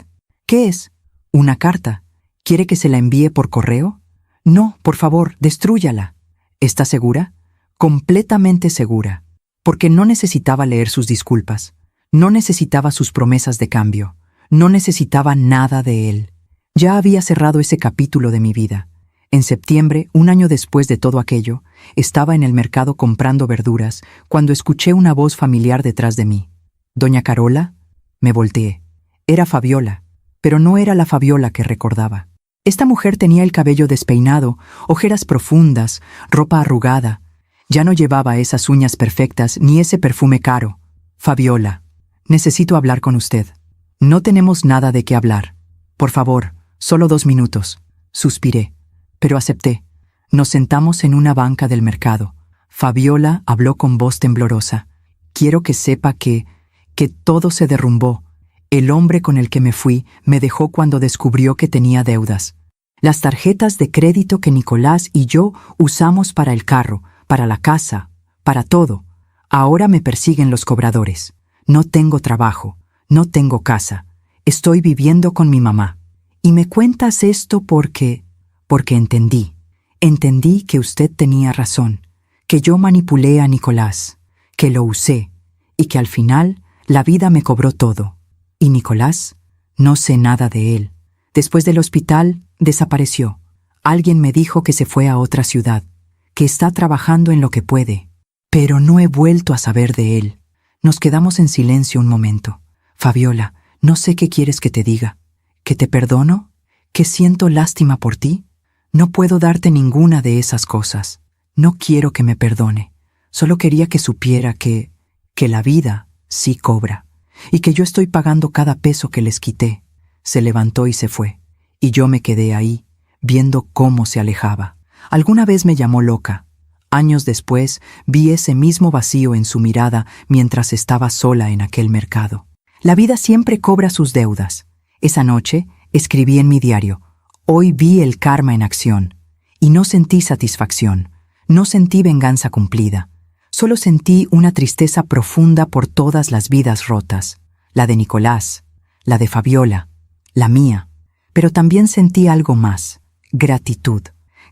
¿Qué es? ¿Una carta? ¿Quiere que se la envíe por correo? No, por favor, destrúyala. ¿Está segura? Completamente segura. Porque no necesitaba leer sus disculpas. No necesitaba sus promesas de cambio. No necesitaba nada de él. Ya había cerrado ese capítulo de mi vida. En septiembre, un año después de todo aquello, estaba en el mercado comprando verduras cuando escuché una voz familiar detrás de mí. ¿Doña Carola? Me volteé. Era Fabiola, pero no era la Fabiola que recordaba. Esta mujer tenía el cabello despeinado, ojeras profundas, ropa arrugada. Ya no llevaba esas uñas perfectas ni ese perfume caro. Fabiola, necesito hablar con usted. No tenemos nada de qué hablar. Por favor, solo 2 minutos. Suspiré. Pero acepté. Nos sentamos en una banca del mercado. Fabiola habló con voz temblorosa. Quiero que sepa que todo se derrumbó. El hombre con el que me fui me dejó cuando descubrió que tenía deudas. Las tarjetas de crédito que Nicolás y yo usamos para el carro, para la casa, para todo. Ahora me persiguen los cobradores. No tengo trabajo, no tengo casa. Estoy viviendo con mi mamá. Y me cuentas esto porque entendí. Entendí que usted tenía razón, que yo manipulé a Nicolás, que lo usé, y que al final la vida me cobró todo. Y Nicolás, no sé nada de él. Después del hospital, desapareció. Alguien me dijo que se fue a otra ciudad, que está trabajando en lo que puede. Pero no he vuelto a saber de él. Nos quedamos en silencio un momento. Fabiola, no sé qué quieres que te diga. ¿Que te perdono? ¿Que siento lástima por ti? No puedo darte ninguna de esas cosas. No quiero que me perdone. Solo quería que supiera que la vida sí cobra. Y que yo estoy pagando cada peso que les quité. Se levantó y se fue. Y yo me quedé ahí, viendo cómo se alejaba. Alguna vez me llamó loca. Años después vi ese mismo vacío en su mirada mientras estaba sola en aquel mercado. La vida siempre cobra sus deudas. Esa noche escribí en mi diario: hoy vi el karma en acción, y no sentí satisfacción, no sentí venganza cumplida. Solo sentí una tristeza profunda por todas las vidas rotas, la de Nicolás, la de Fabiola, la mía. Pero también sentí algo más: gratitud.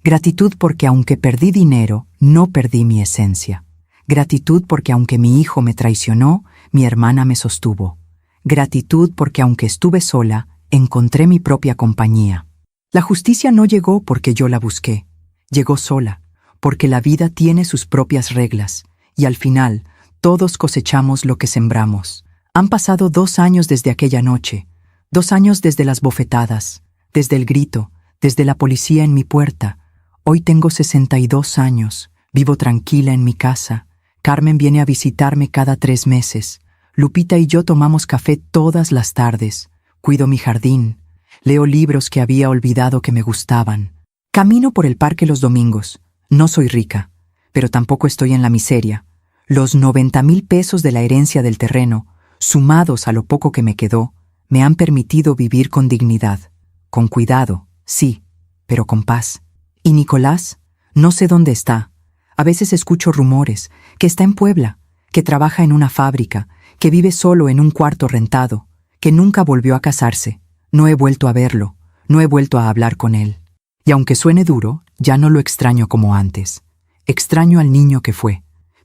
Gratitud porque aunque perdí dinero, no perdí mi esencia. Gratitud porque aunque mi hijo me traicionó, mi hermana me sostuvo. Gratitud porque aunque estuve sola, encontré mi propia compañía. La justicia no llegó porque yo la busqué. Llegó sola, porque la vida tiene sus propias reglas, y al final, todos cosechamos lo que sembramos. Han pasado 2 años desde aquella noche, 2 años desde las bofetadas, desde el grito, desde la policía en mi puerta. Hoy tengo 62 años, vivo tranquila en mi casa. Carmen viene a visitarme cada 3 meses. Lupita y yo tomamos café todas las tardes. Cuido mi jardín. Leo libros que había olvidado que me gustaban. Camino por el parque los domingos. No soy rica, pero tampoco estoy en la miseria. Los 90,000 pesos de la herencia del terreno, sumados a lo poco que me quedó, me han permitido vivir con dignidad. Con cuidado, sí, pero con paz. ¿Y Nicolás? No sé dónde está. A veces escucho rumores, que está en Puebla, que trabaja en una fábrica, que vive solo en un cuarto rentado, que nunca volvió a casarse. No he vuelto a verlo, no he vuelto a hablar con él. Y aunque suene duro, ya no lo extraño como antes. Extraño al niño que fue,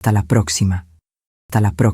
Hasta la próxima. Hasta la próxima.